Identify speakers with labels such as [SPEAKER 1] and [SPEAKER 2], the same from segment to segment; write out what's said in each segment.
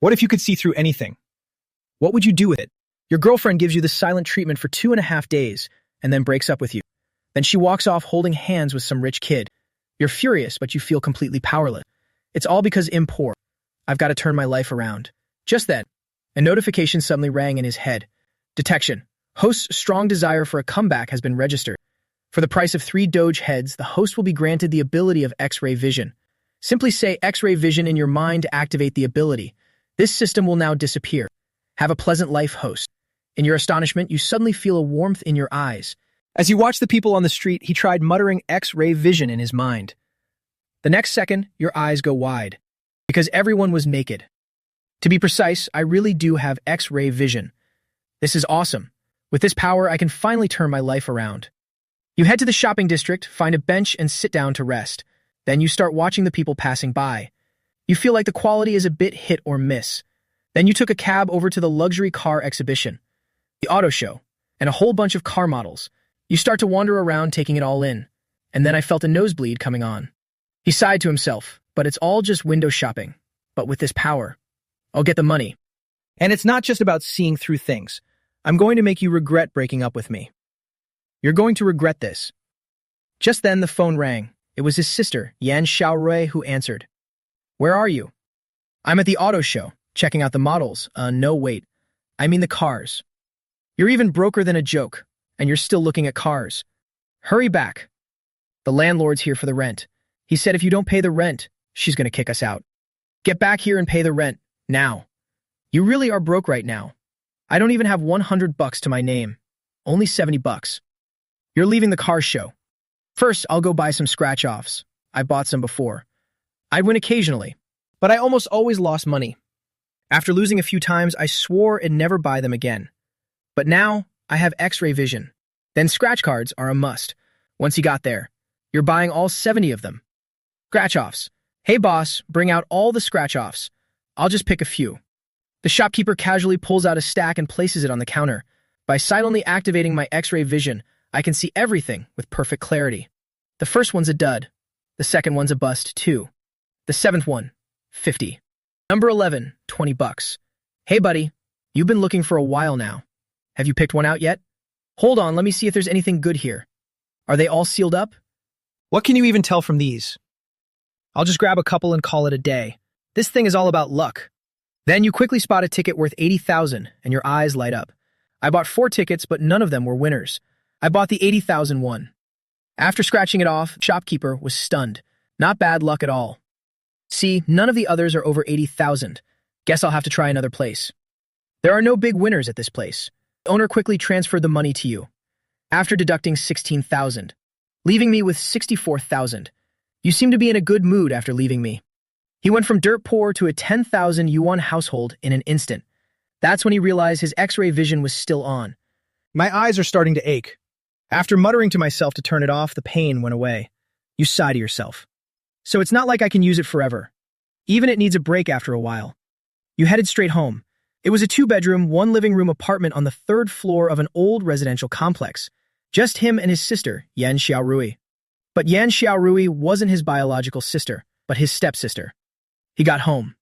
[SPEAKER 1] What if you could see through anything? What would you do with it? Your girlfriend gives you the silent treatment for 2.5 days and then breaks up with you. Then she walks off holding hands with some rich kid. You're furious, but you feel completely powerless. It's all because I'm poor. I've got to turn my life around. Just then, a notification suddenly rang in his head. Detection. Host's strong desire for a comeback has been registered. For the price of 3 Doge heads, the host will be granted the ability of X-ray vision. Simply say X-ray vision in your mind to activate the ability. This system will now disappear. Have a pleasant life, host. In your astonishment, you suddenly feel a warmth in your eyes. As you watch the people on the street, he tried muttering X-ray vision in his mind. The next second, your eyes go wide, because everyone was naked. To be precise, I really do have X-ray vision. This is awesome. With this power, I can finally turn my life around. You head to the shopping district, find a bench, and sit down to rest. Then you start watching the people passing by. You feel like the quality is a bit hit or miss. Then you took a cab over to the luxury car exhibition, the auto show, and a whole bunch of car models. You start to wander around taking it all in. And then I felt a nosebleed coming on. He sighed to himself, but it's all just window shopping. But with this power, I'll get the money. And it's not just about seeing through things. I'm going to make you regret breaking up with me. You're going to regret this. Just then the phone rang. It was his sister, Yan Xiaorui, who answered. Where are you? I'm at the auto show, checking out the models. No, wait. I mean the cars. You're even broker than a joke, and you're still looking at cars. Hurry back. The landlord's here for the rent. He said if you don't pay the rent, she's going to kick us out. Get back here and pay the rent, now. You really are broke right now. I don't even have $100 to my name. Only $70. You're leaving the car show. First, I'll go buy some scratch-offs. I bought some before. I'd win occasionally, but I almost always lost money. After losing a few times, I swore I'd never buy them again. But now, I have X-ray vision. Then scratch cards are a must. Once you got there, you're buying all 70 of them. Scratch-offs. Hey boss, bring out all the scratch-offs. I'll just pick a few. The shopkeeper casually pulls out a stack and places it on the counter. By silently activating my X-ray vision, I can see everything with perfect clarity. The first one's a dud. The second one's a bust, too. The 7th one, 50. Number 11, $20. Hey buddy, you've been looking for a while now. Have you picked one out yet? Hold on, let me see if there's anything good here. Are they all sealed up? What can you even tell from these? I'll just grab a couple and call it a day. This thing is all about luck. Then you quickly spot a ticket worth 80,000 and your eyes light up. I bought 4 tickets, but none of them were winners. I bought the 80,000 one. After scratching it off, shopkeeper was stunned. Not bad luck at all. See, none of the others are over 80,000. Guess I'll have to try another place. There are no big winners at this place. The owner quickly transferred the money to you, after deducting 16,000, leaving me with 64,000. You seem to be in a good mood after leaving me. He went from dirt poor to a 10,000 yuan household in an instant. That's when he realized his X-ray vision was still on. My eyes are starting to ache. After muttering to myself to turn it off, the pain went away. You sigh to yourself. So it's not like I can use it forever. Even it needs a break after a while. You headed straight home. It was a 2-bedroom, 1-living-room apartment on the 3rd floor of an old residential complex. Just him and his sister, Yan Xiaorui. But Yan Xiaorui wasn't his biological sister, but his stepsister. He got home.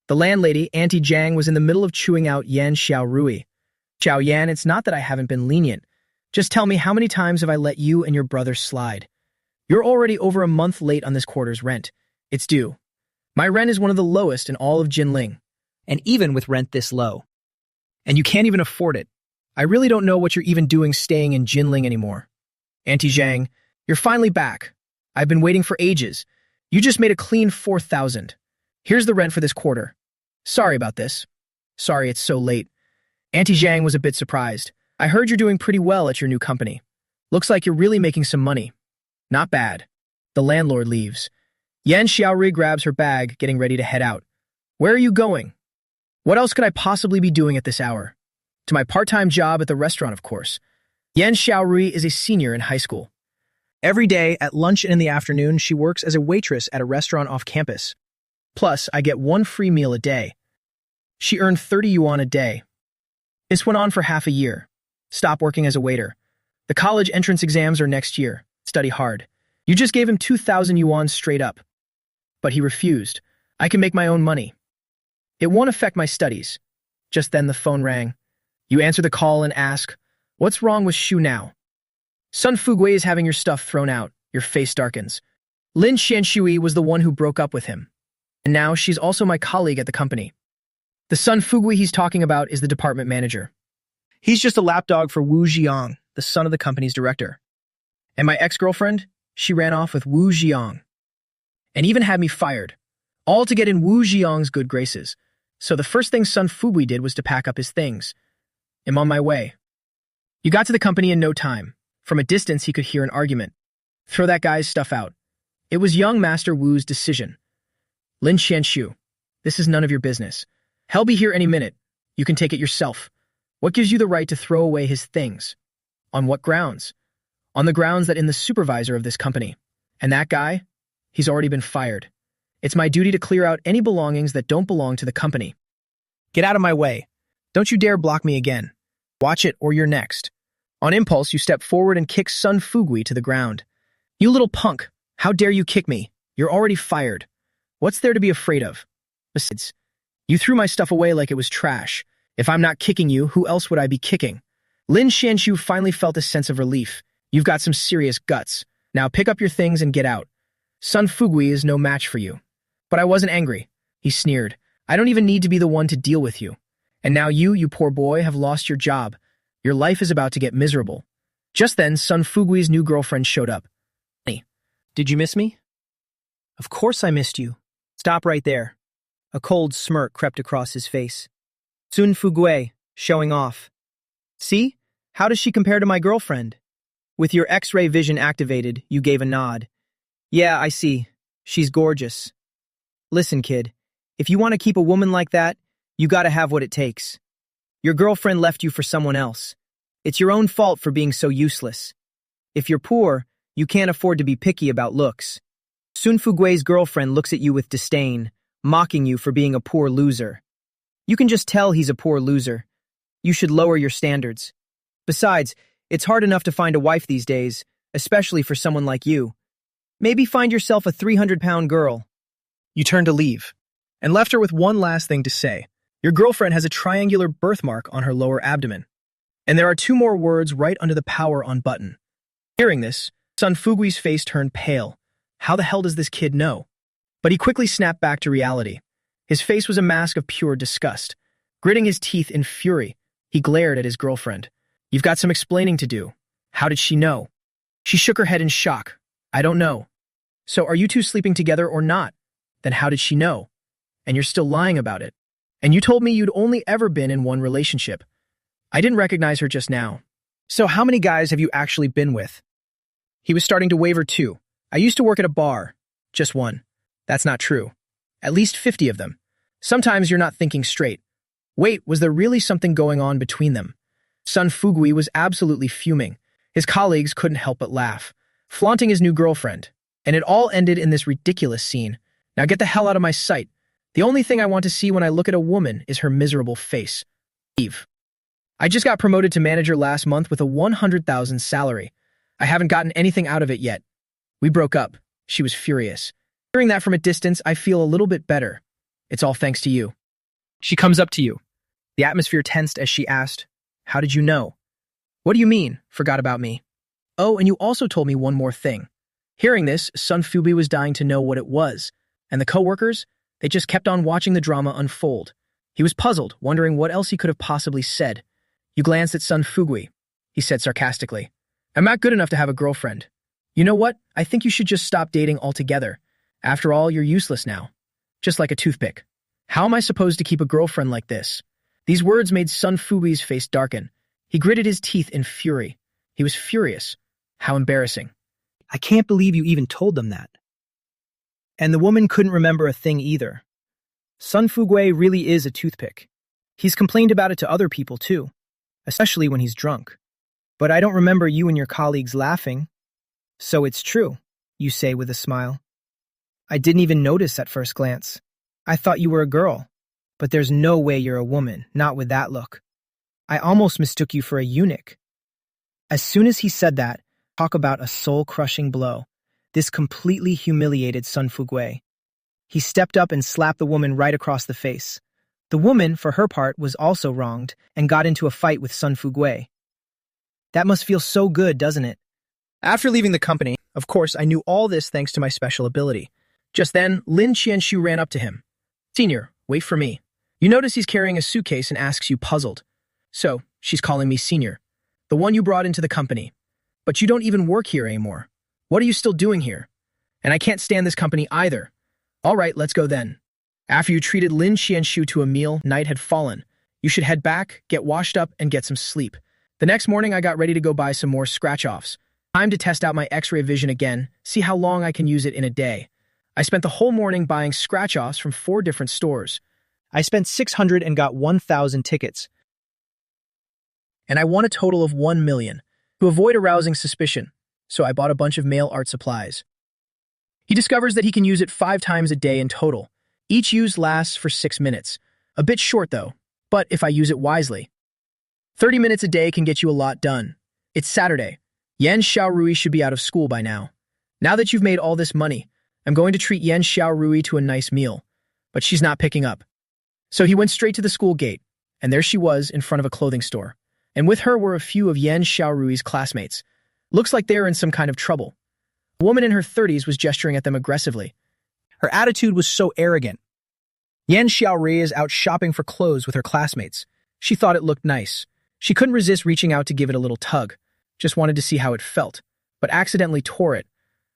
[SPEAKER 1] The landlady, Auntie Jiang, was in the middle of chewing out Yan Xiaorui. Xiao Yan, it's not that I haven't been lenient. Just tell me, how many times have I let you and your brother slide? You're already over a month late on this quarter's rent. It's due. My rent is one of the lowest in all of Jinling. And even with rent this low. And you can't even afford it. I really don't know what you're even doing staying in Jinling anymore. Auntie Jiang, you're finally back. I've been waiting for ages. You just made a clean 4,000. Here's the rent for this quarter. Sorry about this. Sorry it's so late. Auntie Jiang was a bit surprised. I heard you're doing pretty well at your new company. Looks like you're really making some money. Not bad. The landlord leaves. Yan Xiaorui grabs her bag, getting ready to head out. Where are you going? What else could I possibly be doing at this hour? To my part-time job at the restaurant, of course. Yan Xiaorui is a senior in high school. Every day, at lunch and in the afternoon, she works as a waitress at a restaurant off campus. Plus, I get 1 free meal a day. She earned 30 yuan a day. This went on for half a year. Stop working as a waiter. The college entrance exams are next year. Study hard. You just gave him 2,000 yuan straight up. But he refused. I can make my own money. It won't affect my studies. Just then the phone rang. You answer the call and ask, "What's wrong with Shu now?" Sun Fugui is having your stuff thrown out. Your face darkens. Lin Xianshui was the one who broke up with him. And now she's also my colleague at the company. The Sun Fugui he's talking about is the department manager. He's just a lapdog for Wu Jiang, the son of the company's director. And my ex-girlfriend, she ran off with Wu Jiang. And even had me fired. All to get in Wu Jiang's good graces. So the first thing Sun Fugui did was to pack up his things. I'm on my way. You got to the company in no time. From a distance, he could hear an argument. Throw that guy's stuff out. It was young Master Wu's decision. Lin Xianshu, this is none of your business. He'll be here any minute. You can take it yourself. What gives you the right to throw away his things? On what grounds? On the grounds that I'm the supervisor of this company. And that guy? He's already been fired. It's my duty to clear out any belongings that don't belong to the company. Get out of my way. Don't you dare block me again. Watch it or you're next. On impulse, you step forward and kick Sun Fugui to the ground. You little punk, how dare you kick me? You're already fired. What's there to be afraid of? Besides, you threw my stuff away like it was trash. If I'm not kicking you, who else would I be kicking? Lin Xianshu finally felt a sense of relief. You've got some serious guts. Now pick up your things and get out. Sun Fugui is no match for you. But I wasn't angry. He sneered. I don't even need to be the one to deal with you. And now you poor boy, have lost your job. Your life is about to get miserable. Just then, Sun Fugui's new girlfriend showed up. Hey, did you miss me? Of course I missed you. Stop right there. A cold smirk crept across his face. Sun Fugui, showing off. See? How does she compare to my girlfriend? With your X-ray vision activated, you gave a nod. Yeah, I see. She's gorgeous. Listen, kid, if you want to keep a woman like that, you gotta have what it takes. Your girlfriend left you for someone else. It's your own fault for being so useless. If you're poor, you can't afford to be picky about looks. Sun Fugui's girlfriend looks at you with disdain, mocking you for being a poor loser. You can just tell he's a poor loser. You should lower your standards. Besides, it's hard enough to find a wife these days, especially for someone like you. Maybe find yourself a 300-pound girl. You turned to leave, and left her with one last thing to say. Your girlfriend has a triangular birthmark on her lower abdomen. And there are 2 more words right under the power on button. Hearing this, Sun Fugui's face turned pale. How the hell does this kid know? But he quickly snapped back to reality. His face was a mask of pure disgust. Gritting his teeth in fury, he glared at his girlfriend. You've got some explaining to do. How did she know? She shook her head in shock. I don't know. So are you two sleeping together or not? Then how did she know? And you're still lying about it. And you told me you'd only ever been in one relationship. I didn't recognize her just now. So how many guys have you actually been with? He was starting to waver too. I used to work at a bar. Just one. That's not true. At least 50 of them. Sometimes you're not thinking straight. Wait, was there really something going on between them? Sun Fugui was absolutely fuming. His colleagues couldn't help but laugh, flaunting his new girlfriend. And it all ended in this ridiculous scene. Now get the hell out of my sight. The only thing I want to see when I look at a woman is her miserable face. Eve. I just got promoted to manager last month with a 100,000 salary. I haven't gotten anything out of it yet. We broke up. She was furious. Hearing that from a distance, I feel a little bit better. It's all thanks to you. She comes up to you. The atmosphere tensed as she asked, How did you know? What do you mean, forgot about me? Oh, and you also told me one more thing. Hearing this, Sun Fugui was dying to know what it was. And the co-workers? They just kept on watching the drama unfold. He was puzzled, wondering what else he could have possibly said. You glanced at Sun Fugui. He said sarcastically, I'm not good enough to have a girlfriend. You know what? I think you should just stop dating altogether. After all, you're useless now. Just like a toothpick. How am I supposed to keep a girlfriend like this? These words made Sun Fugui's face darken. He gritted his teeth in fury. He was furious. How embarrassing. I can't believe you even told them that. And the woman couldn't remember a thing either. Sun Fugui really is a toothpick. He's complained about it to other people too, especially when he's drunk. But I don't remember you and your colleagues laughing. So it's true, you say with a smile. I didn't even notice at first glance. I thought you were a girl, but there's no way you're a woman, not with that look. I almost mistook you for a eunuch. As soon as he said that, talk about a soul-crushing blow. This completely humiliated Sun Fugui. He stepped up and slapped the woman right across the face. The woman, for her part, was also wronged and got into a fight with Sun Fugui. That must feel so good, doesn't it? After leaving the company, of course, I knew all this thanks to my special ability. Just then, Lin Qianshu ran up to him. Senior, wait for me. You notice he's carrying a suitcase and asks you puzzled. So, she's calling me Senior, the one you brought into the company. But you don't even work here anymore. What are you still doing here? And I can't stand this company either. All right, let's go then. After you treated Lin Qianshu to a meal, night had fallen. You should head back, get washed up, and get some sleep. The next morning, I got ready to go buy some more scratch-offs. Time to test out my X-ray vision again, see how long I can use it in a day. I spent the whole morning buying scratch-offs from 4 different stores. I spent 600 and got 1,000 tickets. And I won a total of 1 million. To avoid arousing suspicion, so I bought a bunch of mail art supplies. He discovers that he can use it 5 times a day in total. Each use lasts for 6 minutes. A bit short though, but if I use it wisely. 30 minutes a day can get you a lot done. It's Saturday. Yan Xiaorui should be out of school by now. Now that you've made all this money, I'm going to treat Yan Xiaorui to a nice meal. But she's not picking up. So he went straight to the school gate, and there she was in front of a clothing store. And with her were a few of Yan Xiaorui's classmates. Looks like they were in some kind of trouble. A woman in her 30s was gesturing at them aggressively. Her attitude was so arrogant. Yan Xiaorui is out shopping for clothes with her classmates. She thought it looked nice. She couldn't resist reaching out to give it a little tug. Just wanted to see how it felt, but accidentally tore it.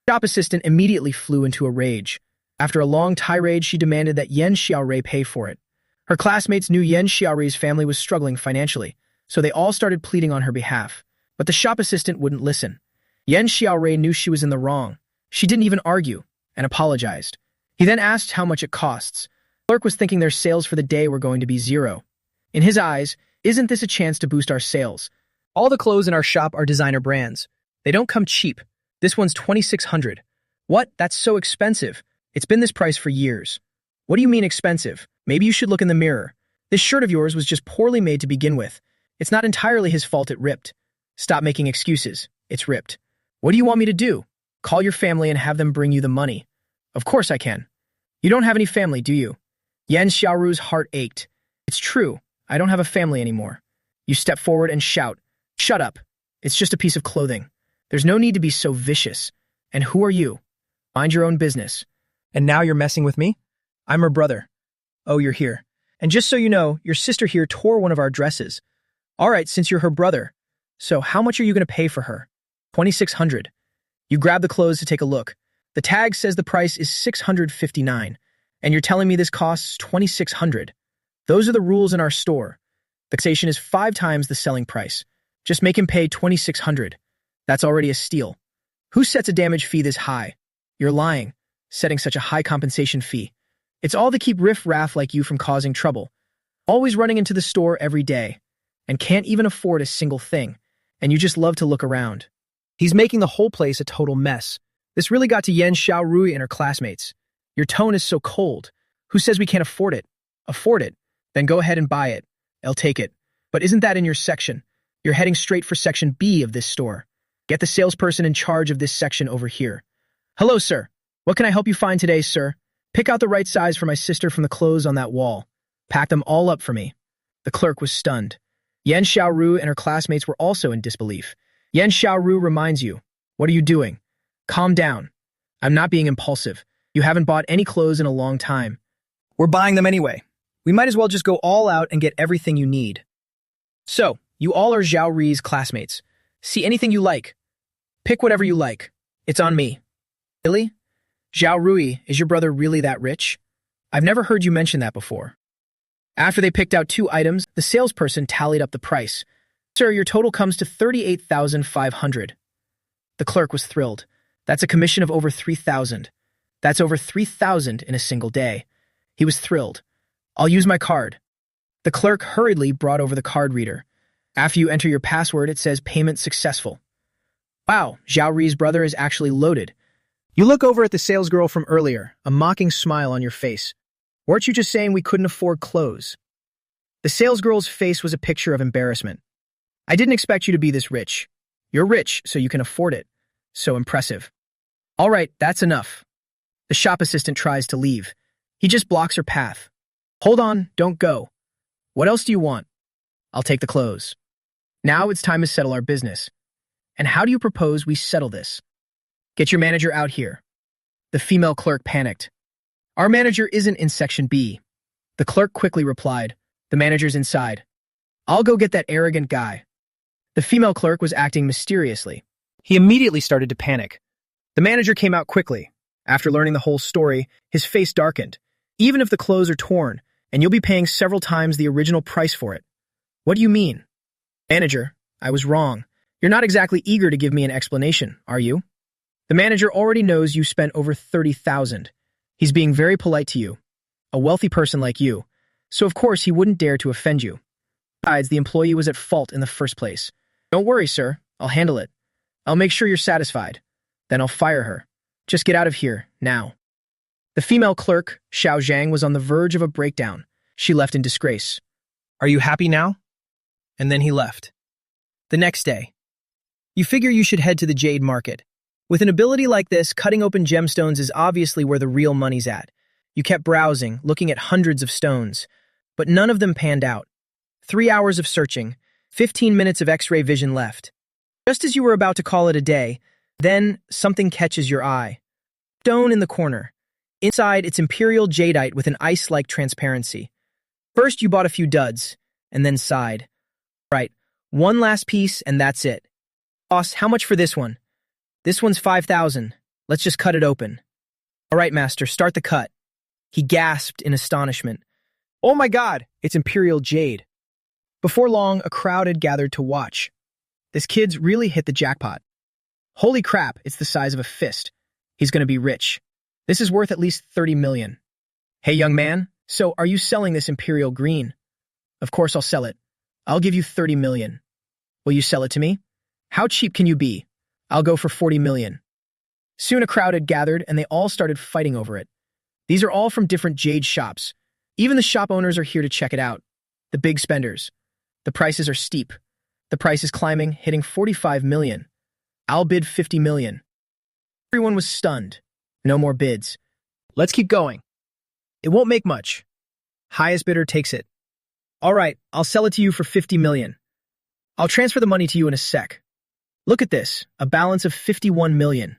[SPEAKER 1] The shop assistant immediately flew into a rage. After a long tirade, she demanded that Yan Xiaorui pay for it. Her classmates knew Yan Xiaorui's family was struggling financially, so they all started pleading on her behalf. But the shop assistant wouldn't listen. Yan Xiaorui knew she was in the wrong. She didn't even argue, and apologized. He then asked how much it costs. The clerk was thinking their sales for the day were going to be 0. In his eyes, isn't this a chance to boost our sales? All the clothes in our shop are designer brands. They don't come cheap. This one's 2,600. What? That's so expensive. It's been this price for years. What do you mean expensive? Maybe you should look in the mirror. This shirt of yours was just poorly made to begin with. It's not entirely his fault it ripped. Stop making excuses. It's ripped. What do you want me to do? Call your family and have them bring you the money. Of course I can. You don't have any family, do you? Yan Xiaorui's heart ached. It's true. I don't have a family anymore. You step forward and shout, "Shut up. It's just a piece of clothing. There's no need to be so vicious. And who are you? Mind your own business. And now you're messing with me? I'm her brother. Oh, you're here. And just so you know, your sister here tore one of our dresses. All right, since you're her brother. So how much are you going to pay for her? 2,600. You grab the clothes to take a look. The tag says the price is 659, and you're telling me this costs 2,600. Those are the rules in our store. The taxation is 5 times the selling price. Just make him pay 2,600. That's already a steal. Who sets a damage fee this high? You're lying, setting such a high compensation fee. It's all to keep riff-raff like you from causing trouble. Always running into the store every day, and can't even afford a single thing, and you just love to look around. He's making the whole place a total mess. This really got to Yan Xiaorui and her classmates. Your tone is so cold. Who says we can't afford it? Afford it? Then go ahead and buy it. I'll take it. But isn't that in your section? You're heading straight for section B of this store. Get the salesperson in charge of this section over here. Hello, sir. What can I help you find today, sir? Pick out the right size for my sister from the clothes on that wall. Pack them all up for me. The clerk was stunned. Yan Xiaorui and her classmates were also in disbelief. Yan Xiaorui reminds you, what are you doing? Calm down. I'm not being impulsive. You haven't bought any clothes in a long time. We're buying them anyway. We might as well just go all out and get everything you need. So, you all are Zhao Ri's classmates. See anything you like. Pick whatever you like. It's on me. Really? Zhao Rui, is your brother really that rich? I've never heard you mention that before. After they picked out 2 items, the salesperson tallied up the price. Sir, your total comes to 38,500. The clerk was thrilled. That's a commission of over 3,000. That's over 3,000 in a single day. He was thrilled. I'll use my card. The clerk hurriedly brought over the card reader. After you enter your password, it says payment successful. Wow, Zhao Ri's brother is actually loaded. You look over at the salesgirl from earlier, a mocking smile on your face. Weren't you just saying we couldn't afford clothes? The salesgirl's face was a picture of embarrassment. I didn't expect you to be this rich. You're rich, so you can afford it. So impressive. All right, that's enough. The shop assistant tries to leave. He just blocks her path. Hold on, don't go. What else do you want? I'll take the clothes. Now it's time to settle our business. And how do you propose we settle this? Get your manager out here. The female clerk panicked. Our manager isn't in section B. The clerk quickly replied, the manager's inside. I'll go get that arrogant guy. The female clerk was acting mysteriously. He immediately started to panic. The manager came out quickly. After learning the whole story, his face darkened. Even if the clothes are torn, and you'll be paying several times the original price for it. What do you mean? Manager, I was wrong. You're not exactly eager to give me an explanation, are you? The manager already knows you spent over $30,000. He's being very polite to you, a wealthy person like you, so of course he wouldn't dare to offend you. Besides, the employee was at fault in the first place. Don't worry, sir. I'll handle it. I'll make sure you're satisfied. Then I'll fire her. Just get out of here, now. The female clerk, Xiao Zhang, was on the verge of a breakdown. She left in disgrace. Are you happy now? And then he left. The next day. You figure you should head to the jade market. With an ability like this, cutting open gemstones is obviously where the real money's at. You kept browsing, looking at hundreds of stones, but none of them panned out. 3 hours of searching, 15 minutes of X-ray vision left. Just as you were about to call it a day, then something catches your eye. Stone in the corner. Inside, it's imperial jadeite with an ice-like transparency. First, you bought a few duds, and then sighed. Right, one last piece, and that's it. Boss, how much for this one? This one's 5,000. Let's just cut it open. All right, master, start the cut. He gasped in astonishment. Oh my God, it's imperial jade. Before long, a crowd had gathered to watch. This kid's really hit the jackpot. Holy crap, it's the size of a fist. He's going to be rich. This is worth at least 30 million. Hey, young man, so are you selling this imperial green? Of course I'll sell it. I'll give you 30 million. Will you sell it to me? How cheap can you be? I'll go for 40 million. Soon a crowd had gathered and they all started fighting over it. These are all from different jade shops. Even the shop owners are here to check it out. The big spenders. The prices are steep. The price is climbing, hitting 45 million. I'll bid 50 million. Everyone was stunned. No more bids. Let's keep going. It won't make much. Highest bidder takes it. All right, I'll sell it to you for 50 million. I'll transfer the money to you in a sec. Look at this, a balance of 51 million.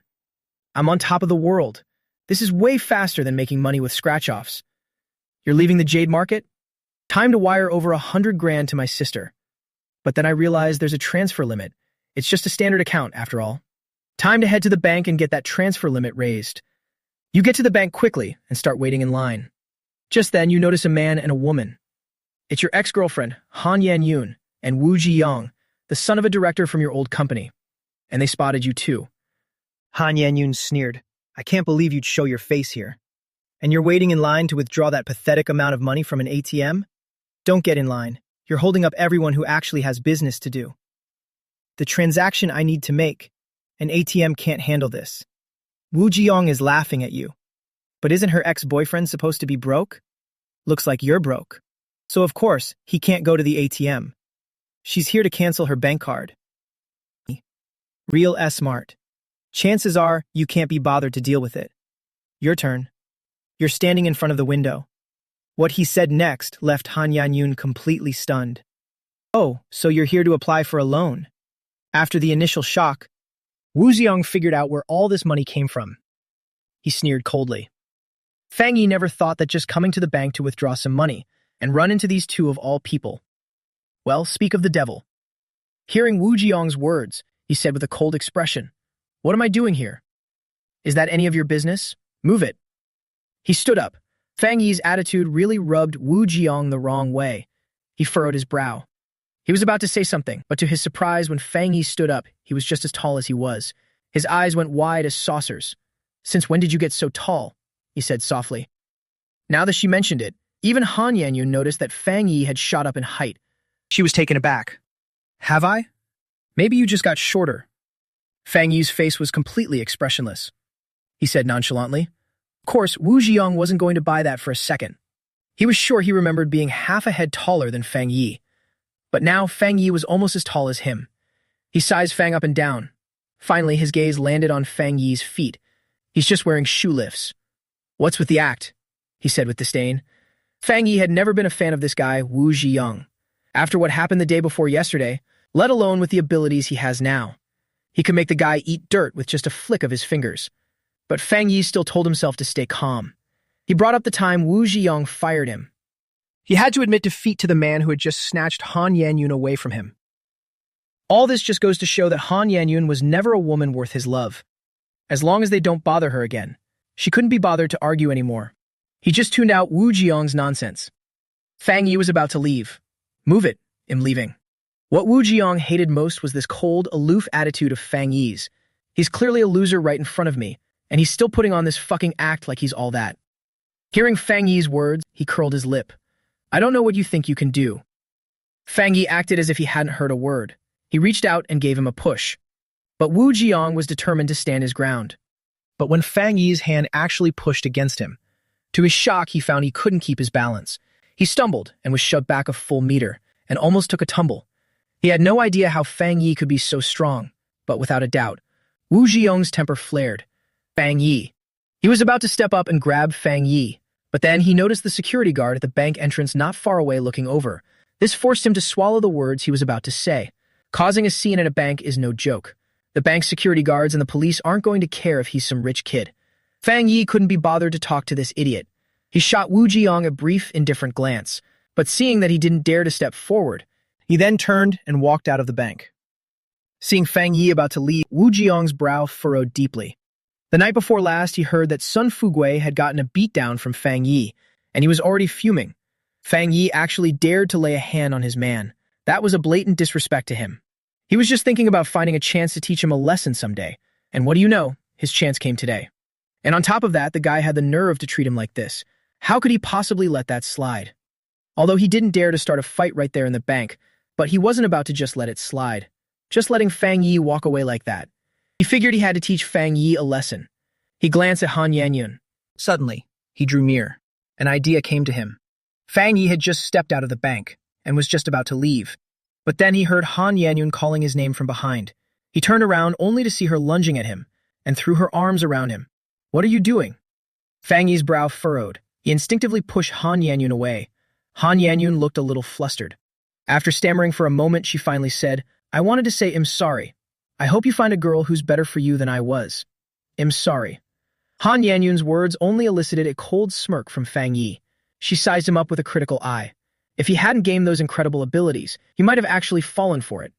[SPEAKER 1] I'm on top of the world. This is way faster than making money with scratch-offs. You're leaving the jade market? Time to wire over 100 grand to my sister. But then I realized there's a transfer limit. It's just a standard account, after all. Time to head to the bank and get that transfer limit raised. You get to the bank quickly and start waiting in line. Just then, you notice a man and a woman. It's your ex-girlfriend, Han Yanyun, and Wu Jiyang, the son of a director from your old company. And they spotted you too. Han Yanyun sneered. I can't believe you'd show your face here. And you're waiting in line to withdraw that pathetic amount of money from an ATM? Don't get in line. You're holding up everyone who actually has business to do. The transaction I need to make. An ATM can't handle this. Wu Jiyang is laughing at you. But isn't her ex-boyfriend supposed to be broke? Looks like you're broke. So of course, he can't go to the ATM. She's here to cancel her bank card. Real smart. Chances are you can't be bothered to deal with it. Your turn. You're standing in front of the window. What he said next left Han Yanyun completely stunned. Oh, so you're here to apply for a loan. After the initial shock, Wu Xiang figured out where all this money came from. He sneered coldly. Fang Yi never thought that just coming to the bank to withdraw some money and run into these two of all people. Well, speak of the devil. Hearing Wu Jiang's words, he said with a cold expression, What am I doing here? Is that any of your business? Move it. He stood up. Fang Yi's attitude really rubbed Wu Jiang the wrong way. He furrowed his brow. He was about to say something, but to his surprise, when Fang Yi stood up, he was just as tall as he was. His eyes went wide as saucers. Since when did you get so tall? He said softly. Now that she mentioned it, even Han Yanyun noticed that Fang Yi had shot up in height. She was taken aback. Have I? Maybe you just got shorter. Fang Yi's face was completely expressionless. He said nonchalantly. Of course, Wu Jiang wasn't going to buy that for a second. He was sure he remembered being half a head taller than Fang Yi. But now Fang Yi was almost as tall as him. He sized Fang up and down. Finally, his gaze landed on Fang Yi's feet. He's just wearing shoe lifts. What's with the act? He said with disdain. Fang Yi had never been a fan of this guy, Wu Ziyang. After what happened the day before yesterday, let alone with the abilities he has now. He could make the guy eat dirt with just a flick of his fingers. But Fang Yi still told himself to stay calm. He brought up the time Wu Ziyang fired him. He had to admit defeat to the man who had just snatched Han Yanyun away from him. All this just goes to show that Han Yanyun was never a woman worth his love. As long as they don't bother her again, she couldn't be bothered to argue anymore. He just tuned out Wu Ziyang's nonsense. Fang Yi was about to leave. Move it, I'm leaving. What Wu Ziyang hated most was this cold, aloof attitude of Fang Yi's. He's clearly a loser right in front of me, and he's still putting on this fucking act like he's all that. Hearing Fang Yi's words, he curled his lip. I don't know what you think you can do. Fang Yi acted as if he hadn't heard a word. He reached out and gave him a push. But Wu Ziyang was determined to stand his ground. But when Fang Yi's hand actually pushed against him, to his shock, he found he couldn't keep his balance. He stumbled and was shoved back a full meter and almost took a tumble. He had no idea how Fang Yi could be so strong, but without a doubt, Wu Ziyang's temper flared. Fang Yi. He was about to step up and grab Fang Yi, but then he noticed the security guard at the bank entrance not far away looking over. This forced him to swallow the words he was about to say. Causing a scene at a bank is no joke. The bank's security guards and the police aren't going to care if he's some rich kid. Fang Yi couldn't be bothered to talk to this idiot. He shot Wu Ziyang a brief, indifferent glance, but seeing that he didn't dare to step forward, he then turned and walked out of the bank. Seeing Fang Yi about to leave, Wu Ziyang's brow furrowed deeply. The night before last, he heard that Sun Fugui had gotten a beatdown from Fang Yi, and he was already fuming. Fang Yi actually dared to lay a hand on his man. That was a blatant disrespect to him. He was just thinking about finding a chance to teach him a lesson someday, and what do you know, his chance came today. And on top of that, the guy had the nerve to treat him like this. How could he possibly let that slide? Although he didn't dare to start a fight right there in the bank, but he wasn't about to just let it slide. Just letting Fang Yi walk away like that. He figured he had to teach Fang Yi a lesson. He glanced at Han Yanyun. Suddenly, he drew near. An idea came to him. Fang Yi had just stepped out of the bank and was just about to leave. But then he heard Han Yanyun calling his name from behind. He turned around only to see her lunging at him and threw her arms around him. What are you doing? Fang Yi's brow furrowed. He instinctively pushed Han Yanyun away. Han Yanyun looked a little flustered. After stammering for a moment, she finally said, I wanted to say I'm sorry. I hope you find a girl who's better for you than I was. I'm sorry. Han Yanyun's words only elicited a cold smirk from Fang Yi. She sized him up with a critical eye. If he hadn't gained those incredible abilities, he might have actually fallen for it.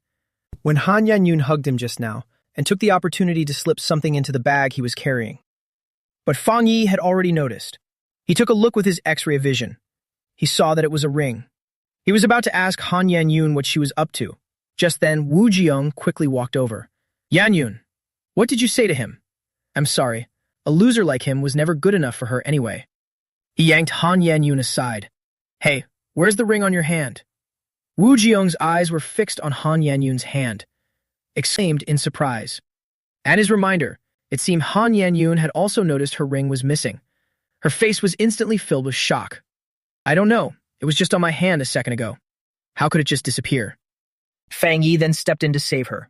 [SPEAKER 1] When Han Yanyun hugged him just now, and took the opportunity to slip something into the bag he was carrying. But Fang Yi had already noticed. He took a look with his X-ray vision. He saw that it was a ring. He was about to ask Han Yanyun what she was up to. Just then, Wu Ziyang quickly walked over. Yanyun, what did you say to him? I'm sorry. A loser like him was never good enough for her anyway. He yanked Han Yanyun aside. Hey, where's the ring on your hand? Wu Ziyang's eyes were fixed on Han Yanyun's hand, exclaimed in surprise. At his reminder, it seemed Han Yanyun had also noticed her ring was missing. Her face was instantly filled with shock. I don't know. It was just on my hand a second ago. How could it just disappear? Fang Yi then stepped in to save her.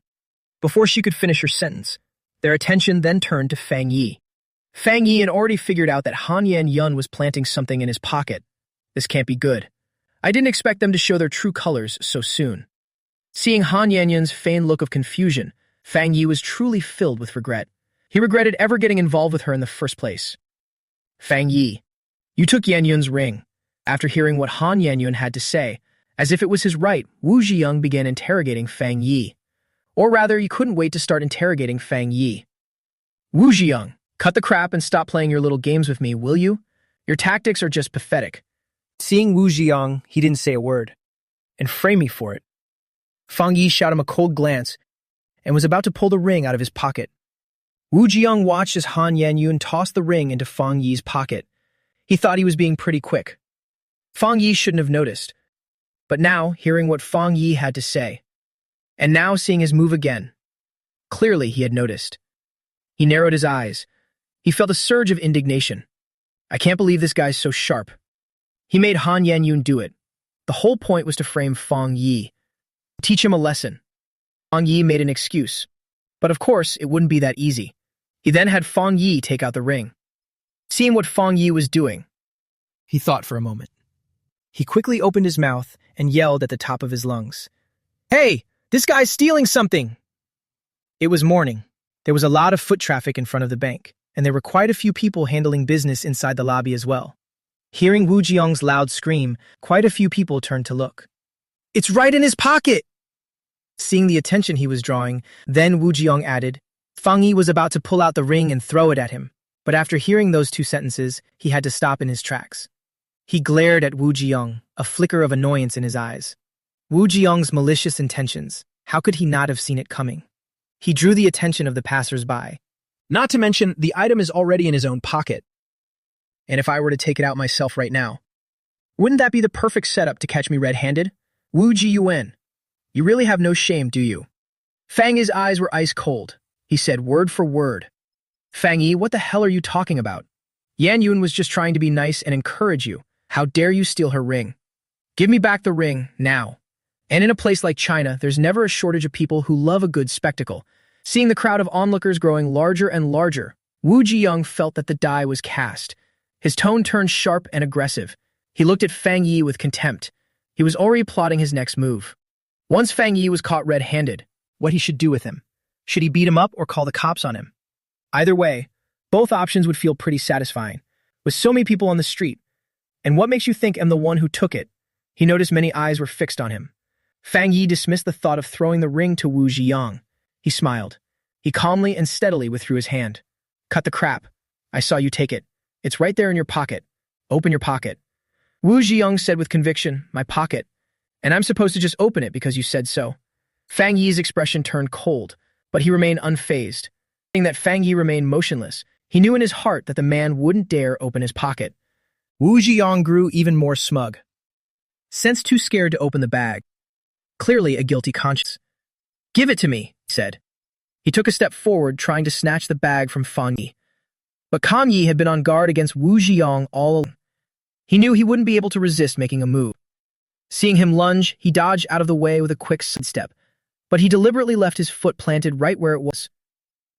[SPEAKER 1] Before she could finish her sentence, their attention then turned to Fang Yi. Fang Yi had already figured out that Han Yanyun was planting something in his pocket. This can't be good. I didn't expect them to show their true colors so soon. Seeing Han Yanyun's feigned look of confusion, Fang Yi was truly filled with regret. He regretted ever getting involved with her in the first place. Fang Yi, you took Yanyun's ring. After hearing what Han Yanyun had to say, as if it was his right, Wu Ziyang began interrogating Fang Yi. Or rather, he couldn't wait to start interrogating Fang Yi. Wu Ziyang, cut the crap and stop playing your little games with me, will you? Your tactics are just pathetic. Seeing Wu Ziyang, he didn't say a word. And frame me for it. Fang Yi shot him a cold glance and was about to pull the ring out of his pocket. Wu Ziyang watched as Han Yanyun tossed the ring into Fang Yi's pocket. He thought he was being pretty quick. Fang Yi shouldn't have noticed. But now, hearing what Fang Yi had to say, and now seeing his move again, clearly he had noticed. He narrowed his eyes. He felt a surge of indignation. I can't believe this guy's so sharp. He made Han Yanyun do it. The whole point was to frame Fang Yi, teach him a lesson. Fang Yi made an excuse. But of course, it wouldn't be that easy. He then had Fang Yi take out the ring. Seeing what Fang Yi was doing, he thought for a moment. He quickly opened his mouth and yelled at the top of his lungs. "Hey, this guy's stealing something!" It was morning. There was a lot of foot traffic in front of the bank, and there were quite a few people handling business inside the lobby as well. Hearing Wu Jiong's loud scream, quite a few people turned to look. "It's right in his pocket!" Seeing the attention he was drawing, then Wu Jiong added, Fang Yi was about to pull out the ring and throw it at him, but after hearing those two sentences, he had to stop in his tracks. He glared at Wu Jiong, a flicker of annoyance in his eyes. Wu Jiong's malicious intentions, how could he not have seen it coming? He drew the attention of the passers-by. Not to mention, the item is already in his own pocket. And if I were to take it out myself right now, wouldn't that be the perfect setup to catch me red-handed? Wu Jiyuan, you really have no shame, do you? Fang Yi's eyes were ice cold. He said word for word. Fang Yi, what the hell are you talking about? Yan Yun was just trying to be nice and encourage you. How dare you steal her ring? Give me back the ring, now. And in a place like China, there's never a shortage of people who love a good spectacle. Seeing the crowd of onlookers growing larger and larger, Wu Jiyoung felt that the die was cast. His tone turned sharp and aggressive. He looked at Fang Yi with contempt. He was already plotting his next move. Once Fang Yi was caught red-handed, what he should do with him. Should he beat him up or call the cops on him? Either way, both options would feel pretty satisfying. With so many people on the street. And what makes you think I'm the one who took it? He noticed many eyes were fixed on him. Fang Yi dismissed the thought of throwing the ring to Wu Jiyoung. He smiled. He calmly and steadily withdrew his hand. Cut the crap. I saw you take it. It's right there in your pocket. Open your pocket. Wu Jiyoung said with conviction, my pocket. And I'm supposed to just open it because you said so. Fang Yi's expression turned cold, but he remained unfazed. Seeing that Fang Yi remained motionless, he knew in his heart that the man wouldn't dare open his pocket. Wu Jiyoung grew even more smug. Since too scared to open the bag. Clearly a guilty conscience. Give it to me, he said. He took a step forward, trying to snatch the bag from Fang Yi. But Kang Yi had been on guard against Wu Jiyoung all along. He knew he wouldn't be able to resist making a move. Seeing him lunge, he dodged out of the way with a quick sidestep, but he deliberately left his foot planted right where it was.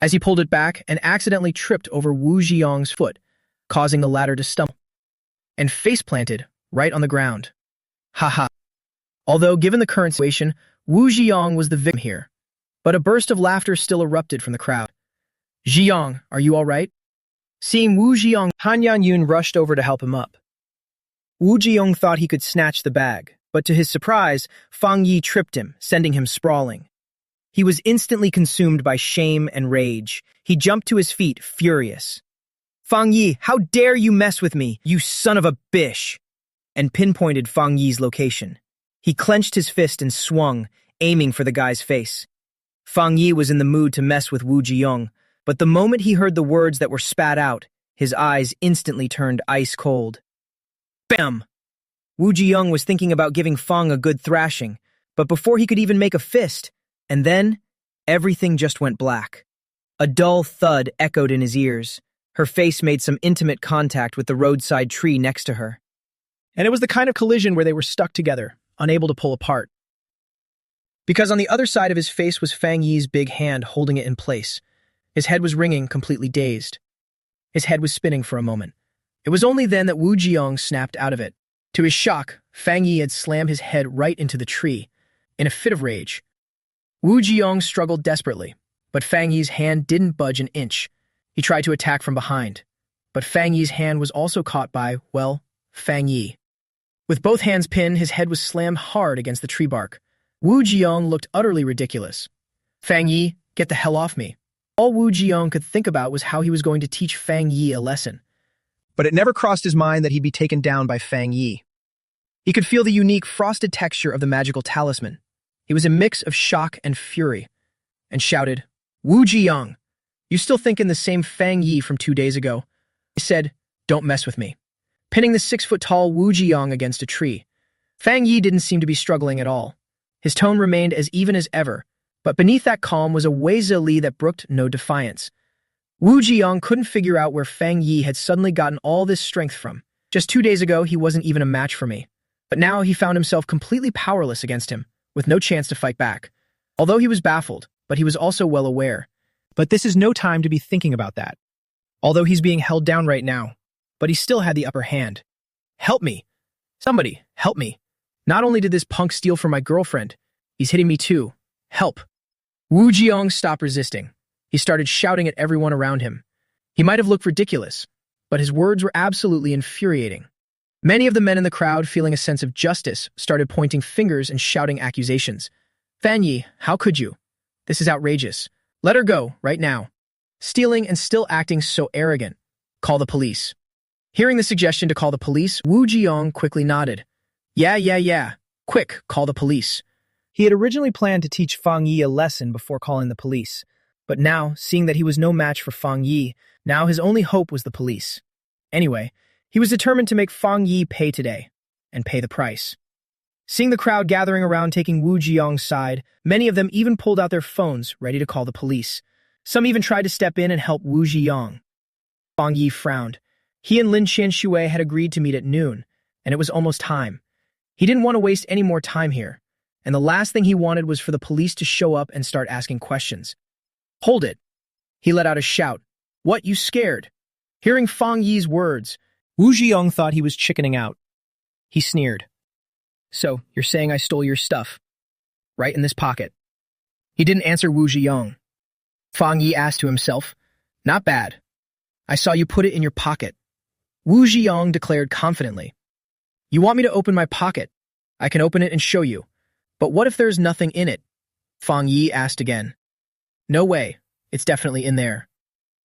[SPEAKER 1] As he pulled it back and accidentally tripped over Wu Jiyoung's foot, causing the latter to stumble, and face-planted right on the ground. Haha. Although, given the current situation, Wu Jiyoung was the victim here, but a burst of laughter still erupted from the crowd. Jiyoung, are you all right? Seeing Wu Jiyoung, Han Yan-yun rushed over to help him up. Wu Jiyoung thought he could snatch the bag, but to his surprise, Fang Yi tripped him, sending him sprawling. He was instantly consumed by shame and rage. He jumped to his feet, furious. Fang Yi, how dare you mess with me, you son of a bitch! And pinpointed Fang Yi's location. He clenched his fist and swung, aiming for the guy's face. Fang Yi was in the mood to mess with Wu Jiyoung, but the moment he heard the words that were spat out, his eyes instantly turned ice cold. Bam! Wu Jiyoung was thinking about giving Fang a good thrashing, but before he could even make a fist, and then, everything just went black. A dull thud echoed in his ears. Her face made some intimate contact with the roadside tree next to her. And it was the kind of collision where they were stuck together, unable to pull apart. Because on the other side of his face was Fang Yi's big hand holding it in place. His head was ringing, completely dazed. His head was spinning for a moment. It was only then that Wu Jiyoung snapped out of it. To his shock, Fang Yi had slammed his head right into the tree, in a fit of rage. Wu Jiyoung struggled desperately, but Fang Yi's hand didn't budge an inch. He tried to attack from behind, but Fang Yi's hand was also caught by, well, Fang Yi. With both hands pinned, his head was slammed hard against the tree bark. Wu Jiyoung looked utterly ridiculous. Fang Yi, get the hell off me. All Wu Jiyoung could think about was how he was going to teach Fang Yi a lesson. But it never crossed his mind that he'd be taken down by Fang Yi. He could feel the unique frosted texture of the magical talisman. He was a mix of shock and fury, and shouted, Wu Jiyoung, you still thinking the same Fang Yi from 2 days ago? He said, don't mess with me. Pinning the 6-foot-tall Wu Jiyoung against a tree. Fang Yi didn't seem to be struggling at all. His tone remained as even as ever, but beneath that calm was a wei-zi that brooked no defiance. Wu Jiyoung couldn't figure out where Fang Yi had suddenly gotten all this strength from. Just 2 days ago, he wasn't even a match for me. But now he found himself completely powerless against him, with no chance to fight back. Although he was baffled, but he was also well aware. But this is no time to be thinking about that. Although he's being held down right now, but he still had the upper hand. Help me! Somebody, help me. Not only did this punk steal from my girlfriend, he's hitting me too. Help. Wu Jiong stopped resisting. He started shouting at everyone around him. He might have looked ridiculous, but his words were absolutely infuriating. Many of the men in the crowd, feeling a sense of justice, started pointing fingers and shouting accusations. Fan Yi, how could you? This is outrageous. Let her go, right now. Stealing and still acting so arrogant. Call the police. Hearing the suggestion to call the police, Wu Jiong quickly nodded. Yeah. Quick, call the police. He had originally planned to teach Fang Yi a lesson before calling the police. But now, seeing that he was no match for Fang Yi, now his only hope was the police. Anyway, he was determined to make Fang Yi pay today, and pay the price. Seeing the crowd gathering around taking Wu Jiong's side, many of them even pulled out their phones, ready to call the police. Some even tried to step in and help Wu Jiong. Fang Yi frowned. He and Lin Qianshui had agreed to meet at noon, and it was almost time. He didn't want to waste any more time here, and the last thing he wanted was for the police to show up and start asking questions. Hold it! He let out a shout. What, you scared? Hearing Fang Yi's words, Wu Jiong thought he was chickening out. He sneered. So, you're saying I stole your stuff? Right in this pocket. He didn't answer Wu Jiong. Fang Yi asked to himself, Not bad. I saw you put it in your pocket. Wu Jiong declared confidently. You want me to open my pocket? I can open it and show you. But what if there's nothing in it? Fang Yi asked again. No way. It's definitely in there.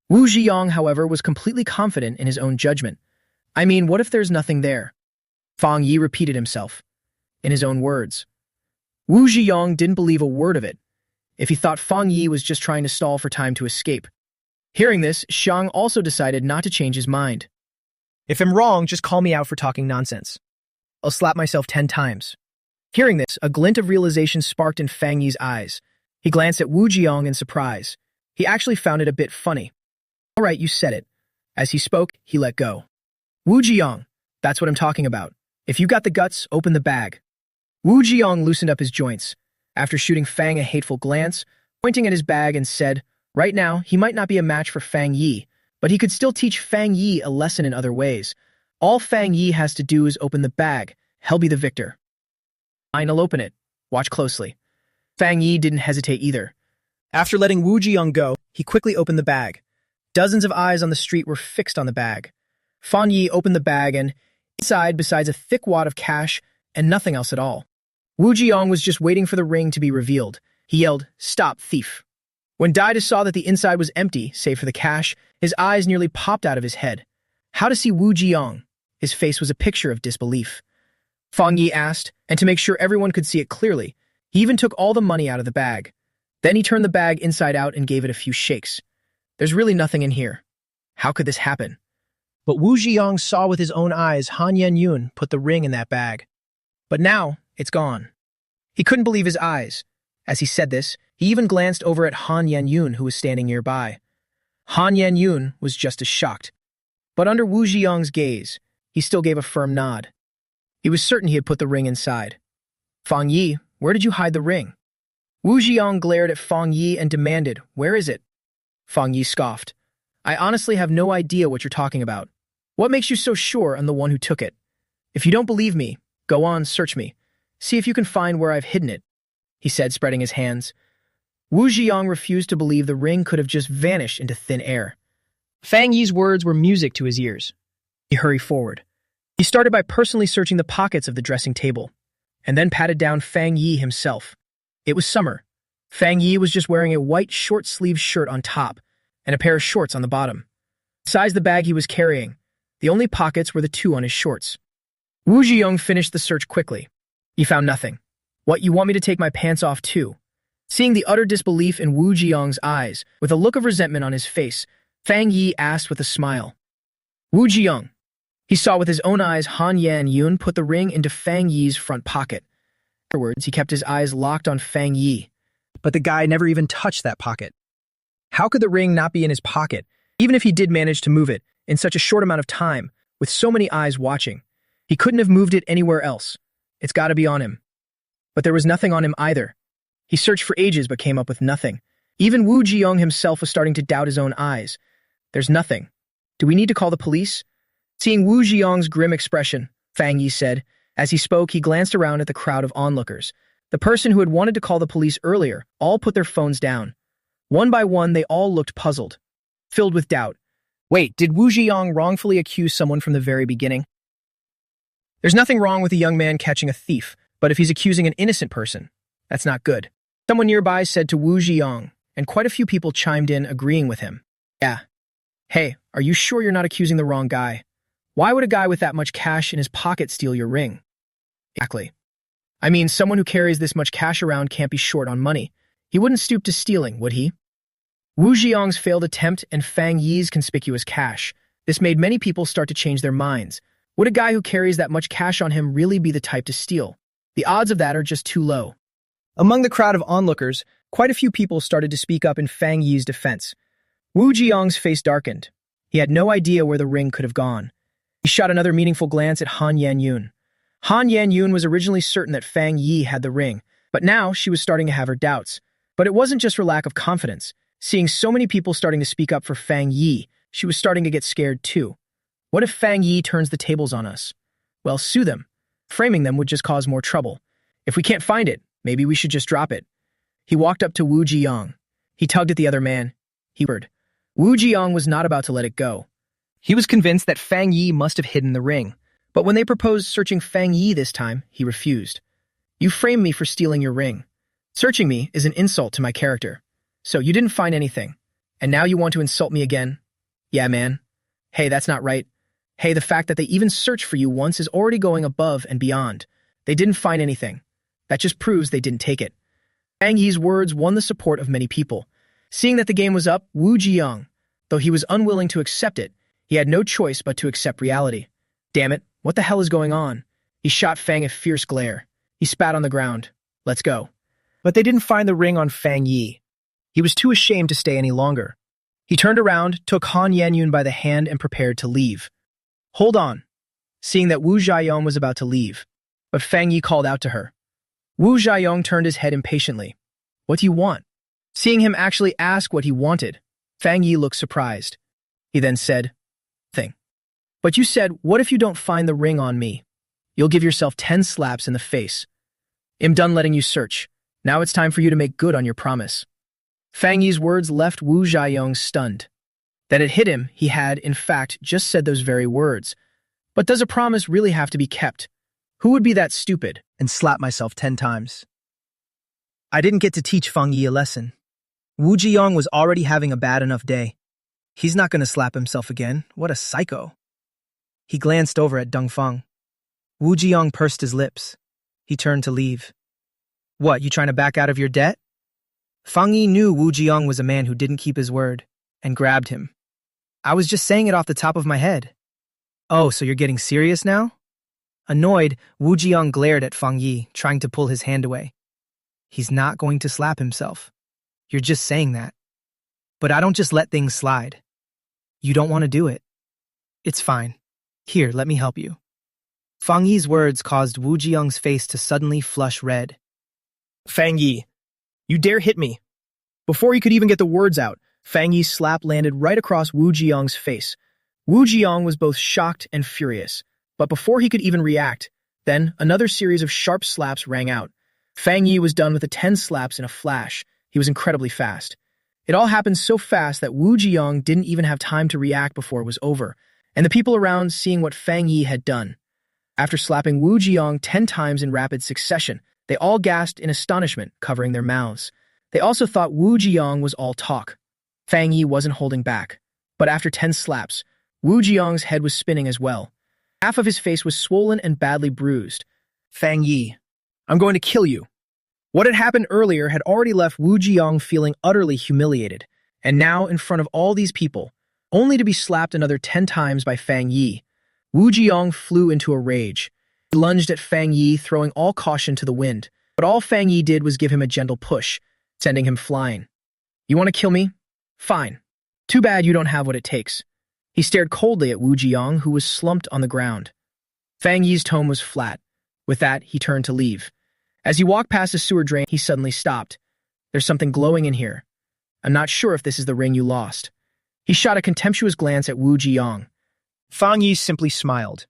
[SPEAKER 1] Wu Jiong, however, was completely confident in his own judgment. I mean, what if there's nothing there? Fang Yi repeated himself, in his own words. Wu Jiong didn't believe a word of it, if he thought Fang Yi was just trying to stall for time to escape. Hearing this, Xiang also decided not to change his mind. If I'm wrong, just call me out for talking nonsense. I'll slap myself 10 times. Hearing this, a glint of realization sparked in Fang Yi's eyes. He glanced at Wu Jiong in surprise. He actually found it a bit funny. All right, you said it. As he spoke, he let go. Wu Jiong, that's what I'm talking about. If you got the guts, open the bag. Wu Jiong loosened up his joints, after shooting Fang a hateful glance, pointing at his bag and said, right now, he might not be a match for Fang Yi, but he could still teach Fang Yi a lesson in other ways. All Fang Yi has to do is open the bag. He'll be the victor. I'll open it. Watch closely. Fang Yi didn't hesitate either. After letting Wu Jiong go, he quickly opened the bag. Dozens of eyes on the street were fixed on the bag. Fang Yi opened the bag and, inside, besides a thick wad of cash and nothing else at all. Wu Jiong was just waiting for the ring to be revealed. He yelled, "Stop, thief!" When Daida saw that the inside was empty, save for the cash, his eyes nearly popped out of his head. How to see Wu Jiong? His face was a picture of disbelief. Fang Yi asked, and to make sure everyone could see it clearly, he even took all the money out of the bag. Then he turned the bag inside out and gave it a few shakes. There's really nothing in here. How could this happen? But Wu Jiong saw with his own eyes Han Yan-yun put the ring in that bag. But now, it's gone. He couldn't believe his eyes. As he said this, he even glanced over at Han Yan-yun, who was standing nearby. Han Yan-yun was just as shocked. But under Wu Jiong's gaze, he still gave a firm nod. He was certain he had put the ring inside. Fang Yi, where did you hide the ring? Wu Jiong glared at Fang Yi and demanded, where is it? Fang Yi scoffed. I honestly have no idea what you're talking about. What makes you so sure I'm the one who took it? If you don't believe me, go on, search me. See if you can find where I've hidden it, he said, spreading his hands. Wu Jiong refused to believe the ring could have just vanished into thin air. Fang Yi's words were music to his ears. He hurried forward. He started by personally searching the pockets of the dressing table, and then patted down Fang Yi himself. It was summer. Fang Yi was just wearing a white short-sleeved shirt on top and a pair of shorts on the bottom. Besides the bag he was carrying, the only pockets were the two on his shorts. Wu Jiong finished the search quickly. He found nothing. What, you want me to take my pants off too? Seeing the utter disbelief in Wu Jiong's eyes, with a look of resentment on his face, Fang Yi asked with a smile. Wu Jiong. He saw with his own eyes Han Yan-yun put the ring into Fang Yi's front pocket. Afterwards, he kept his eyes locked on Fang Yi. But the guy never even touched that pocket. How could the ring not be in his pocket, even if he did manage to move it in such a short amount of time, with so many eyes watching? He couldn't have moved it anywhere else. It's got to be on him. But there was nothing on him either. He searched for ages but came up with nothing. Even Wu Jiong himself was starting to doubt his own eyes. There's nothing. Do we need to call the police? Seeing Wu Jiong's grim expression, Fang Yi said, As he spoke, he glanced around at the crowd of onlookers. The person who had wanted to call the police earlier all put their phones down. One by one, they all looked puzzled, filled with doubt. Wait, did Wu Ziyang wrongfully accuse someone from the very beginning? There's nothing wrong with a young man catching a thief, but if he's accusing an innocent person, that's not good. Someone nearby said to Wu Ziyang, and quite a few people chimed in agreeing with him. Yeah. Hey, are you sure you're not accusing the wrong guy? Why would a guy with that much cash in his pocket steal your ring? Exactly. I mean, someone who carries this much cash around can't be short on money. He wouldn't stoop to stealing, would he? Wu Ziyang's failed attempt and Fang Yi's conspicuous cash. This made many people start to change their minds. Would a guy who carries that much cash on him really be the type to steal? The odds of that are just too low. Among the crowd of onlookers, quite a few people started to speak up in Fang Yi's defense. Wu Ziyang's face darkened. He had no idea where the ring could have gone. He shot another meaningful glance at Han Yanyun. Han Yanyun was originally certain that Fang Yi had the ring, but now she was starting to have her doubts. But it wasn't just for lack of confidence. Seeing so many people starting to speak up for Fang Yi, she was starting to get scared too. What if Fang Yi turns the tables on us? Well, sue them. Framing them would just cause more trouble. If we can't find it, maybe we should just drop it. He walked up to Wu Ziyang. He tugged at the other man. He whispered. Wu Ziyang was not about to let it go. He was convinced that Fang Yi must have hidden the ring. But when they proposed searching Fang Yi this time, he refused. You framed me for stealing your ring. Searching me is an insult to my character. So you didn't find anything. And now you want to insult me again? Yeah, man. Hey, that's not right. Hey, the fact that they even searched for you once is already going above and beyond. They didn't find anything. That just proves they didn't take it. Fang Yi's words won the support of many people. Seeing that the game was up, Wu Ziyang, though he was unwilling to accept it, he had no choice but to accept reality. Damn it, what the hell is going on? He shot Fang a fierce glare. He spat on the ground. Let's go. But they didn't find the ring on Fang Yi. He was too ashamed to stay any longer. He turned around, took Han Yanyun by the hand, and prepared to leave. Hold on, seeing that Wu Ziyang was about to leave. But Fang Yi called out to her. Wu Ziyang turned his head impatiently. What do you want? Seeing him actually ask what he wanted, Fang Yi looked surprised. He then said, Thing. But you said, what if you don't find the ring on me? You'll give yourself 10 slaps in the face. I'm done letting you search. Now it's time for you to make good on your promise. Fang Yi's words left Wu Ziyang stunned. Then it hit him he had, in fact, just said those very words. But does a promise really have to be kept? Who would be that stupid and slap myself 10 times? I didn't get to teach Fang Yi a lesson. Wu Ziyang was already having a bad enough day. He's not going to slap himself again. What a psycho. He glanced over at Dongfeng. Wu Ziyang pursed his lips. He turned to leave. What, you trying to back out of your debt? Fang Yi knew Wu Ziyang was a man who didn't keep his word, and grabbed him. I was just saying it off the top of my head. Oh, so you're getting serious now? Annoyed, Wu Ziyang glared at Fang Yi, trying to pull his hand away. He's not going to slap himself. You're just saying that. But I don't just let things slide. You don't want to do it. It's fine. Here, let me help you. Fang Yi's words caused Wu Ziyang's face to suddenly flush red. Fang Yi, you dare hit me. Before he could even get the words out, Fang Yi's slap landed right across Wu Ziyang's face. Wu Ziyang was both shocked and furious, but before he could even react, then another series of sharp slaps rang out. Fang Yi was done with the 10 slaps in a flash. He was incredibly fast. It all happened so fast that Wu Ziyang didn't even have time to react before it was over, and the people around seeing what Fang Yi had done. After slapping Wu Ziyang 10 times in rapid succession, they all gasped in astonishment, covering their mouths. They also thought Wu Ziyang was all talk. Fang Yi wasn't holding back. But after 10 slaps, Wu Ziyang's head was spinning as well. Half of his face was swollen and badly bruised. Fang Yi, I'm going to kill you. What had happened earlier had already left Wu Ziyang feeling utterly humiliated, and now in front of all these people, only to be slapped another 10 times by Fang Yi. Wu Ziyang flew into a rage. He lunged at Fang Yi, throwing all caution to the wind, but all Fang Yi did was give him a gentle push, sending him flying. You want to kill me? Fine. Too bad you don't have what it takes. He stared coldly at Wu Ziyang, who was slumped on the ground. Fang Yi's tone was flat. With that, he turned to leave. As he walked past a sewer drain, he suddenly stopped. There's something glowing in here. I'm not sure if this is the ring you lost. He shot a contemptuous glance at Wu Ziyang. Fang Yi simply smiled.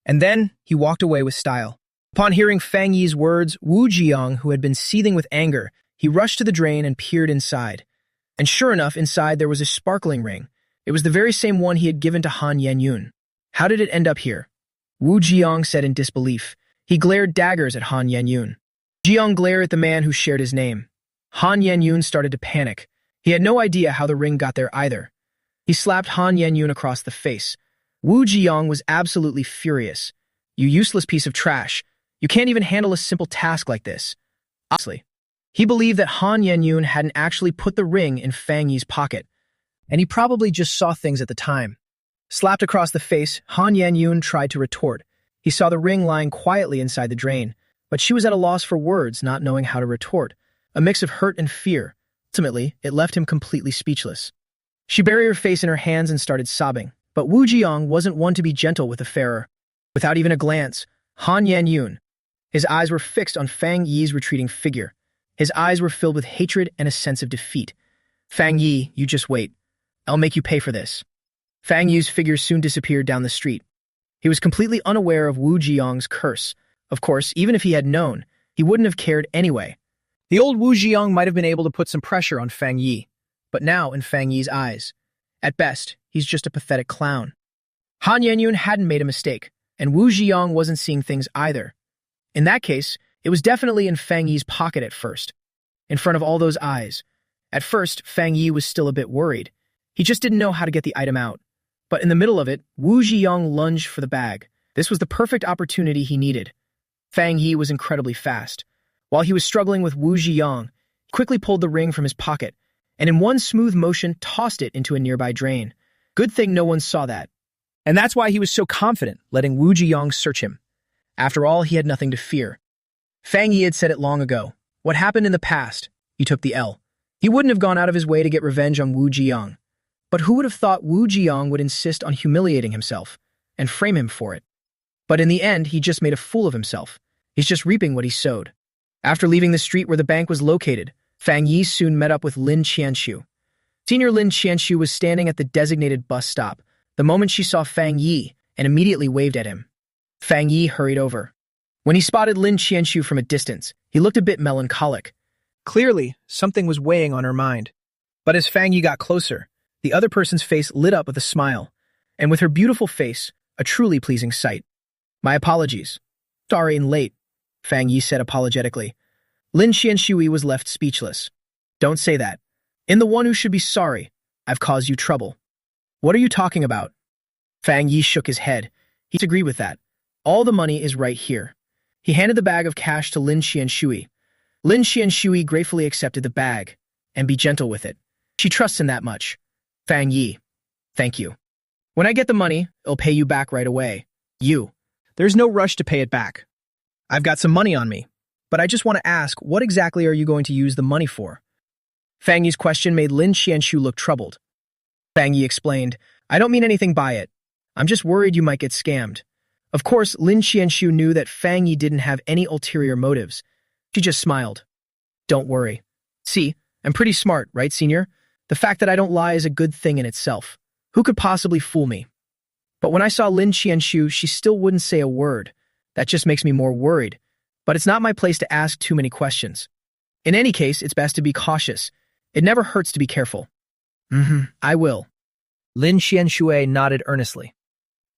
[SPEAKER 1] And then he walked away with style. Upon hearing Fang Yi's words, Wu Jiang, who had been seething with anger, he rushed to the drain and peered inside. And sure enough, inside there was a sparkling ring. It was the very same one he had given to Han Yanyun. How did it end up here? Wu Jiang said in disbelief. He glared daggers at Han Yanyun. Jiang glared at the man who shared his name. Han Yanyun started to panic. He had no idea how the ring got there either. He slapped Han Yanyun across the face. Wu Jiang was absolutely furious. You useless piece of trash. You can't even handle a simple task like this. Obviously. He believed that Han Yanyun hadn't actually put the ring in Fang Yi's pocket, and he probably just saw things at the time. Slapped across the face, Han Yanyun tried to retort. He saw the ring lying quietly inside the drain, but she was at a loss for words, not knowing how to retort. A mix of hurt and fear. Ultimately, it left him completely speechless. She buried her face in her hands and started sobbing, but Wu Jiang wasn't one to be gentle with the farer. Without even a glance, Han Yanyun. His eyes were fixed on Fang Yi's retreating figure. His eyes were filled with hatred and a sense of defeat. Fang Yi, you just wait. I'll make you pay for this. Fang Yi's figure soon disappeared down the street. He was completely unaware of Wu Jiang's curse. Of course, even if he had known, he wouldn't have cared anyway. The old Wu Jiang might have been able to put some pressure on Fang Yi, but now in Fang Yi's eyes, at best, he's just a pathetic clown. Han Yanyun hadn't made a mistake, and Wu Jiang wasn't seeing things either. In that case, it was definitely in Fang Yi's pocket at first, in front of all those eyes. At first, Fang Yi was still a bit worried. He just didn't know how to get the item out. But in the middle of it, Wu Jiang lunged for the bag. This was the perfect opportunity he needed. Fang Yi was incredibly fast. While he was struggling with Wu Jiang, he quickly pulled the ring from his pocket, and in one smooth motion tossed it into a nearby drain. Good thing no one saw that. And that's why he was so confident, letting Wu Jiang search him. After all, he had nothing to fear. Fang Yi had said it long ago. What happened in the past, he took the L. He wouldn't have gone out of his way to get revenge on Wu Jiang. But who would have thought Wu Jiang would insist on humiliating himself and frame him for it? But in the end, he just made a fool of himself. He's just reaping what he sowed. After leaving the street where the bank was located, Fang Yi soon met up with Lin Qianshu. Senior Lin Qianshu was standing at the designated bus stop the moment she saw Fang Yi and immediately waved at him. Fang Yi hurried over. When he spotted Lin Qianshu from a distance, he looked a bit melancholic. Clearly, something was weighing on her mind. But as Fang Yi got closer, the other person's face lit up with a smile, and with her beautiful face, a truly pleasing sight. My apologies. Sorry and late, Fang Yi said apologetically. Lin Qianshui was left speechless. Don't say that. In the one who should be sorry, I've caused you trouble. What are you talking about? Fang Yi shook his head. He disagreed with that. All the money is right here. He handed the bag of cash to Lin Qianshui. Lin Qianshui gratefully accepted the bag. And be gentle with it. She trusts him that much. Fang Yi, thank you. When I get the money, I'll pay you back right away. There's no rush to pay it back. I've got some money on me, but I just want to ask, what exactly are you going to use the money for? Fang Yi's question made Lin Qianshu look troubled. Fang Yi explained, I don't mean anything by it. I'm just worried you might get scammed. Of course, Lin Qianshu knew that Fang Yi didn't have any ulterior motives. She just smiled. Don't worry. See, I'm pretty smart, right, senior? The fact that I don't lie is a good thing in itself. Who could possibly fool me? But when I saw Lin Qianshu, she still wouldn't say a word. That just makes me more worried. But it's not my place to ask too many questions. In any case, it's best to be cautious. It never hurts to be careful. I will. Lin Qianshui nodded earnestly.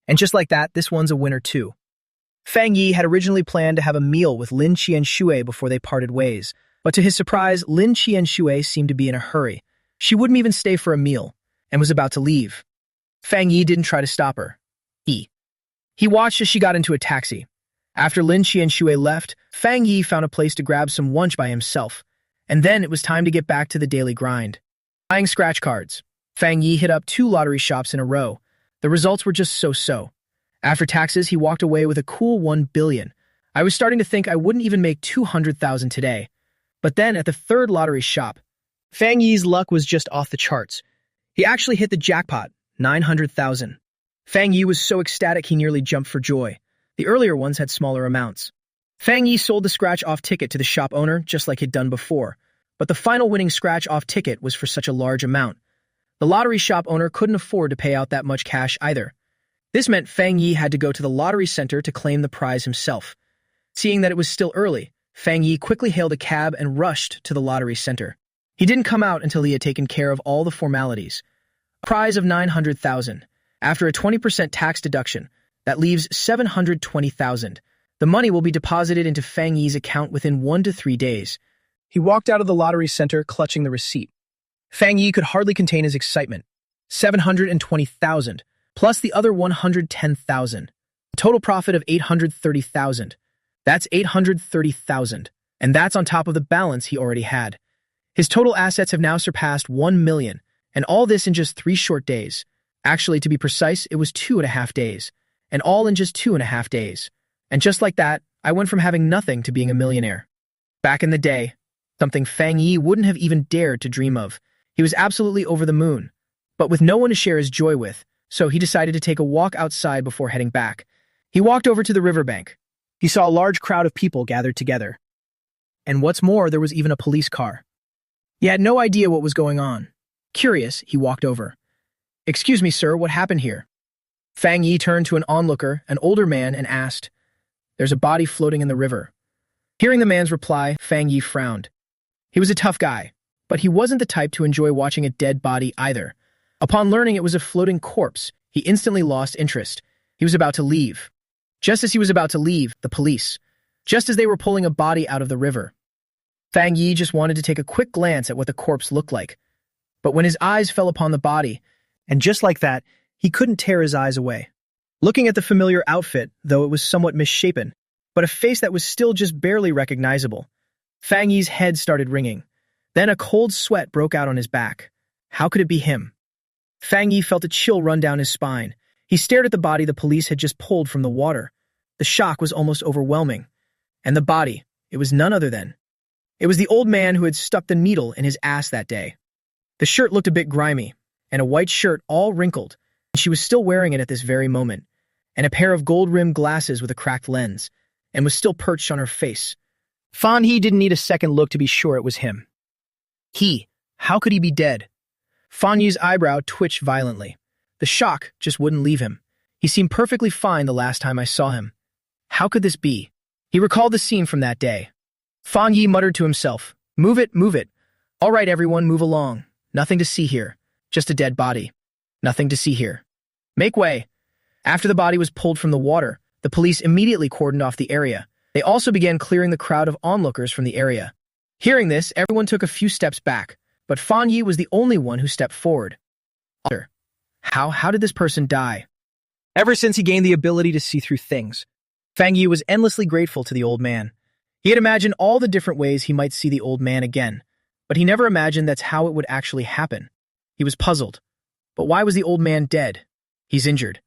[SPEAKER 1] And just like that, this one's a winner too. Fang Yi had originally planned to have a meal with Lin Qianshui before they parted ways, but to his surprise, Lin Qianshui seemed to be in a hurry. She wouldn't even stay for a meal, and was about to leave. Fang Yi didn't try to stop her. He watched as she got into a taxi. After Lin Qianshui left, Fang Yi found a place to grab some lunch by himself, and then it was time to get back to the daily grind. Buying scratch cards, Fang Yi hit up 2 lottery shops in a row. The results were just so-so. After taxes, he walked away with a cool 1 billion. I was starting to think I wouldn't even make 200,000 today. But then at the 3rd lottery shop, Fang Yi's luck was just off the charts. He actually hit the jackpot, 900,000. Fang Yi was so ecstatic he nearly jumped for joy. The earlier ones had smaller amounts. Fang Yi sold the scratch-off ticket to the shop owner just like he'd done before, but the final winning scratch-off ticket was for such a large amount. The lottery shop owner couldn't afford to pay out that much cash either. This meant Fang Yi had to go to the lottery center to claim the prize himself. Seeing that it was still early, Fang Yi quickly hailed a cab and rushed to the lottery center. He didn't come out until he had taken care of all the formalities. A prize of 900,000. After a 20% tax deduction, that leaves 720,000. The money will be deposited into Fang Yi's account within 1 to 3 days. He walked out of the lottery center clutching the receipt. Fang Yi could hardly contain his excitement. 720,000, plus the other 110,000. A total profit of 830,000. That's 830,000. And that's on top of the balance he already had. His total assets have now surpassed 1 million, and all this in just 3 short days. Actually, to be precise, it was 2.5 days. And all in just 2.5 days. And just like that, I went from having nothing to being a millionaire. Back in the day, something Fang Yi wouldn't have even dared to dream of. He was absolutely over the moon, but with no one to share his joy with, so he decided to take a walk outside before heading back. He walked over to the riverbank. He saw a large crowd of people gathered together. And what's more, there was even a police car. He had no idea what was going on. Curious, he walked over. "Excuse me, sir, what happened here?" Fang Yi turned to an onlooker, an older man, and asked, "There's a body floating in the river." Hearing the man's reply, Fang Yi frowned. He was a tough guy, but he wasn't the type to enjoy watching a dead body either. Upon learning it was a floating corpse, he instantly lost interest. He was about to leave. Just as he was about to leave, the police, just as they were pulling a body out of the river. Fang Yi just wanted to take a quick glance at what the corpse looked like. But when his eyes fell upon the body, and just like that, he couldn't tear his eyes away. Looking at the familiar outfit, though it was somewhat misshapen, but a face that was still just barely recognizable, Fang Yi's head started ringing. Then a cold sweat broke out on his back. How could it be him? Fang Yi felt a chill run down his spine. He stared at the body the police had just pulled from the water. The shock was almost overwhelming. And the body, it was none other than. It was the old man who had stuck the needle in his ass that day. The shirt looked a bit grimy, and a white shirt all wrinkled, and she was still wearing it at this very moment, and a pair of gold-rimmed glasses with a cracked lens, and was still perched on her face. Fan He didn't need a second look to be sure it was him. How could he be dead? Fan Yi's eyebrow twitched violently. The shock just wouldn't leave him. He seemed perfectly fine the last time I saw him. How could this be? He recalled the scene from that day. Fan Yi muttered to himself, move it. All right, everyone, move along. Nothing to see here. Just a dead body. Nothing to see here. Make way." After the body was pulled from the water, the police immediately cordoned off the area. They also began clearing the crowd of onlookers from the area. Hearing this, everyone took a few steps back, but Fan Yi was the only one who stepped forward. How did this person die? Ever since he gained the ability to see through things, Fang Yi was endlessly grateful to the old man. He had imagined all the different ways he might see the old man again, but he never imagined that's how it would actually happen. He was puzzled. But why was the old man dead? He's injured.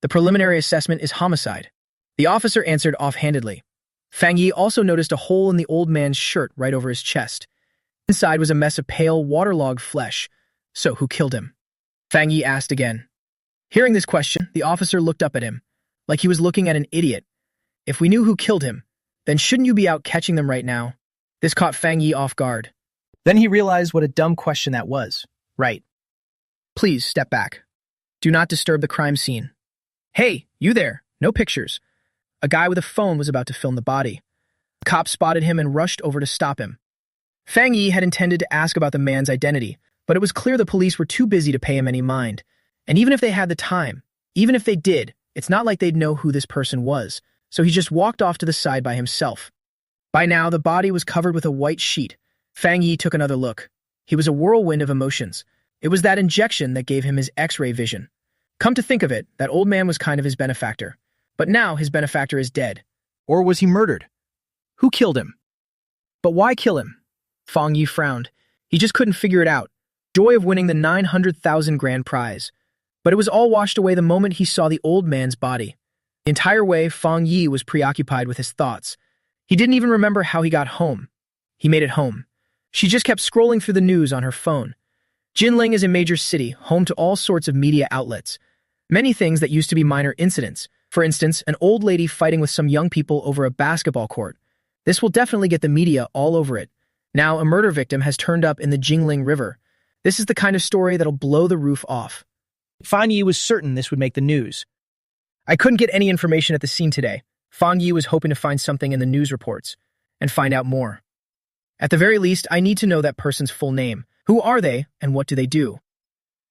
[SPEAKER 1] The preliminary assessment is homicide. The officer answered offhandedly. Fang Yi also noticed a hole in the old man's shirt right over his chest. Inside was a mess of pale, waterlogged flesh. So who killed him? Fang Yi asked again. Hearing this question, the officer looked up at him, like he was looking at an idiot. If we knew who killed him, then shouldn't you be out catching them right now? This caught Fang Yi off guard. Then he realized what a dumb question that was. Right. Please step back. Do not disturb the crime scene. Hey, you there. No pictures. A guy with a phone was about to film the body. A cop spotted him and rushed over to stop him. Fang Yi had intended to ask about the man's identity, but it was clear the police were too busy to pay him any mind. And even if they had the time, even if they did, it's not like they'd know who this person was, so he just walked off to the side by himself. By now, the body was covered with a white sheet. Fang Yi took another look. He was a whirlwind of emotions. It was that injection that gave him his X-ray vision. Come to think of it, that old man was kind of his benefactor. But now his benefactor is dead. Or was he murdered? Who killed him? But why kill him? Fang Yi frowned. He just couldn't figure it out. Joy of winning the 900,000 grand prize. But it was all washed away the moment he saw the old man's body. The entire way, Fang Yi was preoccupied with his thoughts. He didn't even remember how he got home. He made it home. She just kept scrolling through the news on her phone. Jinling is a major city, home to all sorts of media outlets. Many things that used to be minor incidents. For instance, an old lady fighting with some young people over a basketball court. This will definitely get the media all over it. Now, a murder victim has turned up in the Jinling River. This is the kind of story that'll blow the roof off. Fan Yi was certain this would make the news. I couldn't get any information at the scene today, Fang Yi was hoping to find something in the news reports and find out more. At the very least, I need to know that person's full name. Who are they, and what do they do?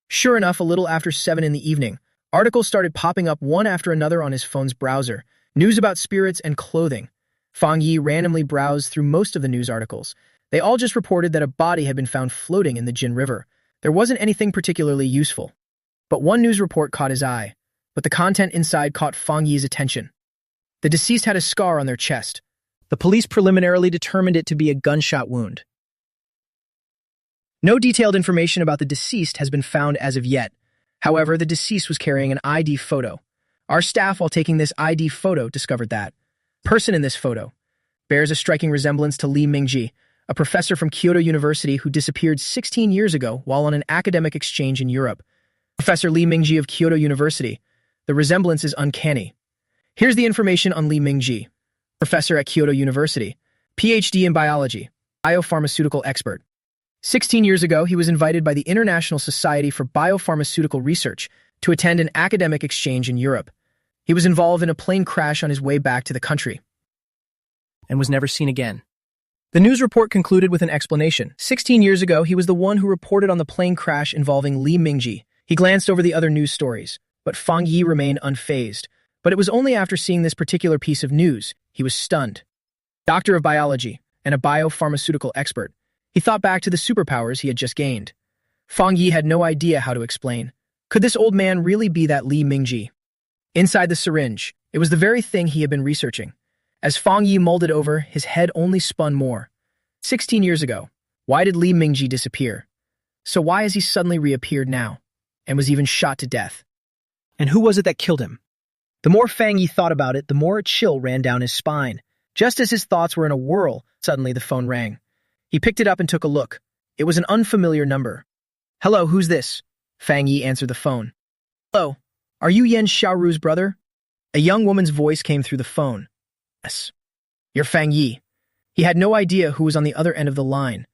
[SPEAKER 1] Sure enough, a little after 7 in the evening, articles started popping up one after another on his phone's browser. News about spirits and clothing. Fang Yi randomly browsed through most of the news articles. They all just reported that a body had been found floating in the Jin River. There wasn't anything particularly useful. But one news report caught his eye, but the content inside caught Fang Yi's attention. The deceased had a scar on their chest. The police preliminarily determined it to be a gunshot wound. No detailed information about the deceased has been found as of yet. However, the deceased was carrying an ID photo. Our staff, while taking this ID photo, discovered that the person in this photo bears a striking resemblance to Li Mingji, a professor from Kyoto University who disappeared 16 years ago while on an academic exchange in Europe. Professor Li Mingji of Kyoto University. The resemblance is uncanny. Here's the information on Li Mingji. Professor at Kyoto University. PhD in biology. Biopharmaceutical expert. 16 years ago, he was invited by the International Society for Biopharmaceutical Research to attend an academic exchange in Europe. He was involved in a plane crash on his way back to the country and was never seen again. The news report concluded with an explanation. 16 years ago, he was the one who reported on the plane crash involving Li Mingji. He glanced over the other news stories, but Fang Yi remained unfazed. But it was only after seeing this particular piece of news, he was stunned. Doctor of biology and a biopharmaceutical expert, he thought back to the superpowers he had just gained. Fang Yi had no idea how to explain. Could this old man really be that Li Mingji? Inside the syringe, it was the very thing he had been researching. As Fang Yi mulled it over, his head only spun more. 16 years ago, why did Li Mingji disappear? So why has he suddenly reappeared now, and was even shot to death? And who was it that killed him? The more Fang Yi thought about it, the more a chill ran down his spine. Just as his thoughts were in a whirl, suddenly the phone rang. He picked it up and took a look. It was an unfamiliar number. Hello, who's this? Fang Yi answered the phone. Hello, are you Yan Xiaoru's brother? A young woman's voice came through the phone. Yes. You're Fang Yi. He had no idea who was on the other end of the line.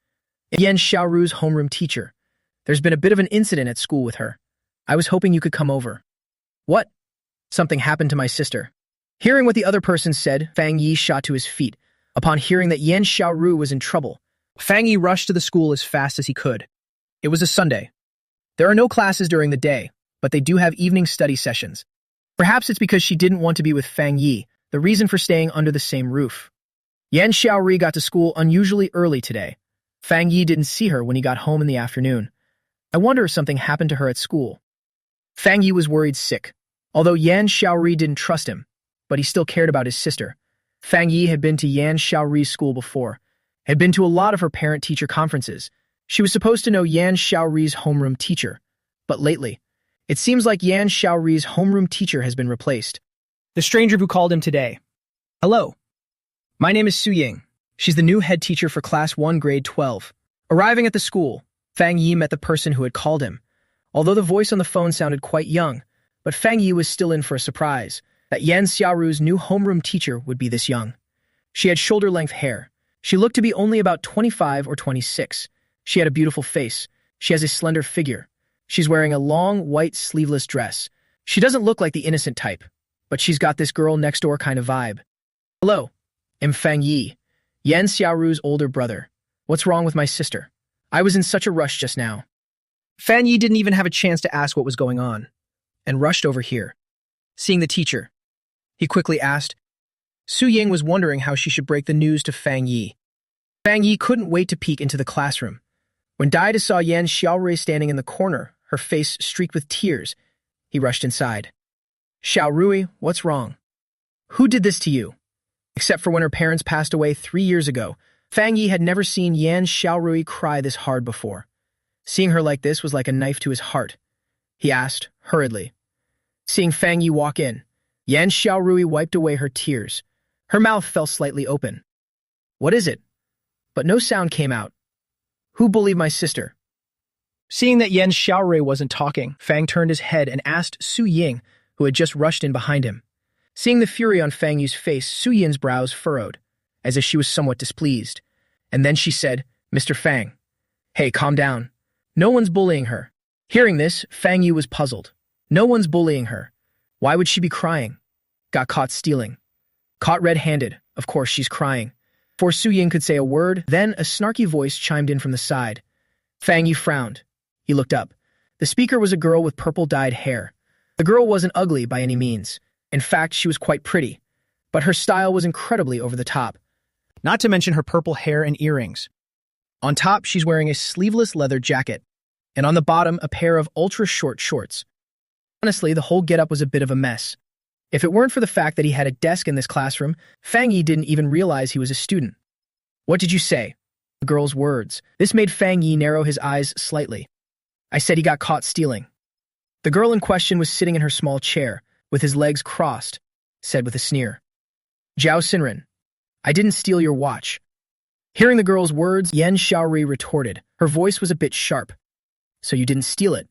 [SPEAKER 1] Yan Xiaoru's homeroom teacher. There's been a bit of an incident at school with her. I was hoping you could come over. What? Something happened to my sister. Hearing what the other person said, Fang Yi shot to his feet. Upon hearing that Yan Xiaoru was in trouble, Fang Yi rushed to the school as fast as he could. It was a Sunday. There are no classes during the day, but they do have evening study sessions. Perhaps it's because she didn't want to be with Fang Yi, the reason for staying under the same roof. Yan Xiaori got to school unusually early today. Fang Yi didn't see her when he got home in the afternoon. I wonder if something happened to her at school. Fang Yi was worried sick. Although Yan Xiaori didn't trust him, but he still cared about his sister. Fang Yi had been to Yan Xiaori's school before, had been to a lot of her parent-teacher conferences. She was supposed to know Yan Xiaori's homeroom teacher, but lately, it seems like Yan Xiaori's homeroom teacher has been replaced. The stranger who called him today. Hello. My name is Su Ying. She's the new head teacher for Class 1, Grade 12. Arriving at the school, Fang Yi met the person who had called him. Although the voice on the phone sounded quite young, but Fang Yi was still in for a surprise, that Yan Xiaoru's new homeroom teacher would be this young. She had shoulder-length hair. She looked to be only about 25 or 26. She had a beautiful face. She has a slender figure. She's wearing a long, white, sleeveless dress. She doesn't look like the innocent type, but she's got this girl-next-door kind of vibe. Hello, I'm Fang Yi, Yan Xiaoru's older brother. What's wrong with my sister? I was in such a rush just now. Fang Yi didn't even have a chance to ask what was going on, and rushed over here. Seeing the teacher, he quickly asked. Su Ying was wondering how she should break the news to Fang Yi. Fang Yi couldn't wait to peek into the classroom. When Daida saw Yan Xiaorui standing in the corner, her face streaked with tears, he rushed inside. Xiaorui, what's wrong? Who did this to you? Except for when her parents passed away 3 years ago, Fang Yi had never seen Yan Xiaorui cry this hard before. Seeing her like this was like a knife to his heart. He asked, hurriedly. Seeing Fang Yi walk in, Yan Xiaorui wiped away her tears. Her mouth fell slightly open. What is it? But no sound came out. Who bullied my sister? Seeing that Yan Xiaorui wasn't talking, Fang turned his head and asked Su Ying, who had just rushed in behind him. Seeing the fury on Fang Yi's face, Su Ying's brows furrowed, as if she was somewhat displeased. And then she said, Mr. Fang. Hey, calm down. No one's bullying her. Hearing this, Fang Yi was puzzled. No one's bullying her. Why would she be crying? Got caught stealing. Caught red-handed, of course she's crying. Before Su Ying could say a word, then a snarky voice chimed in from the side. Fang Yi frowned. He looked up. The speaker was a girl with purple-dyed hair. The girl wasn't ugly by any means. In fact, she was quite pretty. But her style was incredibly over the top. Not to mention her purple hair and earrings. On top, she's wearing a sleeveless leather jacket. And on the bottom, a pair of ultra-short shorts. Honestly, the whole getup was a bit of a mess. If it weren't for the fact that he had a desk in this classroom, Fang Yi didn't even realize he was a student. What did you say? The girl's words. This made Fang Yi narrow his eyes slightly. I said he got caught stealing. The girl in question was sitting in her small chair, with his legs crossed, said with a sneer. Zhao Xinren, I didn't steal your watch. Hearing the girl's words, Yan Xiaori retorted. Her voice was a bit sharp. So you didn't steal it.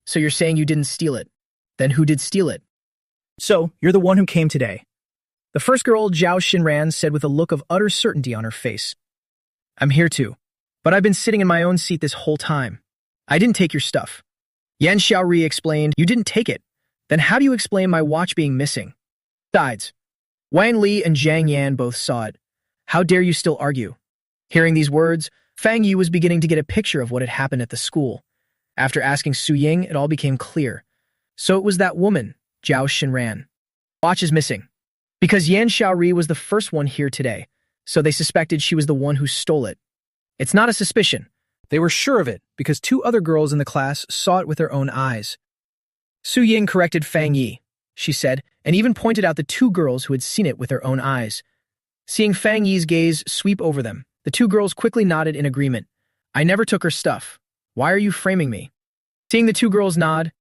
[SPEAKER 1] So you're saying you didn't steal it. Then who did steal it? So, you're the one who came today. The first girl, Zhao Xinran, said with a look of utter certainty on her face. I'm here too, but I've been sitting in my own seat this whole time. I didn't take your stuff. Yan Xiaori explained, you didn't take it. Then how do you explain my watch being missing? Besides, Wang Li and Zhang Yan both saw it. How dare you still argue? Hearing these words, Fang Yi was beginning to get a picture of what had happened at the school. After asking Su Ying, it all became clear. So it was that woman, Zhao Xinran. Watch is missing. Because Yan Xiaori was the first one here today, so they suspected she was the one who stole it. It's not a suspicion. They were sure of it because two other girls in the class saw it with their own eyes. Su Ying corrected Fang Yi, she said, and even pointed out the two girls who had seen it with their own eyes. Seeing Fang Yi's gaze sweep over them, the two girls quickly nodded in agreement. I never took her stuff. Why are you framing me? Seeing the two girls nod,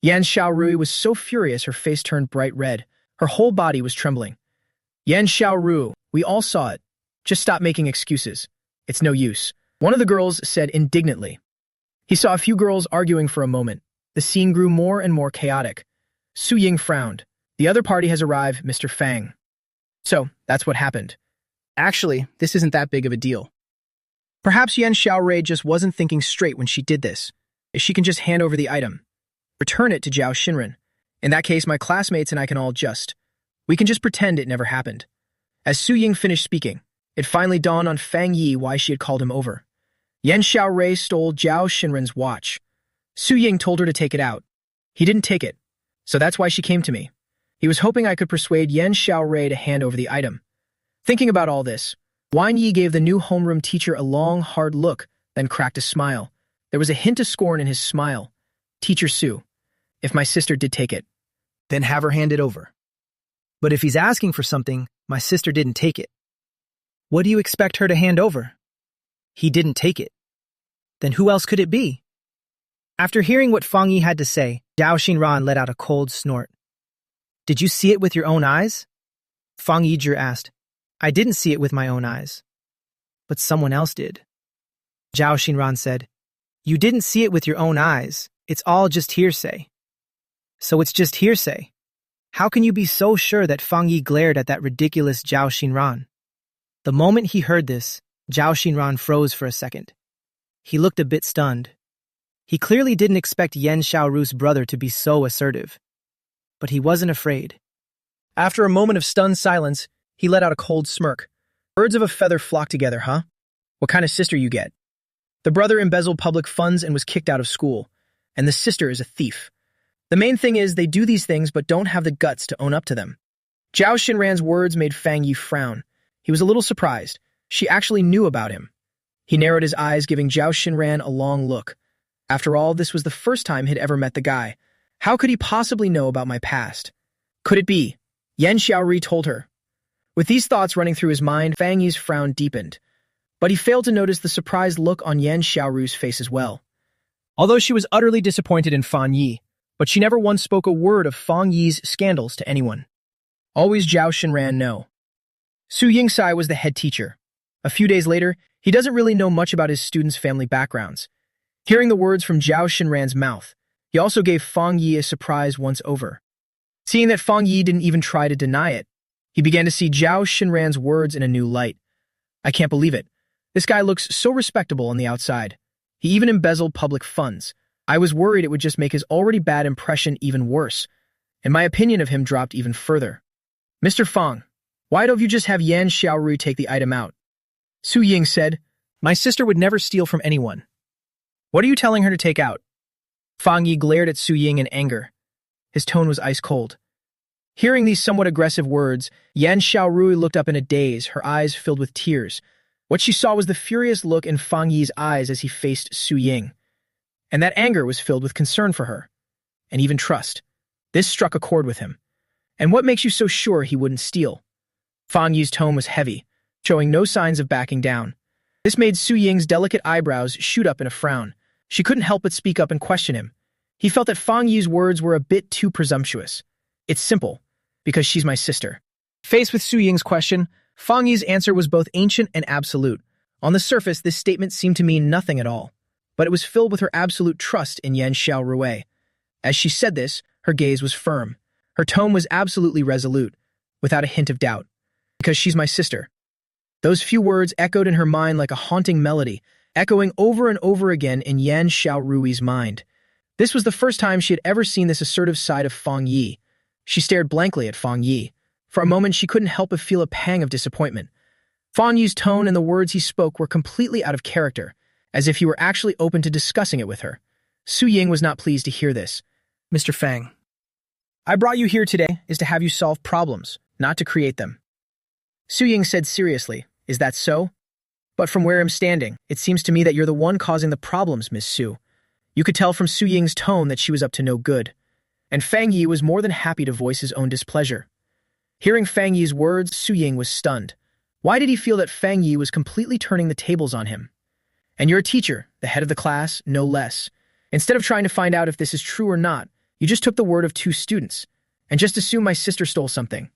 [SPEAKER 1] Yan Xiaorui was so furious her face turned bright red. Her whole body was trembling. Yan Xiaoru, we all saw it. Just stop making excuses. It's no use. One of the girls said indignantly. He saw a few girls arguing for a moment. The scene grew more and more chaotic. Su Ying frowned. The other party has arrived, Mr. Fang. So, that's what happened. Actually, this isn't that big of a deal. Perhaps Yan Xiaorui just wasn't thinking straight when she did this. If she can just hand over the item. Return it to Zhao Xinren. In that case, my classmates and I can all we can just pretend it never happened. As Su Ying finished speaking, it finally dawned on Fang Yi why she had called him over. Yan Xiaorui stole Zhao Xinren's watch. Su Ying told her to take it out. He didn't take it, so that's why she came to me. He was hoping I could persuade Yan Xiaorui to hand over the item. Thinking about all this, Wang Yi gave the new homeroom teacher a long, hard look, then cracked a smile. There was a hint of scorn in his smile. Teacher Su, if my sister did take it, then have her hand it over. But if he's asking for something, my sister didn't take it. What do you expect her to hand over? He didn't take it. Then who else could it be? After hearing what Fang Yi had to say, Zhao Xinran let out a cold snort. Did you see it with your own eyes? Fang Yizhi asked. I didn't see it with my own eyes. But someone else did. Zhao Xinran said, You didn't see it with your own eyes. It's all just hearsay. So it's just hearsay. How can you be so sure that Fang Yi glared at that ridiculous Zhao Xinran? The moment he heard this, Zhao Xinran froze for a second. He looked a bit stunned. He clearly didn't expect Yan Xiaoru's brother to be so assertive. But he wasn't afraid. After a moment of stunned silence, he let out a cold smirk. Birds of a feather flock together, huh? What kind of sister you get? The brother embezzled public funds and was kicked out of school, and the sister is a thief. The main thing is they do these things but don't have the guts to own up to them. Zhao Xinran's words made Fang Yi frown. He was a little surprised. She actually knew about him. He narrowed his eyes, giving Zhao Xinran a long look. After all, this was the first time he'd ever met the guy. How could he possibly know about my past? Could it be? Yan Xiaori told her. With these thoughts running through his mind, Fang Yi's frown deepened. But he failed to notice the surprised look on Yan Xiaoru's face as well. Although she was utterly disappointed in Fang Yi, but she never once spoke a word of Fang Yi's scandals to anyone. Always Zhao Xinran no. Su Yingsai was the head teacher. A few days later, he doesn't really know much about his students' family backgrounds. Hearing the words from Zhao Xinran's mouth, he also gave Fang Yi a surprise once over. Seeing that Fang Yi didn't even try to deny it, he began to see Zhao Xinran's words in a new light. I can't believe it. This guy looks so respectable on the outside. He even embezzled public funds. I was worried it would just make his already bad impression even worse, and my opinion of him dropped even further. Mr. Fang, Why don't you just have Yan Xiaorui take the item out? Su Ying said, my sister would never steal from anyone. What are you telling her to take out? Fang Yi glared at Su Ying in anger. His tone was ice cold. Hearing these somewhat aggressive words, Yan Xiaorui looked up in a daze, her eyes filled with tears. What she saw was the furious look in Fang Yi's eyes as he faced Su Ying. And that anger was filled with concern for her, and even trust. This struck a chord with him. And what makes you so sure he wouldn't steal? Fang Yi's tone was heavy, showing no signs of backing down. This made Su Ying's delicate eyebrows shoot up in a frown. She couldn't help but speak up and question him. He felt that Fang Yi's words were a bit too presumptuous. It's simple, because she's my sister. Faced with Su Ying's question, Fang Yi's answer was both ancient and absolute. On the surface, this statement seemed to mean nothing at all, but it was filled with her absolute trust in Yan Xiaorui. As she said this, her gaze was firm. Her tone was absolutely resolute, without a hint of doubt. Because she's my sister. Those few words echoed in her mind like a haunting melody, echoing over and over again in Yan Xiaorui's mind. This was the first time she had ever seen this assertive side of Fang Yi. She stared blankly at Fang Yi. For a moment, she couldn't help but feel a pang of disappointment. Fang Yi's tone and the words he spoke were completely out of character, as if he were actually open to discussing it with her. Su Ying was not pleased to hear this. Mr. Fang, I brought you here today is to have you solve problems, not to create them. Su Ying said seriously, is that so? But from where I'm standing, it seems to me that you're the one causing the problems, Miss Su. You could tell from Su Ying's tone that she was up to no good. And Fang Yi was more than happy to voice his own displeasure. Hearing Fang Yi's words, Su Ying was stunned. Why did he feel that Fang Yi was completely turning the tables on him? And you're a teacher, the head of the class, no less. Instead of trying to find out if this is true or not, you just took the word of 2 students, and just assumed my sister stole something.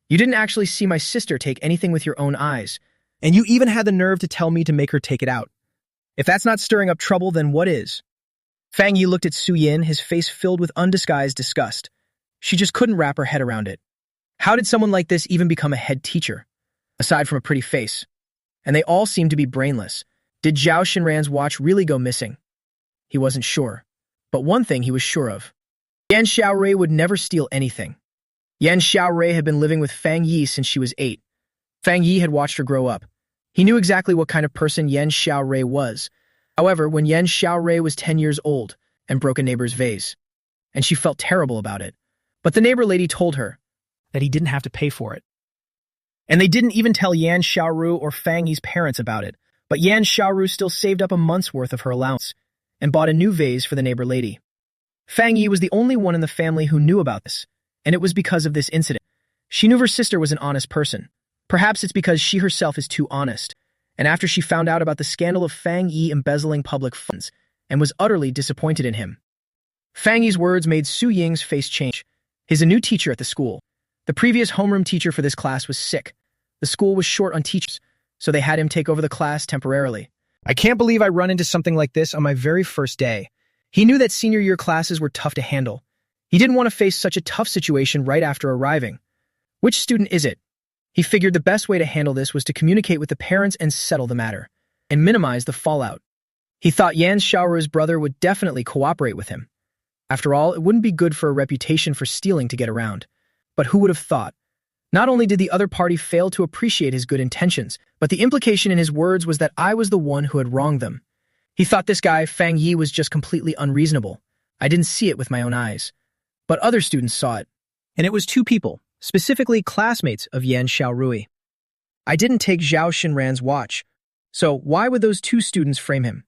[SPEAKER 1] You didn't actually see my sister take anything with your own eyes, and you even had the nerve to tell me to make her take it out. If that's not stirring up trouble, then what is? Fang Yi looked at Su Yin, his face filled with undisguised disgust. She just couldn't wrap her head around it. How did someone like this even become a head teacher? Aside from a pretty face. And they all seemed to be brainless. Did Zhao Xinran's watch really go missing? He wasn't sure. But one thing he was sure of. Yan Xiaorui would never steal anything. Yan Xiaorui had been living with Fang Yi since she was 8. Fang Yi had watched her grow up. He knew exactly what kind of person Yan Xiaorui was. However, when Yan Xiaorui was 10 years old and broke a neighbor's vase, and she felt terrible about it. But the neighbor lady told her that he didn't have to pay for it. And they didn't even tell Yan Xiaorui or Fang Yi's parents about it, but Yan Xiaorui still saved up a month's worth of her allowance and bought a new vase for the neighbor lady. Fang Yi was the only one in the family who knew about this, and it was because of this incident. She knew her sister was an honest person. Perhaps it's because she herself is too honest, and after she found out about the scandal of Fang Yi embezzling public funds, and was utterly disappointed in him. Fang Yi's words made Su Ying's face change. He's a new teacher at the school. The previous homeroom teacher for this class was sick. The school was short on teachers, so they had him take over the class temporarily. I can't believe I run into something like this on my very first day. He knew that senior year classes were tough to handle. He didn't want to face such a tough situation right after arriving. Which student is it? He figured the best way to handle this was to communicate with the parents and settle the matter, and minimize the fallout. He thought Yan Xiaorui's brother would definitely cooperate with him. After all, it wouldn't be good for a reputation for stealing to get around. But who would have thought? Not only did the other party fail to appreciate his good intentions, but the implication in his words was that I was the one who had wronged them. He thought this guy, Fang Yi, was just completely unreasonable. I didn't see it with my own eyes. But other students saw it. And it was 2 people, specifically classmates of Yan Xiaorui. I didn't take Zhao Xinran's watch, so why would those 2 students frame him?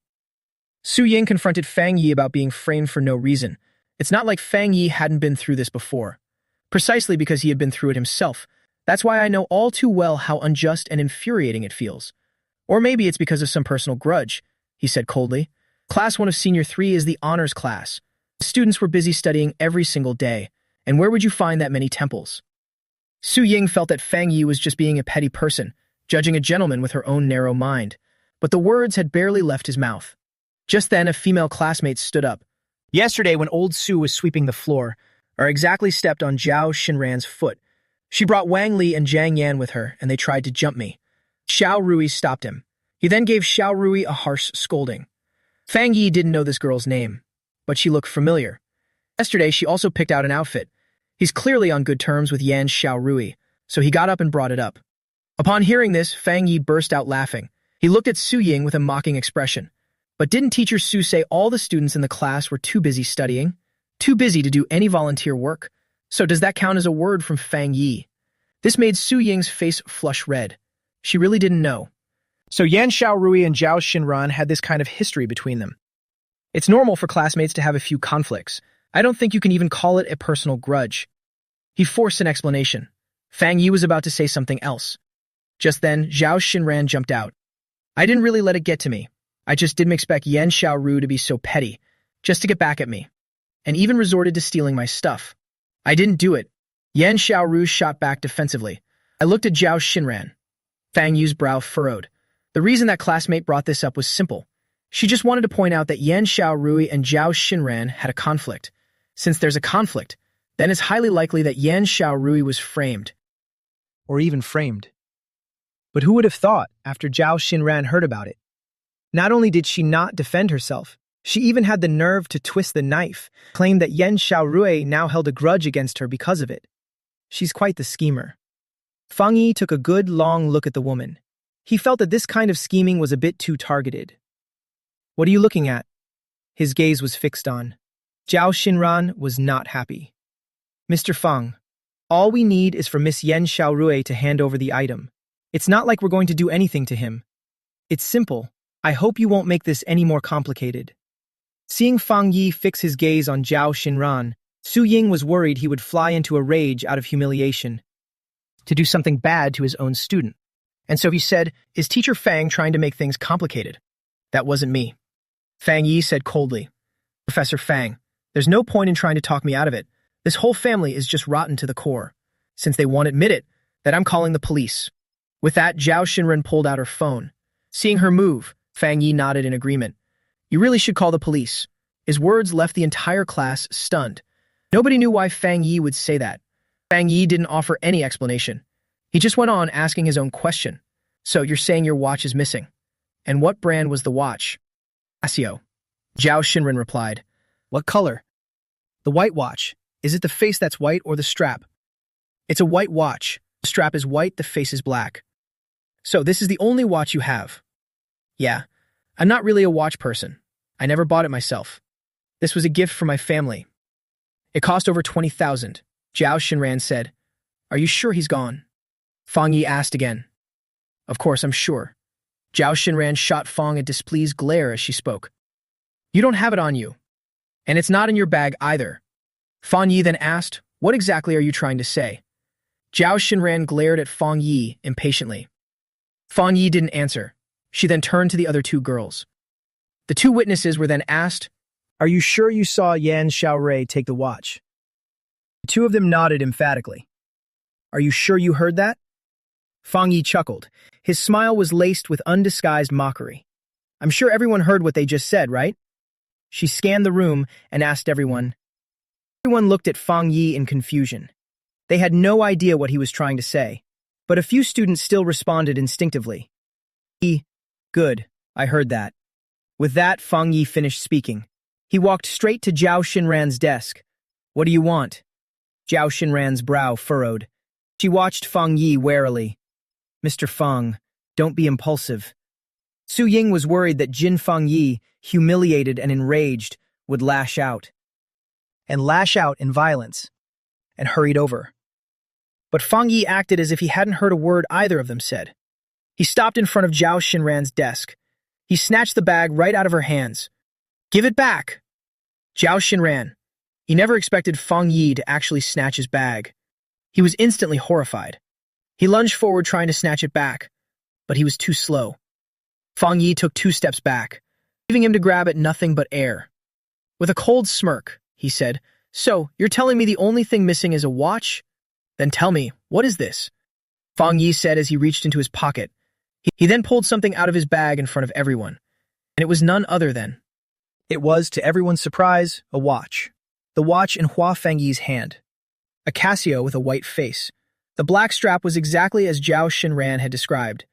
[SPEAKER 1] Su Ying confronted Fang Yi about being framed for no reason. It's not like Fang Yi hadn't been through this before. Precisely because he had been through it himself. That's why I know all too well how unjust and infuriating it feels. Or maybe it's because of some personal grudge, he said coldly. Class 1 of Senior 3 is the honors class. The students were busy studying every single day, and where would you find that many temples? Su Ying felt that Fang Yi was just being a petty person, judging a gentleman with her own narrow mind. But the words had barely left his mouth. Just then, a female classmate stood up. Yesterday, when old Su was sweeping the floor, exactly stepped on Zhao Xinran's foot. She brought Wang Li and Zhang Yan with her, and they tried to jump me. Xiao Rui stopped him. He then gave Xiao Rui a harsh scolding. Fang Yi didn't know this girl's name, but she looked familiar. Yesterday, she also picked out an outfit. He's clearly on good terms with Yan Xiaorui. so he got up and brought it up. Upon hearing this, Fang Yi burst out laughing. He looked at Su Ying with a mocking expression. But didn't teacher Su say all the students in the class were too busy studying? Too busy to do any volunteer work? So does that count as a word from Fang Yi? This made Su Ying's face flush red. She really didn't know. So Yan Xiaorui and Zhao Xinran had this kind of history between them. It's normal for classmates to have a few conflicts. I don't think you can even call it a personal grudge. He forced an explanation. Fang Yi was about to say something else. Just then, Zhao Xinran jumped out. I didn't really let it get to me. I just didn't expect Yan Xiaoru to be so petty, just to get back at me, and even resorted to stealing my stuff. I didn't do it. Yan Xiaoru shot back defensively. I looked at Zhao Xinran. Fang Yu's brow furrowed. The reason that classmate brought this up was simple. She just wanted to point out that Yan Xiaorui and Zhao Xinran had a conflict. Since there's a conflict, then it's highly likely that Yan Xiaorui was framed. Or even framed. But who would have thought after Zhao Xinran heard about it? Not only did she not defend herself, she even had the nerve to twist the knife, claim that Yan Xiaorui now held a grudge against her because of it. She's quite the schemer. Fang Yi took a good long look at the woman. He felt that this kind of scheming was a bit too targeted. What are you looking at? His gaze was fixed on. Zhao Xinran was not happy. Mr. Fang, all we need is for Miss Yan Xiaorui to hand over the item. It's not like we're going to do anything to him. It's simple. I hope you won't make this any more complicated. Seeing Fang Yi fix his gaze on Zhao Xinran, Su Ying was worried he would fly into a rage out of humiliation to do something bad to his own student. And so he said, "Is Teacher Fang trying to make things complicated?" "That wasn't me." Fang Yi said coldly, "Professor Fang, there's no point in trying to talk me out of it. This whole family is just rotten to the core. Since they won't admit it, that I'm calling the police." With that, Zhao Xinran pulled out her phone. Seeing her move, Fang Yi nodded in agreement. "You really should call the police." His words left the entire class stunned. Nobody knew why Fang Yi would say that. Fang Yi didn't offer any explanation. He just went on asking his own question. "So you're saying your watch is missing? And what brand was the watch?" "Casio." Zhao Xinran replied. "What color?" "The white watch. Is it the face that's white or the strap?" "It's a white watch. The strap is white, the face is black." "So this is the only watch you have?" "Yeah. I'm not really a watch person. I never bought it myself. This was a gift from my family. It cost over 20,000. Zhao Xinran said. "Are you sure he's gone?" Fang Yi asked again. "Of course, I'm sure." Zhao Xinran shot Fang a displeased glare as she spoke. "You don't have it on you. And it's not in your bag either." Fang Yi then asked, "What exactly are you trying to say?" Zhao Xinran glared at Fang Yi impatiently. Fang Yi didn't answer. She then turned to the other two girls. The two witnesses were then asked, "Are you sure you saw Yan Xiaorui take the watch?" The two of them nodded emphatically. "Are you sure you heard that?" Fang Yi chuckled. His smile was laced with undisguised mockery. "I'm sure everyone heard what they just said, right?" She scanned the room and asked everyone. Everyone looked at Fang Yi in confusion. They had no idea what he was trying to say, but a few students still responded instinctively. "Good, I heard that." With that, Fang Yi finished speaking. He walked straight to Zhao Xinran's desk. "What do you want?" Zhao Xinran's brow furrowed. She watched Fang Yi warily. "Mr. Fang, don't be impulsive." Su Ying was worried that Jin Fang Yi, humiliated and enraged, would lash out in violence, and hurried over. But Fang Yi acted as if he hadn't heard a word either of them said. He stopped in front of Zhao Xinran's desk. He snatched the bag right out of her hands. "Give it back!" Zhao Xinran. He never expected Fang Yi to actually snatch his bag. He was instantly horrified. He lunged forward trying to snatch it back, but he was too slow. Fang Yi took 2 steps back, leaving him to grab at nothing but air. With a cold smirk, he said, "So, you're telling me the only thing missing is a watch? Then tell me, what is this?" Fang Yi said as he reached into his pocket. He then pulled something out of his bag in front of everyone, and it was none other than. It was, to everyone's surprise, a watch. The watch in Hua Feng Yi's hand. A Casio with a white face. The black strap was exactly as Zhao Xinran had described.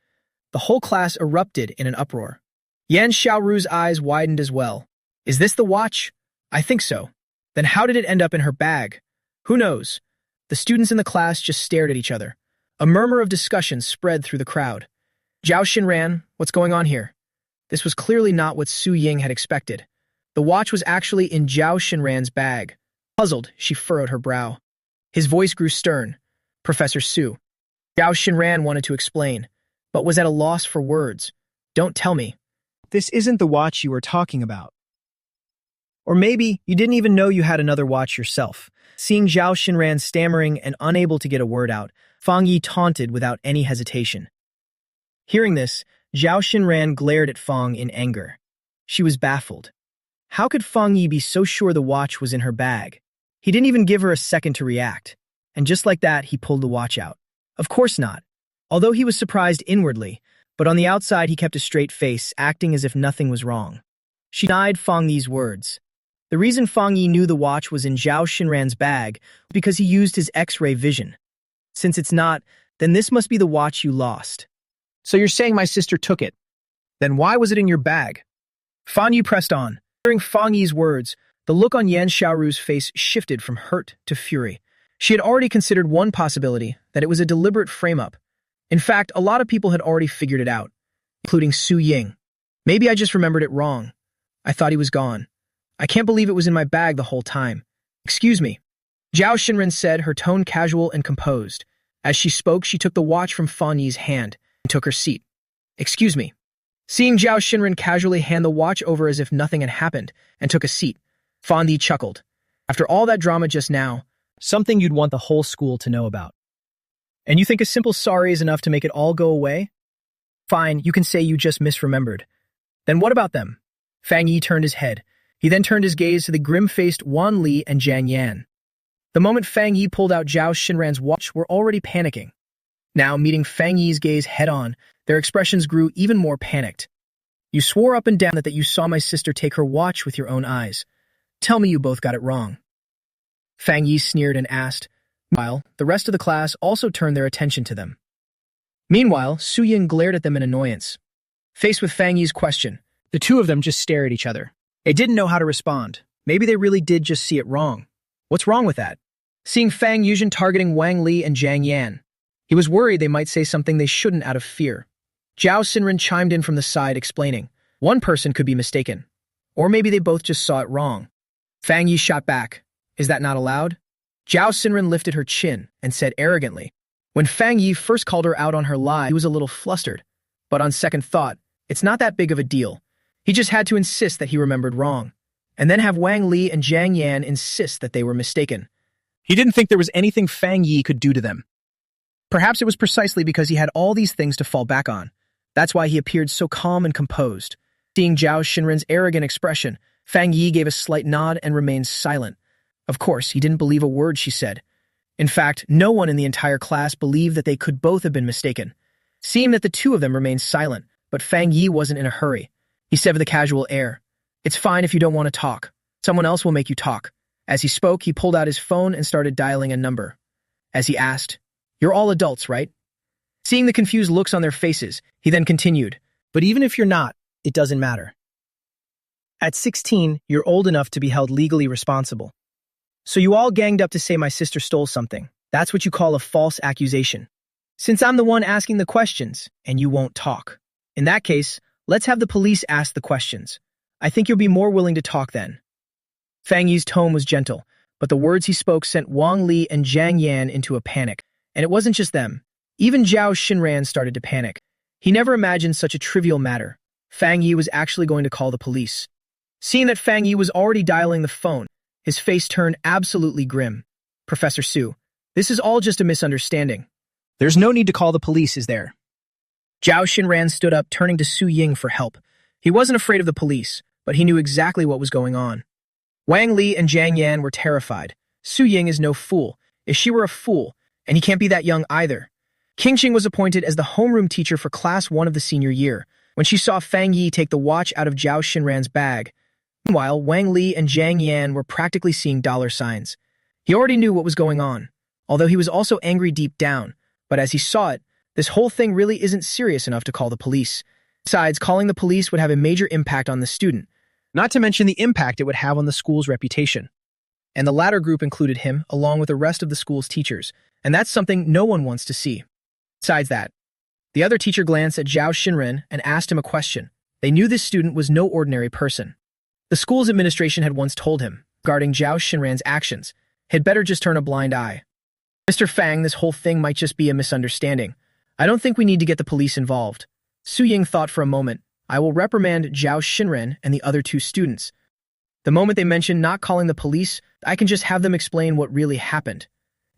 [SPEAKER 1] The whole class erupted in an uproar. Yan Xiaoru's eyes widened as well. "Is this the watch?" "I think so." "Then how did it end up in her bag?" "Who knows?" The students in the class just stared at each other. A murmur of discussion spread through the crowd. Zhao Xinran, what's going on here? This was clearly not what Su Ying had expected. The watch was actually in Zhao Xinran's bag. Puzzled, she furrowed her brow. His voice grew stern. Professor Su. Zhao Xinran wanted to explain, but was at a loss for words. Don't tell me.
[SPEAKER 2] This isn't the watch you were talking about. Or maybe you didn't even know you had another watch yourself. Seeing Zhao Xinran stammering and unable to get a word out, Fang Yi taunted without any hesitation. Hearing this, Zhao Xinran glared at Fang in anger. She was baffled. How could Fang Yi be so sure the watch was in her bag? He didn't even give her a second to react. And just like that, he pulled the watch out. Of course not. Although he was surprised inwardly, but on the outside he kept a straight face, acting as if nothing was wrong. She denied Fang Yi's words. The reason Fang Yi knew the watch was in Zhao Xinran's bag was because he used his X-ray vision. Since it's not, then this must be the watch you lost.
[SPEAKER 1] So you're saying my sister took it? Then why was it in your bag? Fan Yi pressed on. Hearing Fang Yi's words, the look on Yan Xiaoru's face shifted from hurt to fury. She had already considered one possibility, that it was a deliberate frame-up. In fact, a lot of people had already figured it out, including Su Ying. Maybe I just remembered it wrong. I thought he was gone. I can't believe it was in my bag the whole time. Excuse me. Zhao Xinran said, her tone casual and composed. As she spoke, she took the watch from Fan Yi's hand and took her seat. Excuse me. Seeing Zhao Xinran casually hand the watch over as if nothing had happened and took a seat, Fan Yi chuckled. After all that drama just now,
[SPEAKER 2] something you'd want the whole school to know about.
[SPEAKER 1] And you think a simple sorry is enough to make it all go away? Fine, you can say you just misremembered. Then what about them? Fang Yi turned his head. He then turned his gaze to the grim-faced Wan Li and Jiang Yan. The moment Fang Yi pulled out Zhao Xinran's watch, were already panicking. Now, meeting Fang Yi's gaze head-on, their expressions grew even more panicked. You swore up and down that you saw my sister take her watch with your own eyes. Tell me you both got it wrong. Fang Yi sneered and asked. Meanwhile, the rest of the class also turned their attention to them. Meanwhile, Su Ying glared at them in annoyance. Faced with Fang Yi's question, the two of them just stared at each other. They didn't know how to respond. Maybe they really did just see it wrong. What's wrong with that? Seeing Fang Yuzhen targeting Wang Li and Jiang Yan, he was worried they might say something they shouldn't out of fear. Zhao Xinran chimed in from the side, explaining, one person could be mistaken. Or maybe they both just saw it wrong. Fang Yi shot back. Is that not allowed? Zhao Xinran lifted her chin and said arrogantly. When Fang Yi first called her out on her lie, he was a little flustered. But on second thought, it's not that big of a deal. He just had to insist that he remembered wrong, and then have Wang Li and Jiang Yan insist that they were mistaken. He didn't think there was anything Fang Yi could do to them. Perhaps it was precisely because he had all these things to fall back on. That's why he appeared so calm and composed. Seeing Zhao Xinran's arrogant expression, Fang Yi gave a slight nod and remained silent. Of course, he didn't believe a word she said. In fact, no one in the entire class believed that they could both have been mistaken. Seeing that the two of them remained silent, but Fang Yi wasn't in a hurry. He said with a casual air, it's fine if you don't want to talk. Someone else will make you talk. As he spoke, he pulled out his phone and started dialing a number. As he asked, you're all adults, right? Seeing the confused looks on their faces, he then continued, but even if you're not, it doesn't matter. At 16, you're old enough to be held legally responsible. So you all ganged up to say my sister stole something. That's what you call a false accusation. Since I'm the one asking the questions, and you won't talk. In that case, let's have the police ask the questions. I think you'll be more willing to talk then. Fang Yi's tone was gentle, but the words he spoke sent Wang Li and Jiang Yan into a panic. And it wasn't just them. Even Zhao Xinran started to panic. He never imagined such a trivial matter. Fang Yi was actually going to call the police. Seeing that Fang Yi was already dialing the phone, his face turned absolutely grim. Professor Su, this is all just a misunderstanding. There's no need to call the police, is there? Zhao Xinran stood up, turning to Su Ying for help. He wasn't afraid of the police, but he knew exactly what was going on. Wang Li and Jiang Yan were terrified. Su Ying is no fool. If she were a fool, and he can't be that young either. Qingqing was appointed as the homeroom teacher for Class 1 of the senior year, when she saw Fang Yi take the watch out of Zhao Xinran's bag. Meanwhile, Wang Li and Jiang Yan were practically seeing dollar signs. He already knew what was going on, although he was also angry deep down. But as he saw it, this whole thing really isn't serious enough to call the police. Besides, calling the police would have a major impact on the student, not to mention the impact it would have on the school's reputation. And the latter group included him, along with the rest of the school's teachers, and that's something no one wants to see. Besides that, the other teacher glanced at Zhao Xinren and asked him a question. They knew this student was no ordinary person. The school's administration had once told him, regarding Zhao Xinren's actions, he'd better just turn a blind eye. Mr. Fang, this whole thing might just be a misunderstanding. I don't think we need to get the police involved. Su Ying thought for a moment. I will reprimand Zhao Xinren and the other two students. The moment they mention not calling the police, I can just have them explain what really happened.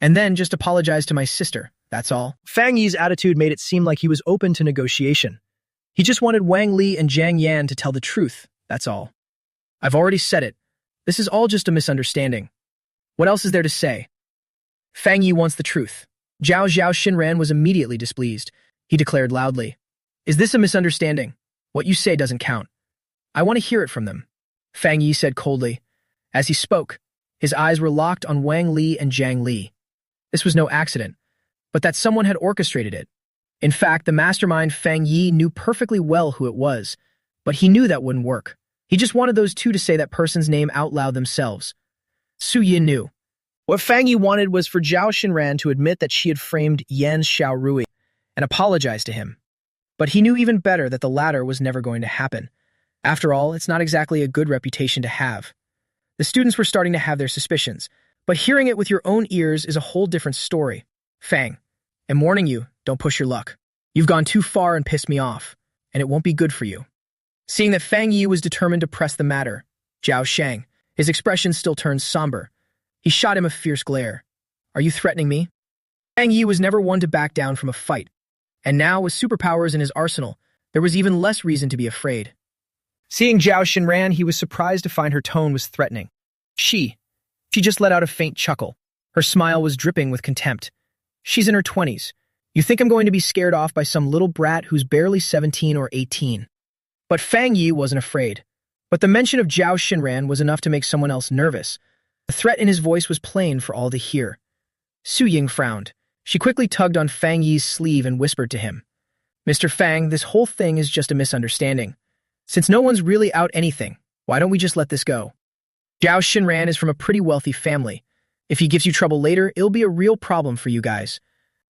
[SPEAKER 1] And then just apologize to my sister, that's all.
[SPEAKER 2] Fang Yi's attitude made it seem like he was open to negotiation. He just wanted Wang Li and Zhang Yan to tell the truth, that's all. I've already said it. This is all just a misunderstanding. What else is there to say? Fang Yi wants the truth. Zhao Xinren was immediately displeased. He declared loudly, "Is this a misunderstanding? What you say doesn't count. I want to hear it from them." Fang Yi said coldly. As he spoke, his eyes were locked on Wang Li and Zhang Li. This was no accident, but that someone had orchestrated it. In fact, the mastermind Fang Yi knew perfectly well who it was, but he knew that wouldn't work. He just wanted those two to say that person's name out loud themselves. Su Yin knew. What Fang Yi wanted was for Zhao Xinren to admit that she had framed Yan Xiaorui and apologize to him. But he knew even better that the latter was never going to happen. After all, it's not exactly a good reputation to have. The students were starting to have their suspicions, but hearing it with your own ears is a whole different story. Fang, I'm warning you, don't push your luck. You've gone too far and pissed me off, and it won't be good for you. Seeing that Fang Yi was determined to press the matter, Zhao Shang, his expression still turned somber. He shot him a fierce glare. Are you threatening me? Fang Yi was never one to back down from a fight, and now with superpowers in his arsenal, there was even less reason to be afraid. Seeing Zhao Xinren, he was surprised to find her tone was threatening. She just let out a faint chuckle. Her smile was dripping with contempt. She's in her 20s. You think I'm going to be scared off by some little brat who's barely 17 or 18? But Fang Yi wasn't afraid. But the mention of Zhao Xinren was enough to make someone else nervous. The threat in his voice was plain for all to hear. Su Ying frowned. She quickly tugged on Fang Yi's sleeve and whispered to him, Mr. Fang, this whole thing is just a misunderstanding. Since no one's really out anything, why don't we just let this go? Zhao Xinren is from a pretty wealthy family. If he gives you trouble later, it'll be a real problem for you guys.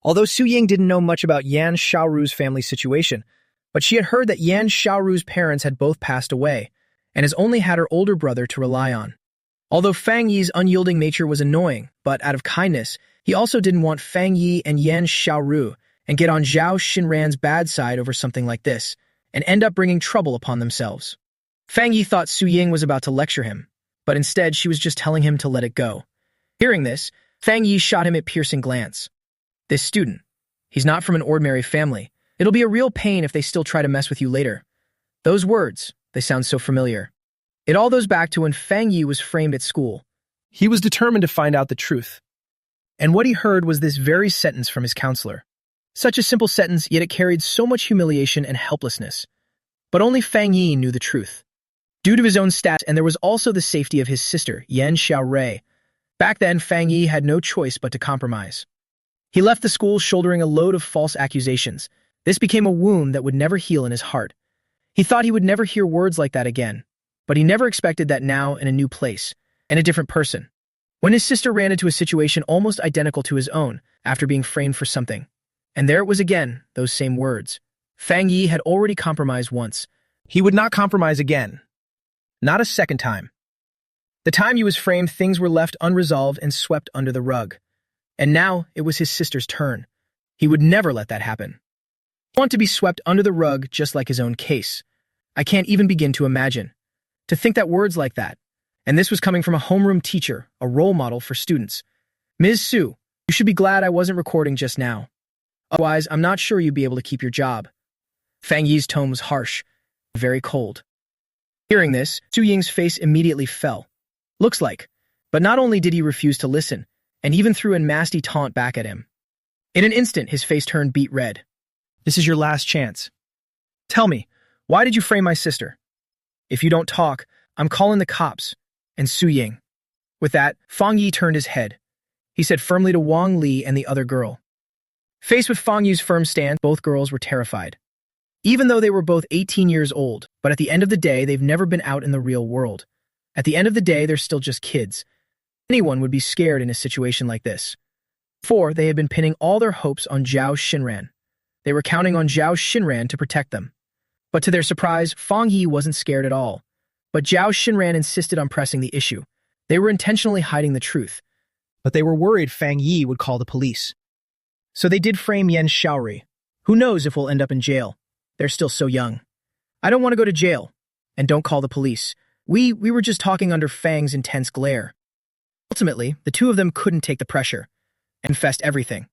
[SPEAKER 2] Although Su Ying didn't know much about Yan Xiaoru's family situation, but she had heard that Yan Xiaoru's parents had both passed away, and has only had her older brother to rely on. Although Fang Yi's unyielding nature was annoying, but out of kindness, he also didn't want Fang Yi and Yan Xiaoru and get on Zhao Xinren's bad side over something like this, and end up bringing trouble upon themselves. Fang Yi thought Su Ying was about to lecture him, but instead she was just telling him to let it go. Hearing this, Fang Yi shot him a piercing glance. This student, he's not from an ordinary family. It'll be a real pain if they still try to mess with you later. Those words, they sound so familiar. It all goes back to when Fang Yi was framed at school. He was determined to find out the truth. And what he heard was this very sentence from his counselor. Such a simple sentence, yet it carried so much humiliation and helplessness. But only Fang Yi knew the truth. Due to his own stats, and there was also the safety of his sister, Yan Xiaorui. Back then, Fang Yi had no choice but to compromise. He left the school shouldering a load of false accusations. This became a wound that would never heal in his heart. He thought he would never hear words like that again, but he never expected that now in a new place, and a different person. When his sister ran into a situation almost identical to his own after being framed for something. And there it was again, those same words. Fang Yi had already compromised once. He would not compromise again. Not a second time. The time he was framed, things were left unresolved and swept under the rug. And now it was his sister's turn. He would never let that happen. Want to be swept under the rug just like his own case. I can't even begin to imagine. To think that words like that. And this was coming from a homeroom teacher, a role model for students. Ms. Su, you should be glad I wasn't recording just now. Otherwise, I'm not sure you'd be able to keep your job. Fang Yi's tone was harsh, very cold. Hearing this, Su Ying's face immediately fell. Looks like. But not only did he refuse to listen, and even threw a nasty taunt back at him. In an instant, his face turned beet red. This is your last chance. Tell me, why did you frame my sister? If you don't talk, I'm calling the cops. And Su Ying. With that, Fang Yi turned his head. He said firmly to Wang Li and the other girl. Faced with Fang Yi's firm stand, both girls were terrified. Even though they were both 18 years old, but at the end of the day, they've never been out in the real world. At the end of the day, they're still just kids. Anyone would be scared in a situation like this. For they had been pinning all their hopes on Zhao Xinren.
[SPEAKER 1] They were counting on Zhao Xinran to protect them. But to their surprise, Fang Yi wasn't scared at all. But Zhao Xinran insisted on pressing the issue. They were intentionally hiding the truth.
[SPEAKER 2] But they were worried Fang Yi would call the police. So they did frame Yan Xiaori. Who knows if we'll end up in jail? They're still so young. I don't want to go to jail. And don't call the police. We were just talking under Fang's intense glare. Ultimately, the two of them couldn't take the pressure and confessed everything.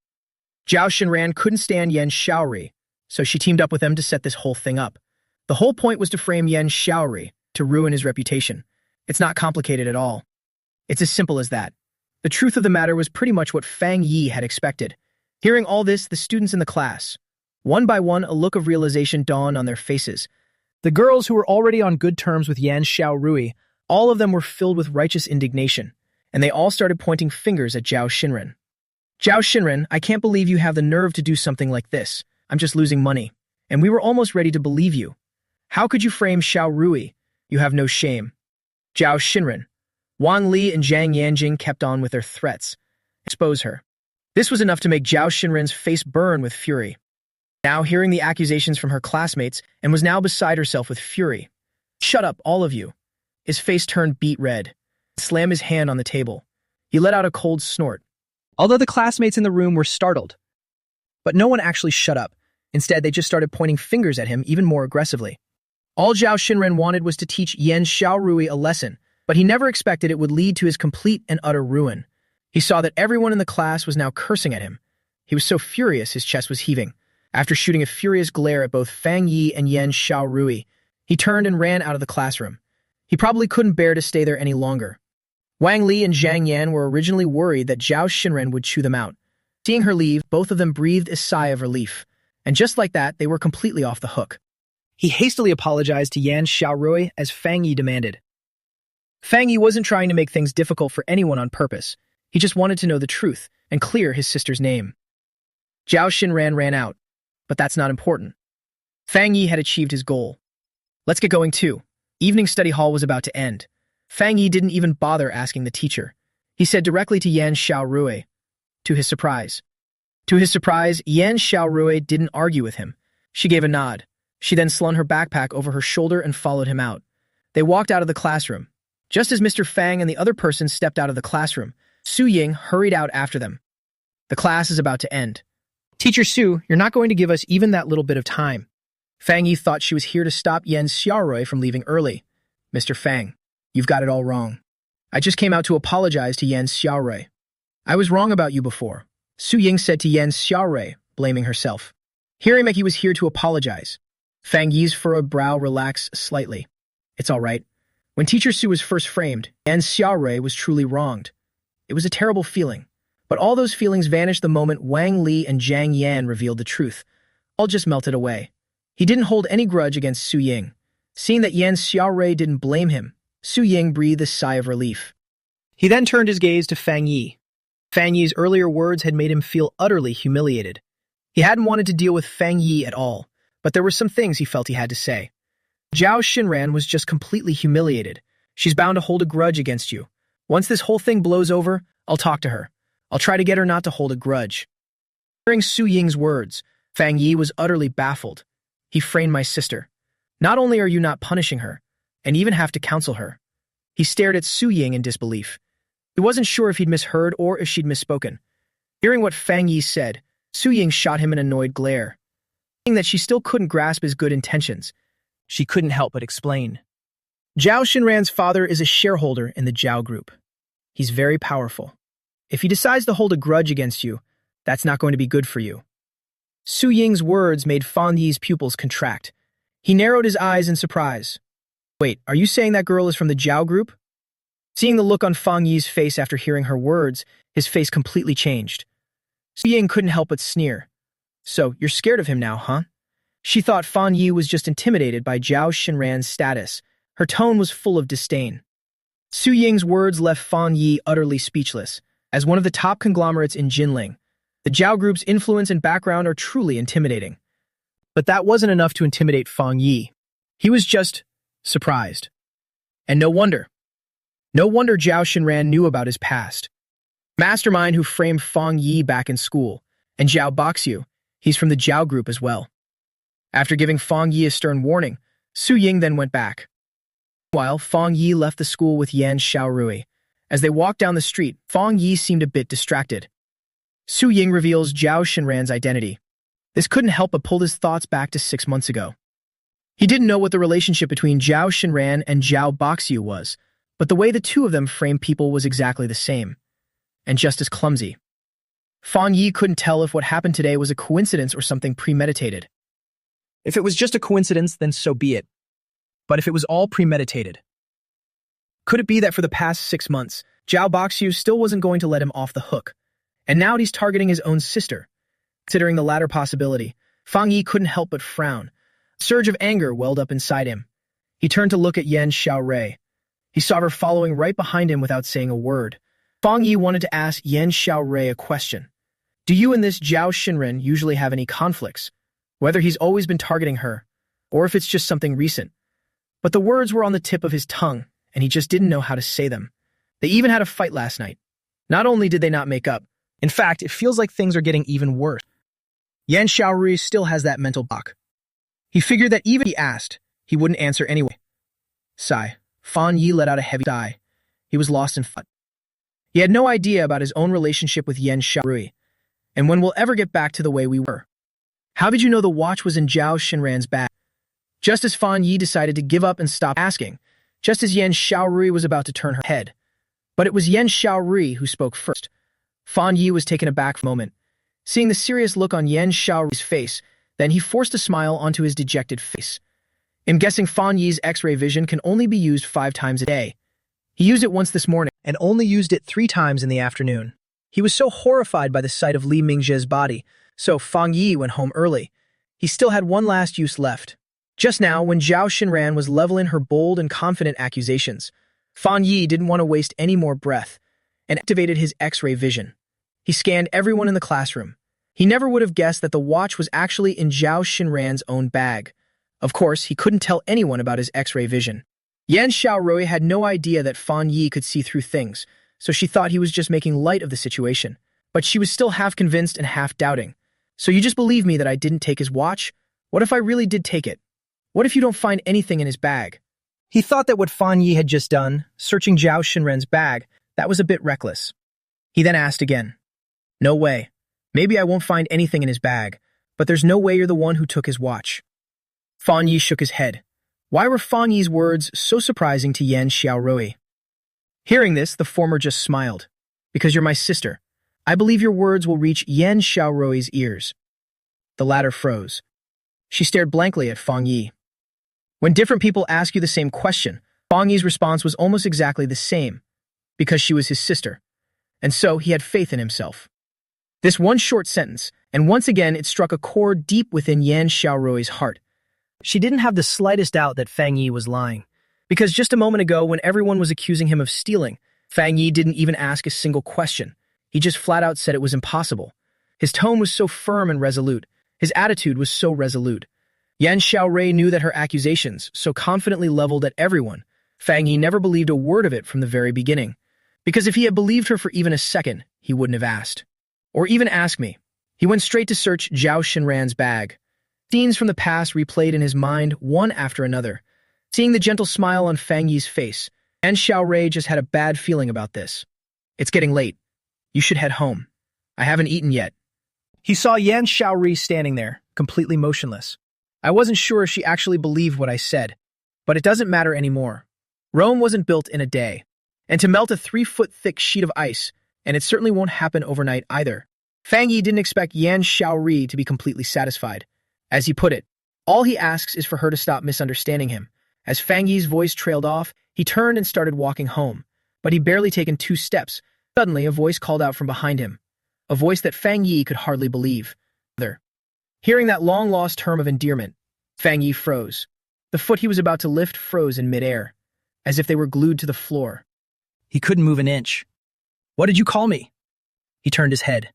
[SPEAKER 2] Zhao Xinran couldn't stand Yan Xiaori, so she teamed up with them to set this whole thing up. The whole point was to frame Yan Xiaori to ruin his reputation. It's not complicated at all. It's as simple as that. The truth of the matter was pretty much what Fang Yi had expected. Hearing all this, the students in the class, one by one, a look of realization dawned on their faces. The girls who were already on good terms with Yan Xiaorui, all of them were filled with righteous indignation, and they all started pointing fingers at Zhao Xinran. Zhao Xinran, I can't believe you have the nerve to do something like this. I'm just losing money. And we were almost ready to believe you. How could you frame Xiaorui? You have no shame. Zhao Xinran. Wang Li and Zhang Yanjing kept on with their threats. Expose her. This was enough to make Zhao Xinran's face burn with fury. Now hearing the accusations from her classmates and was now beside herself with fury. Shut up, all of you. His face turned beet red. Slammed his hand on the table. He let out a cold snort. Although the classmates in the room were startled. But no one actually shut up. Instead, they just started pointing fingers at him even more aggressively. All Zhao Xinran wanted was to teach Yan Xiaorui a lesson, but he never expected it would lead to his complete and utter ruin. He saw that everyone in the class was now cursing at him. He was so furious his chest was heaving. After shooting a furious glare at both Fang Yi and Yan Xiaorui, he turned and ran out of the classroom. He probably couldn't bear to stay there any longer. Wang Li and Zhang Yan were originally worried that Zhao Xinran would chew them out. Seeing her leave, both of them breathed a sigh of relief. And just like that, they were completely off the hook. He hastily apologized to Yan Xiaorui as Fang Yi demanded. Fang Yi wasn't trying to make things difficult for anyone on purpose. He just wanted to know the truth and clear his sister's name. Zhao Xinran ran out, but that's not important. Fang Yi had achieved his goal. Let's get going too. Evening study hall was about to end. Fang Yi didn't even bother asking the teacher. He said directly to Yan Xiaorui. To his surprise, Yan Xiaorui didn't argue with him. She gave a nod. She then slung her backpack over her shoulder and followed him out. They walked out of the classroom. Just as Mr. Fang and the other person stepped out of the classroom, Su Ying hurried out after them. The class is about to end. Teacher Su, you're not going to give us even that little bit of time. Fang Yi thought she was here to stop Yan Xiaorui from leaving early. Mr. Fang, you've got it all wrong. I just came out to apologize to Yan Xiaorui. I was wrong about you before, Su Ying said to Yan Xiaorui, blaming herself. Hearing that he was here to apologize, Fang Yi's furrowed brow relaxed slightly. It's all right. When Teacher Su was first framed, Yan Xiaorui was truly wronged. It was a terrible feeling. But all those feelings vanished the moment Wang Li and Zhang Yan revealed the truth. All just melted away. He didn't hold any grudge against Su Ying. Seeing that Yan Xiaorui didn't blame him, Su Ying breathed a sigh of relief. He then turned his gaze to Fang Yi. Fang Yi's earlier words had made him feel utterly humiliated. He hadn't wanted to deal with Fang Yi at all, but there were some things he felt he had to say. Zhao Xinran was just completely humiliated. She's bound to hold a grudge against you. Once this whole thing blows over, I'll talk to her. I'll try to get her not to hold a grudge. Hearing Su Ying's words, Fang Yi was utterly baffled. He framed my sister. Not only are you not punishing her, and even have to counsel her. He stared at Su Ying in disbelief. He wasn't sure if he'd misheard or if she'd misspoken. Hearing what Fang Yi said, Su Ying shot him an annoyed glare. Seeing that she still couldn't grasp his good intentions, she couldn't help but explain. Zhao Xinran's father is a shareholder in the Zhao Group. He's very powerful. If he decides to hold a grudge against you, that's not going to be good for you. Su Ying's words made Fang Yi's pupils contract. He narrowed his eyes in surprise. Wait, are you saying that girl is from the Zhao Group? Seeing the look on Fang Yi's face after hearing her words, his face completely changed. Su Ying couldn't help but sneer. So, you're scared of him now, huh? She thought Fang Yi was just intimidated by Zhao Xinran's status. Her tone was full of disdain. Su Ying's words left Fang Yi utterly speechless. As one of the top conglomerates in Jinling, the Zhao Group's influence and background are truly intimidating. But that wasn't enough to intimidate Fang Yi. He was just surprised. And no wonder. No wonder Zhao Xinran knew about his past. Mastermind who framed Fang Yi back in school, and Zhao Boxiu,
[SPEAKER 1] He's from the Zhao group as well. After giving Fang Yi a stern warning, Su Ying then went back. Meanwhile, Fang Yi left the school with Yan Xiaorui. As they walked down the street, Fang Yi seemed a bit distracted. Su Ying reveals Zhao Xinran's identity. This couldn't help but pull his thoughts back to 6 months ago. He didn't know what the relationship between Zhao Xinran and Zhao Boxiu was, but the way the two of them framed people was exactly the same, and just as clumsy. Fang Yi couldn't tell if what happened today was a coincidence or something premeditated.
[SPEAKER 2] If it was just a coincidence, then so be it. But if it was all premeditated, could it be that for the past 6 months, Zhao Boxiu still wasn't going to let him off the hook, and now he's targeting his own sister? Considering the latter possibility, Fang Yi couldn't help but frown. A surge of anger welled up inside him. He turned to look at Yan Xiaorui. He saw her following right behind him without saying a word. Fang Yi wanted to ask Yan Xiaorui a question. Do you and this Zhao Xinran usually have any conflicts? Whether he's always been targeting her, or if it's just something recent. But the words were on the tip of his tongue, and he just didn't know how to say them. They even had a fight last night. Not only did they not make up, in fact, it feels like things are getting even worse. Yan Xiaorui still has that mental block. He figured that even if he asked, he wouldn't answer anyway. Sigh. Fang Yi let out a heavy sigh. He was lost in thought. He had no idea about his own relationship with Yan Xiaorui, and when we'll ever get back to the way we were. How did you know the watch was in Zhao Xinran's bag? Just as Fang Yi decided to give up and stop asking, just as Yan Xiaorui was about to turn her head. But it was Yan Xiaorui who spoke first. Fang Yi was taken aback for a moment. Seeing the serious look on Yan Xiaorui's face, then he forced a smile onto his dejected face. I'm guessing Fang Yi's X-ray vision can only be used 5 times a day. He used it once this morning, and only used it 3 times in the afternoon. He was so horrified by the sight of Li Mingzhe's body, so Fang Yi went home early. He still had one last use left. Just now, when Zhao Xinran was leveling her bold and confident accusations, Fang Yi didn't want to waste any more breath, and activated his X-ray vision. He scanned everyone in the classroom. He never would have guessed that the watch was actually in Zhao Xinran's own bag. Of course, he couldn't tell anyone about his X-ray vision. Yan Xiaorui had no idea that Fang Yi could see through things, so she thought he was just making light of the situation. But she was still half convinced and half doubting. So you just believe me that I didn't take his watch? What if I really did take it? What if you don't find anything in his bag? He thought that what Fang Yi had just done, searching Zhao Xinran's bag, that was a bit reckless. He then asked again. No way. Maybe I won't find anything in his bag, but there's no way you're the one who took his watch. Fang Yi shook his head. Why were Fang Yi's words so surprising to Yan Xiaorui? Hearing this, the former just smiled. Because you're my sister. I believe your words will reach Yan Xiaorui's ears. The latter froze. She stared blankly at Fang Yi. When different people ask you the same question, Fang Yi's response was almost exactly the same, because she was his sister. And so he had faith in himself. This one short sentence, and once again it struck a chord deep within Yan Xiaorui's heart. She didn't have the slightest doubt that Fang Yi was lying. Because just a moment ago, when everyone was accusing him of stealing, Fang Yi didn't even ask a single question. He just flat out said it was impossible. His tone was so firm and resolute. His attitude was so resolute. Yan Xiaorui knew that her accusations, so confidently leveled at everyone, Fang Yi never believed a word of it from the very beginning. Because if he had believed her for even a second, he wouldn't have asked. Or even asked me. He went straight to search Zhao Xinran's bag. Scenes from the past replayed in his mind, one after another. Seeing the gentle smile on Fang Yi's face, Yan Xiaorui just had a bad feeling about this. It's getting late. You should head home. I haven't eaten yet. He saw Yan Xiaorui standing there, completely motionless. I wasn't sure if she actually believed what I said, but it doesn't matter anymore. Rome wasn't built in a day. And to melt a 3-foot-thick sheet of ice, and it certainly won't happen overnight either. Fang Yi didn't expect Yan Xiaorui to be completely satisfied. As he put it, all he asks is for her to stop misunderstanding him. As Fang Yi's voice trailed off, he turned and started walking home. But he'd barely taken 2 steps. Suddenly, a voice called out from behind him. A voice that Fang Yi could hardly believe. Hearing that long-lost term of endearment, Fang Yi froze. The foot he was about to lift froze in midair, as if they were glued to the floor. He couldn't move an inch. What did you call me? He turned his head.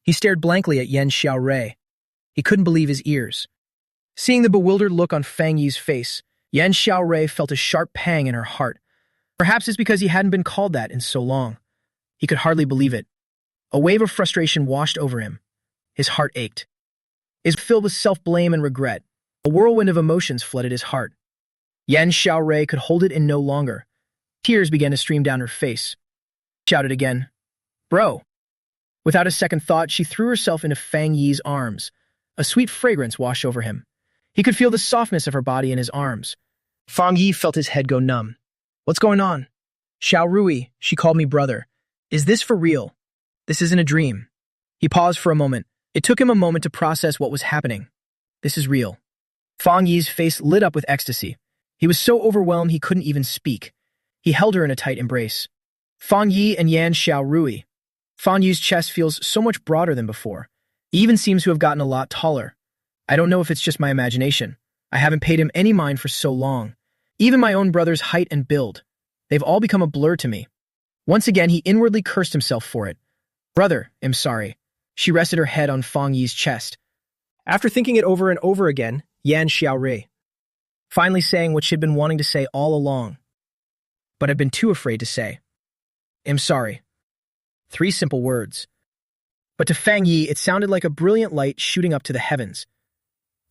[SPEAKER 2] He stared blankly at Yan Xiaorui. He couldn't believe his ears. Seeing the bewildered look on Fang Yi's face, Yan Xiaorui felt a sharp pang in her heart. Perhaps it's because he hadn't been called that in so long. He could hardly believe it. A wave of frustration washed over him. His heart ached.
[SPEAKER 1] is filled with self-blame and regret. A whirlwind of emotions flooded his heart. Yan Xiaorui could hold it in no longer. Tears began to stream down her face. Shouted again, "Bro!" Without a second thought, she threw herself into Fang Yi's arms. A sweet fragrance washed over him. He could feel the softness of her body in his arms. Fang Yi felt his head go numb. "What's going on?" "Xiaorui, she called me brother. Is this for real? This isn't a dream." He paused for a moment. It took him a moment to process what was happening. This is real. Fang Yi's face lit up with ecstasy. He was so overwhelmed he couldn't even speak. He held her in a tight embrace. Fang Yi and Yan Xiaorui. Fang Yi's chest feels so much broader than before. He even seems to have gotten a lot taller. I don't know if it's just my imagination. I haven't paid him any mind for so long. Even my own brother's height and build. They've all become a blur to me. Once again, he inwardly cursed himself for it. "Brother, I'm sorry." She rested her head on Fang Yi's chest. After thinking it over and over again, Yan Xiaorui, finally saying what she'd been wanting to say all along, but had been too afraid to say. "I'm sorry." 3 simple words. But to Fang Yi, it sounded like a brilliant light shooting up to the heavens,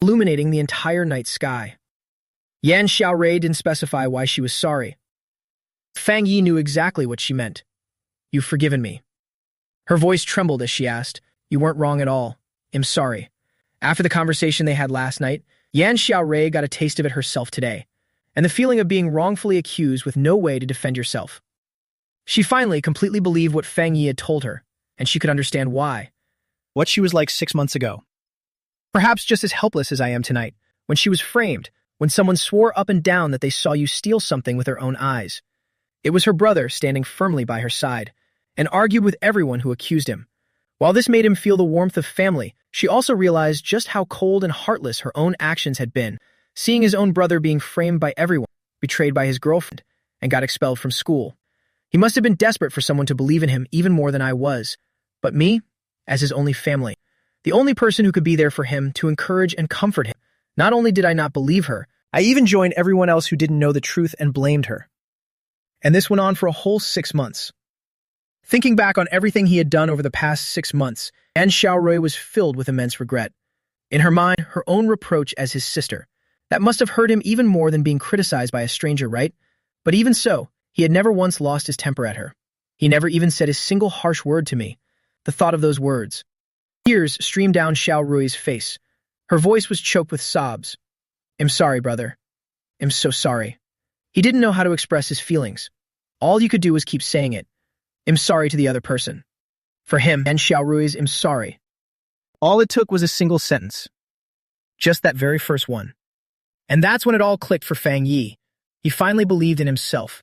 [SPEAKER 1] illuminating the entire night sky. Yan Xiaorui didn't specify why she was sorry. Fang Yi knew exactly what she meant. "You've forgiven me." Her voice trembled as she asked, "You weren't wrong at all. I'm sorry." After the conversation they had last night, Yan Xiaorui got a taste of it herself today, and the feeling of being wrongfully accused with no way to defend yourself. She finally completely believed what Fang Yi had told her, and she could understand why. What she was like 6 months ago. Perhaps just as helpless as I am tonight, when she was framed, when someone swore up and down that they saw you steal something with their own eyes. It was her brother standing firmly by her side, and argued with everyone who accused him. While this made him feel the warmth of family, she also realized just how cold and heartless her own actions had been, seeing his own brother being framed by everyone, betrayed by his girlfriend, and got expelled from school. He must have been desperate for someone to believe in him even more than I was. But me, as his only family, the only person who could be there for him to encourage and comfort him. Not only did I not believe her, I even joined everyone else who didn't know the truth and blamed her. And this went on for a whole 6 months. Thinking back on everything he had done over the past 6 months, Yan Xiaorui was filled with immense regret. In her mind, her own reproach as his sister. That must have hurt him even more than being criticized by a stranger, right? But even so, he had never once lost his temper at her. He never even said a single harsh word to me. The thought of those words. Tears streamed down Xiaorui's face. Her voice was choked with sobs. "I'm sorry, brother. I'm so sorry." He didn't know how to express his feelings. All you could do was keep saying it. "I'm sorry" to the other person. For him, and Xiaorui's "I'm sorry." All it took was a single sentence. Just that very first one. And that's when it all clicked for Fang Yi. He finally believed in himself.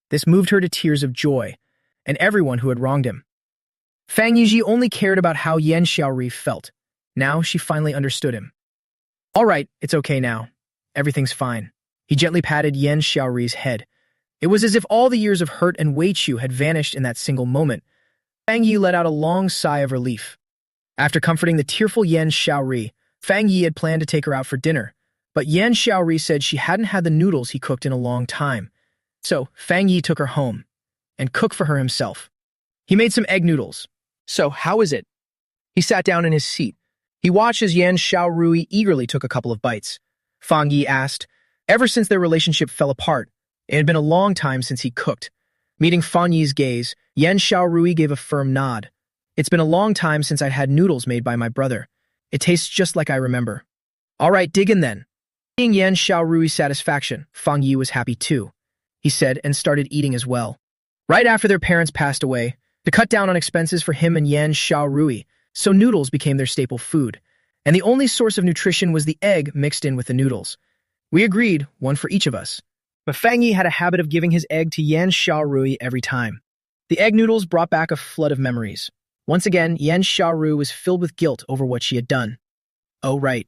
[SPEAKER 1] This moved her to tears of joy, and everyone who had wronged him. Fang Yi only cared about how Yan Xiaorui felt. Now she finally understood him. "All right, it's okay now. Everything's fine." He gently patted Yan Xiaorui's head. It was as if all the years of hurt and Weiqiu had vanished in that single moment. Fang Yi let out a long sigh of relief. After comforting the tearful Yan Xiaorui, Fang Yi had planned to take her out for dinner, but Yan Xiaorui said she hadn't had the noodles he cooked in a long time. So Fang Yi took her home and cooked for her himself. He made some egg noodles. "So, how is it?" He sat down in his seat. He watched as Yan Xiaorui eagerly took a couple of bites. Fang Yi asked. Ever since their relationship fell apart, it had been a long time since he cooked. Meeting Fang Yi's gaze, Yan Xiaorui gave a firm nod. "It's been a long time since I'd had noodles made by my brother. It tastes just like I remember." "All right, dig in then." Seeing Yan Xiaorui's satisfaction, Fang Yi was happy too, he said, and started eating as well. Right after their parents passed away, to cut down on expenses for him and Yan Xiaorui, so noodles became their staple food, and the only source of nutrition was the egg mixed in with the noodles. We agreed, one for each of us. But Fang Yi had a habit of giving his egg to Yan Xiaorui every time. The egg noodles brought back a flood of memories. Once again, Yan Xiaorui was filled with guilt over what she had done. Oh, right.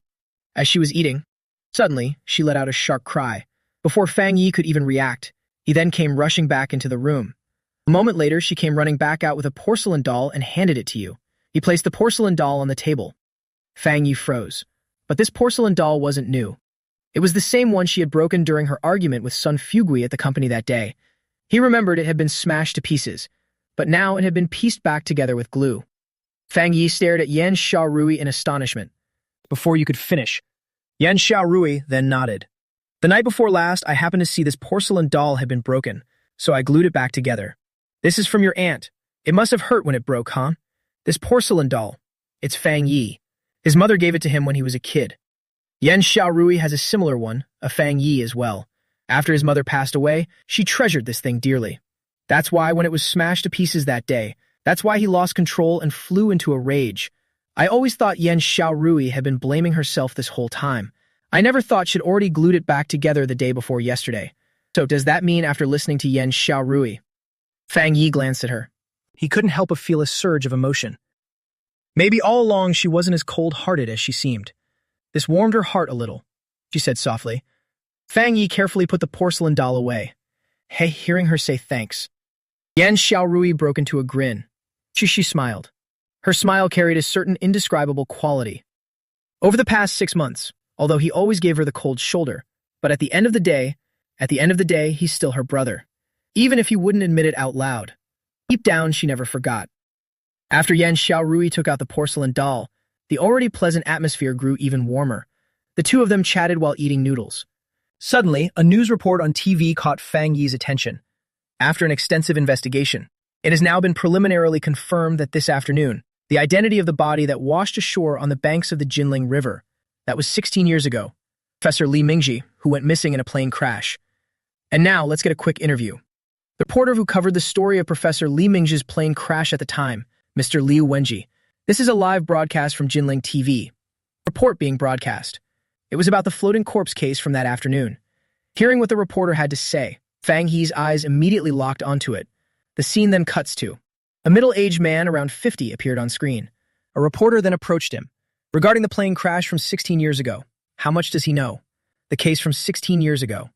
[SPEAKER 1] As she was eating, suddenly, she let out a sharp cry. Before Fang Yi could even react, he then came rushing back into the room. A moment later, she came running back out with a porcelain doll and handed it to you. He placed the porcelain doll on the table. Fang Yi froze. But this porcelain doll wasn't new. It was the same one she had broken during her argument with Sun Fugui at the company that day. He remembered it had been smashed to pieces, but now it had been pieced back together with glue. Fang Yi stared at Yan Xiaorui in astonishment.
[SPEAKER 2] before you could finish. Yan Xiaorui then nodded. The night before last, I happened to see this porcelain doll had been broken, so I glued it back together. This is from your aunt. It must have hurt when it broke, huh? This porcelain doll. It's Fang Yi. His mother gave it to him when he was a kid. Yan Xiaorui has a similar one, a Fang Yi as well. After his mother passed away, she treasured this thing dearly. That's why when it was smashed to pieces that day, that's why he lost control and flew into a rage. I always thought Yan Xiaorui had been blaming herself this whole time. I never thought she'd already glued it back together the day before yesterday. So does that mean after listening to Yan Xiaorui? Fang Yi glanced at her. He couldn't help but feel a surge of emotion. Maybe all along she wasn't as cold-hearted as she seemed. This warmed her heart a little, she said softly. Fang Yi carefully put the porcelain doll away. Hey, hearing her say thanks. Yan Xiaorui broke into a grin. She smiled. Her smile carried a certain indescribable quality. Over the past 6 months, although he always gave her the cold shoulder, but at the end of the day, he's still her brother. Even if he wouldn't admit it out loud. Deep down, she never forgot. After Yan Xiaorui took out the porcelain doll, the already pleasant atmosphere grew even warmer. The two of them chatted while eating noodles. Suddenly, a news report on TV caught Fang Yi's attention. After an extensive investigation, it has now been preliminarily confirmed that this afternoon, the identity of the body that washed ashore on the banks of the Jinling River, that was 16 years ago, Professor Li Mingji, who went missing in a plane crash. And now, let's get a quick interview. The reporter who covered the story of Professor Li Mingji's plane crash at the time, Mr. Liu Wenji. This is a live broadcast from Jinling TV. Report being broadcast. It was about the floating corpse case from that afternoon. Hearing what the reporter had to say, Fang Yi's eyes immediately locked onto it. The scene then cuts to. A middle-aged man around 50 appeared on screen. A reporter then approached him. Regarding the plane crash from 16 years ago, how much does he know? The case from 16 years ago.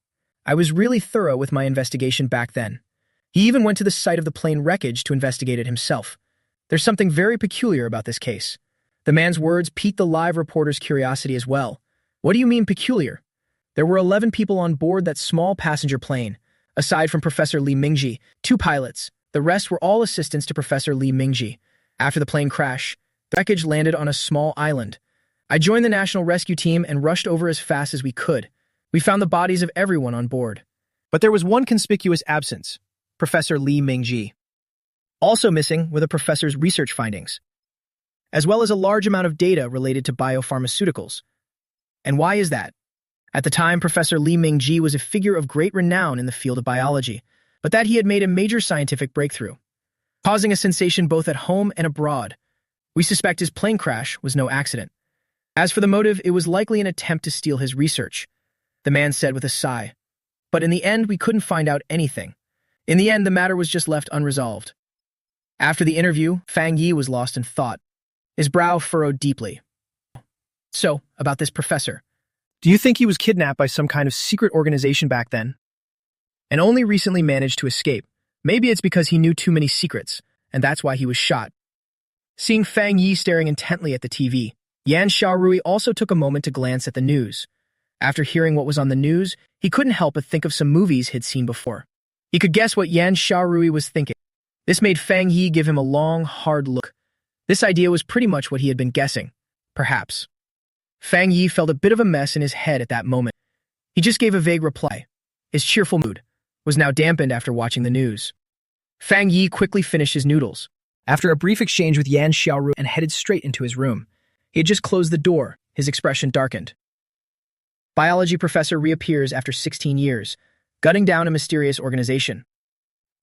[SPEAKER 2] I was really thorough with my investigation back then. He even went to the site of the plane wreckage to investigate it himself. There's something very peculiar about this case. The man's words piqued the live reporter's curiosity as well. What do you mean peculiar? There were 11 people on board that small passenger plane. Aside from Professor Li Mingji, 2 pilots, the rest were all assistants to Professor Li Mingji. After the plane crash, the wreckage landed on a small island. I joined the National Rescue Team and rushed over as fast as we could. We found the bodies of everyone on board. But there was one conspicuous absence, Professor Li Mingji. Also missing were the professor's research findings, as well as a large amount of data related to biopharmaceuticals. And why is that? At the time, Professor Li Mingji was a figure of great renown in the field of biology, but that he had made a major scientific breakthrough, causing a sensation both at home and abroad. We suspect his plane crash was no accident. As for the motive, it was likely an attempt to steal his research, the man said with a sigh. But in the end, we couldn't find out anything. In the end, the matter was just left unresolved. After the interview, Fang Yi was lost in thought. His brow furrowed deeply. So, about this professor. Do you think he was kidnapped by some kind of secret organization back then? And only recently managed to escape. Maybe it's because he knew too many secrets, and that's why he was shot. Seeing Fang Yi staring intently at the TV, Yan Xiaorui also took a moment to glance at the news. After hearing what was on the news, he couldn't help but think of some movies he'd seen before. He could guess what Yan Xiaorui was thinking. This made Fang Yi give him a long, hard look. This idea was pretty much what he had been guessing, perhaps. Fang Yi felt a bit of a mess in his head at that moment. He just gave a vague reply. His cheerful mood was now dampened after watching the news. Fang Yi quickly finished his noodles. After a brief exchange with Yan Xiaorui and headed straight into his room. He had just closed the door, his expression darkened. Biology professor reappears after 16 years, gutting down a mysterious organization.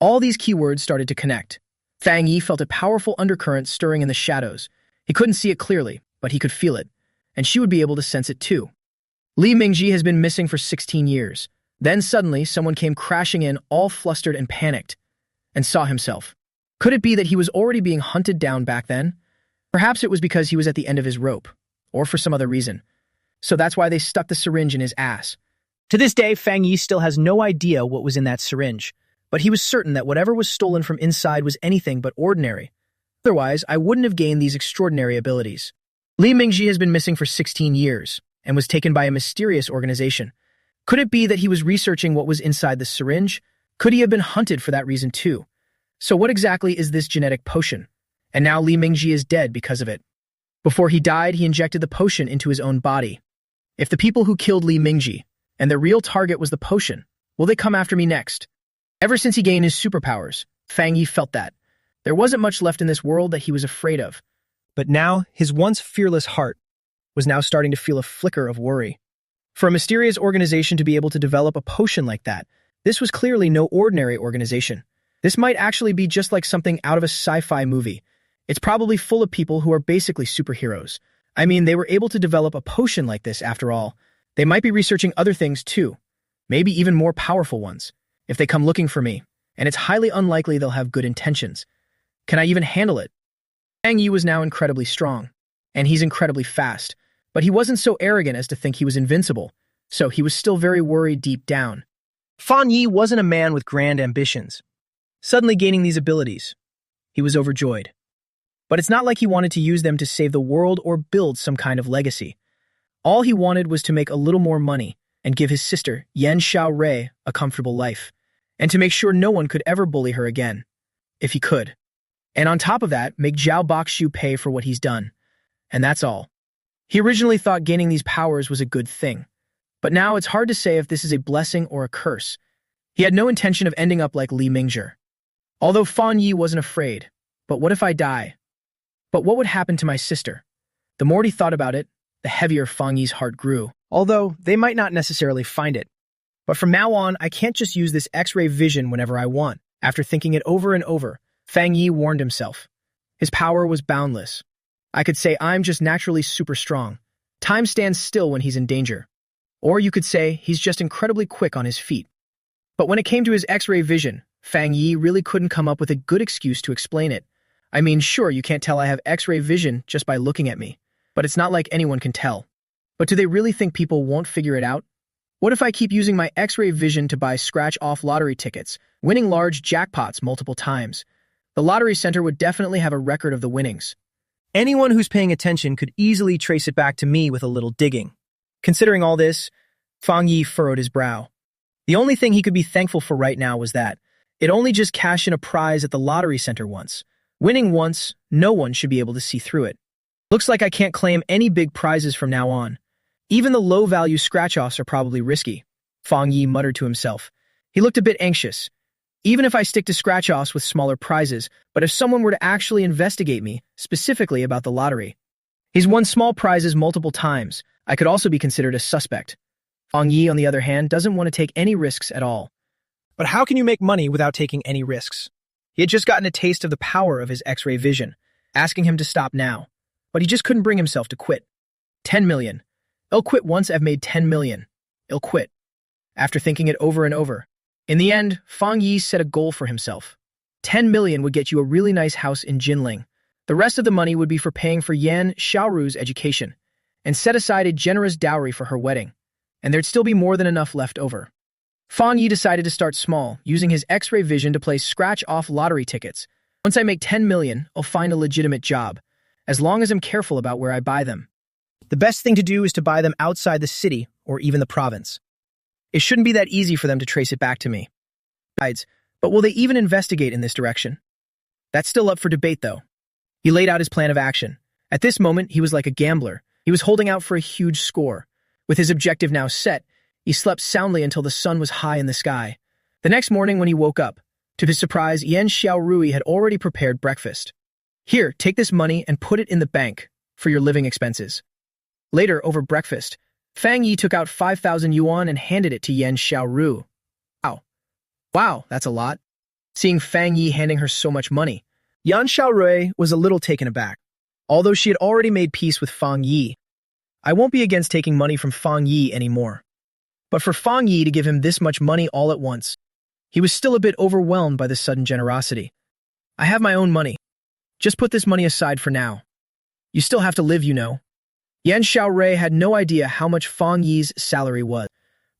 [SPEAKER 2] All these keywords started to connect. Fang Yi felt a powerful undercurrent stirring in the shadows. He couldn't see it clearly, but he could feel it, and she would be able to sense it too. Li Mingji has been missing for 16 years. Then suddenly, someone came crashing in, all flustered and panicked, and saw himself. Could it be that he was already being hunted down back then? Perhaps it was because he was at the end of his rope, or for some other reason. So that's why they stuck the syringe in his ass. To this day, Fang Yi still has no idea what was in that syringe, but he was certain that whatever was stolen from inside was anything but ordinary. Otherwise, I wouldn't have gained these extraordinary abilities. Li Mingji has been missing for 16 years, and was taken by a mysterious organization. Could it be that he was researching what was inside the syringe? Could he have been hunted for that reason too? So what exactly is this genetic potion? And now Li Mingji is dead because of it.
[SPEAKER 1] Before he died, he injected the potion into his own body. If the people who killed Li Mingji and their real target was the potion, will they come after me next? Ever since he gained his superpowers, Fang Yi felt that there wasn't much left in this world that he was afraid of.
[SPEAKER 2] But now, his once fearless heart was now starting to feel a flicker of worry. For a mysterious organization to be able to develop a potion like that, this was clearly no ordinary organization. This might actually be just like something out of a sci-fi movie. It's probably full of people who are basically superheroes. I mean, they were able to develop a potion like this after all. They might be researching other things too, maybe even more powerful ones, if they come looking for me, and it's highly unlikely they'll have good intentions. Can I even handle it? Fang Yi was now incredibly strong, and he's incredibly fast, but he wasn't so arrogant as to think he was invincible, so he was still very worried deep down. Fang Yi wasn't a man with grand ambitions. Suddenly gaining these abilities, he was overjoyed. But it's not like he wanted to use them to save the world or build some kind of legacy. All he wanted was to make a little more money and give his sister, Yan Xiaorui, a comfortable life, and to make sure no one could ever bully her again, if he could. And on top of that, make Zhao Bakshu pay for what he's done. And that's all. He originally thought gaining these powers was a good thing, but now it's hard to say if this is a blessing or a curse. He had no intention of ending up like Li Mingzhi. Although Fang Yi wasn't afraid, but what if I die? But what would happen to my sister? The more he thought about it, the heavier Fang Yi's heart grew. Although they might not necessarily find it. But from now on, I can't just use this X-ray vision whenever I want. After thinking it over and over, Fang Yi warned himself. His power was boundless. I could say I'm just naturally super strong. Time stands still when he's in danger. Or you could say he's just incredibly quick on his feet. But when it came to his X-ray vision, Fang Yi really couldn't come up with a good excuse to explain it. I mean, sure, you can't tell I have X-ray vision just by looking at me, but it's not like anyone can tell. But do they really think people won't figure it out? What if I keep using my X-ray vision to buy scratch-off lottery tickets, winning large jackpots multiple times? The lottery center would definitely have a record of the winnings. Anyone who's paying attention could easily trace it back to me with a little digging. Considering all this, Fang Yi furrowed his brow. The only thing he could be thankful for right now was that it only just cashed in a prize at the lottery center once. Winning once, no one should be able to see through it. Looks like I can't claim any big prizes from now on. Even the low-value scratch-offs are probably risky, Fang Yi muttered to himself. He looked a bit anxious. Even if I stick to scratch-offs with smaller prizes, but if someone were to actually investigate me, specifically about the lottery. He's won small prizes multiple times. I could also be considered a suspect. Fang Yi, on the other hand, doesn't want to take any risks at all. But how can you make money without taking any risks? He had just gotten a taste of the power of his X-ray vision, asking him to stop now. But he just couldn't bring himself to quit. 10 million. I'll quit once I've made 10 million. I'll quit. After thinking it over and over. In the end, Fang Yi set a goal for himself. 10 million would get you a really nice house in Jinling. The rest of the money would be for paying for Yan Xiaorui's education, and set aside a generous dowry for her wedding. And there'd still be more than enough left over. Fang Yi decided to start small, using his X-ray vision to play scratch-off lottery tickets. Once I make 10 million, I'll find a legitimate job, as long as I'm careful about where I buy them. The best thing to do is to buy them outside the city or even the province. It shouldn't be that easy for them to trace it back to me. Besides, but will they even investigate in this direction? That's still up for debate, though. He laid out his plan of action. At this moment, he was like a gambler. He was holding out for a huge score. With his objective now set, he slept soundly until the sun was high in the sky. The next morning when he woke up, to his surprise, Yan Xiaorui had already prepared breakfast. Here, take this money and put it in the bank for your living expenses. Later, over breakfast, Fang Yi took out 5,000 yuan and handed it to Yan Xiaorui. Wow, that's a lot. Seeing Fang Yi handing her so much money, Yan Xiaorui was a little taken aback. Although she had already made peace with Fang Yi, I won't be against taking money from Fang Yi anymore. But for Fang Yi to give him this much money all at once, he was still a bit overwhelmed by the sudden generosity. I have my own money. Just put this money aside for now. You still have to live, you know. Yan Xiaorui had no idea how much Fang Yi's salary was,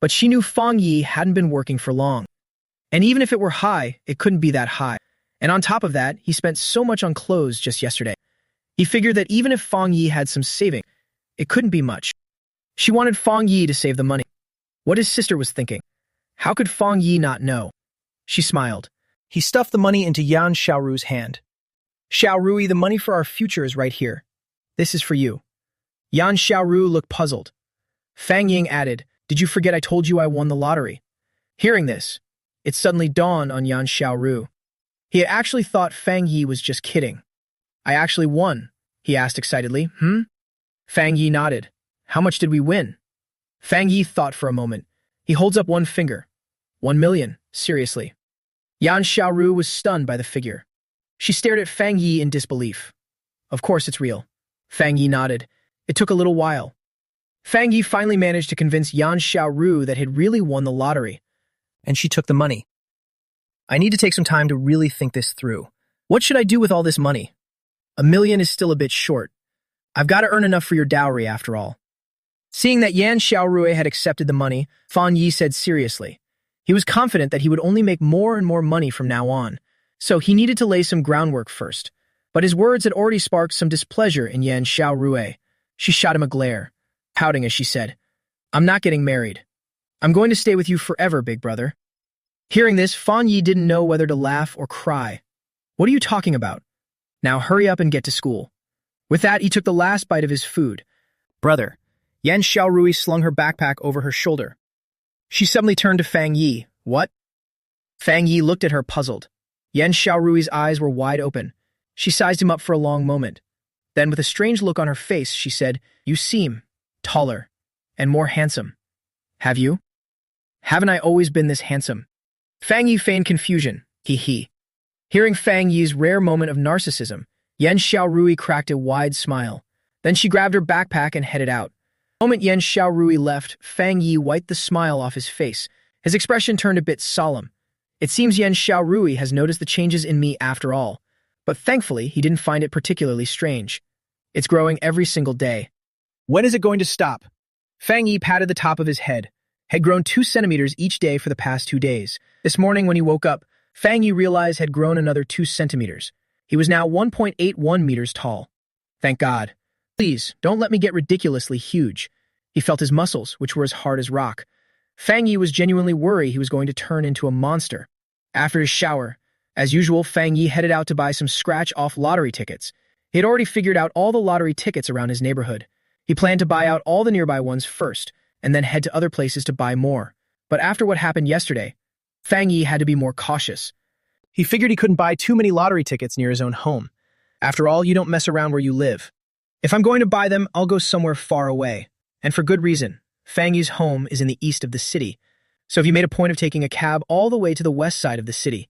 [SPEAKER 2] but she knew Fang Yi hadn't been working for long. And even if it were high, it couldn't be that high. And on top of that, he spent so much on clothes just yesterday. He figured that even if Fang Yi had some saving, it couldn't be much. She wanted Fang Yi to save the money. What his sister was thinking. How could Fang Yi not know? She smiled. He stuffed the money into Yan Xiaorui's hand. Xiaorui, the money for our future is right here.
[SPEAKER 1] This is for you. Yan Xiaoru looked puzzled. Fang Ying added, did you forget I told you I won the lottery? Hearing this, it suddenly dawned on Yan Xiaoru. He had actually thought Fang Yi was just kidding. I actually won, he asked excitedly. Fang Yi nodded. How much did we win? Fang Yi thought for a moment. He holds up one finger. 1 million, seriously. Yan Xiaoru was stunned by the figure. She stared at Fang Yi in disbelief. Of course it's real. Fang Yi nodded. It took a little while. Fang Yi finally managed to convince Yan Xiaoru that he'd really won the lottery. And she took the money. I need to take some time to really think this through. What should I do with all this money? 1 million is still a bit short. I've got to earn enough for your dowry after all. Seeing that Yan Xiaorui had accepted the money, Fan Yi said seriously. He was confident that he would only make more and more money from now on, so he needed to lay some groundwork first. But his words had already sparked some displeasure in Yan Xiaorui. She shot him a glare, pouting as she said, I'm not getting married. I'm going to stay with you forever, big brother. Hearing this, Fan Yi didn't know whether to laugh or cry. What are you talking about? Now hurry up and get to school. With that, he took the last bite of his food. Brother, Yan Xiaorui slung her backpack over her shoulder. She suddenly turned to Fang Yi. What? Fang Yi looked at her puzzled. Yan Xiaorui's eyes were wide open. She sized him up for a long moment. Then, with a strange look on her face, she said, You seem taller and more handsome. Have you? Haven't I always been this handsome? Fang Yi feigned confusion. He. Hearing Fang Yi's rare moment of narcissism, Yan Xiaorui cracked a wide smile. Then she grabbed her backpack and headed out. The moment Yan Xiaorui left, Fang Yi wiped the smile off his face. His expression turned a bit solemn. It seems Yan Xiaorui has noticed the changes in me after all. But thankfully, he didn't find it particularly strange. It's growing every single day. When is it going to stop? Fang Yi patted the top of his head. Had grown 2 centimeters each day for the past 2 days. This morning when he woke up, Fang Yi realized had grown another 2 centimeters. He was now 1.81 meters tall. Thank God. Please, don't let me get ridiculously huge. He felt his muscles, which were as hard as rock. Fang Yi was genuinely worried he was going to turn into a monster. After his shower, as usual, Fang Yi headed out to buy some scratch-off lottery tickets. He had already figured out all the lottery tickets around his neighborhood. He planned to buy out all the nearby ones first, and then head to other places to buy more. But after what happened yesterday, Fang Yi had to be more cautious. He figured he couldn't buy too many lottery tickets near his own home. After all, you don't mess around where you live. If I'm going to buy them, I'll go somewhere far away. And for good reason. Fang Yi's home is in the east of the city, so he made a point of taking a cab all the way to the west side of the city.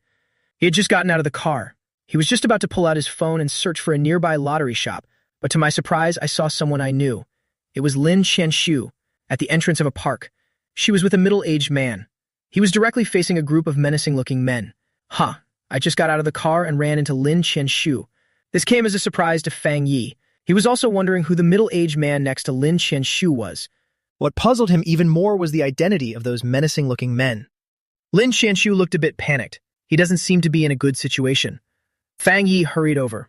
[SPEAKER 1] He had just gotten out of the car. He was just about to pull out his phone and search for a nearby lottery shop, but to my surprise, I saw someone I knew. It was Lin Qianshu, at the entrance of a park. She was with a middle-aged man. He was directly facing a group of menacing-looking men. I just got out of the car and ran into Lin Qianshu. This came as a surprise to Fang Yi. He was also wondering who the middle-aged man next to Lin Qianshu was. What puzzled him even more was the identity of those menacing-looking men. Lin Qianshu looked a bit panicked. He doesn't seem to be in a good situation. Fang Yi hurried over.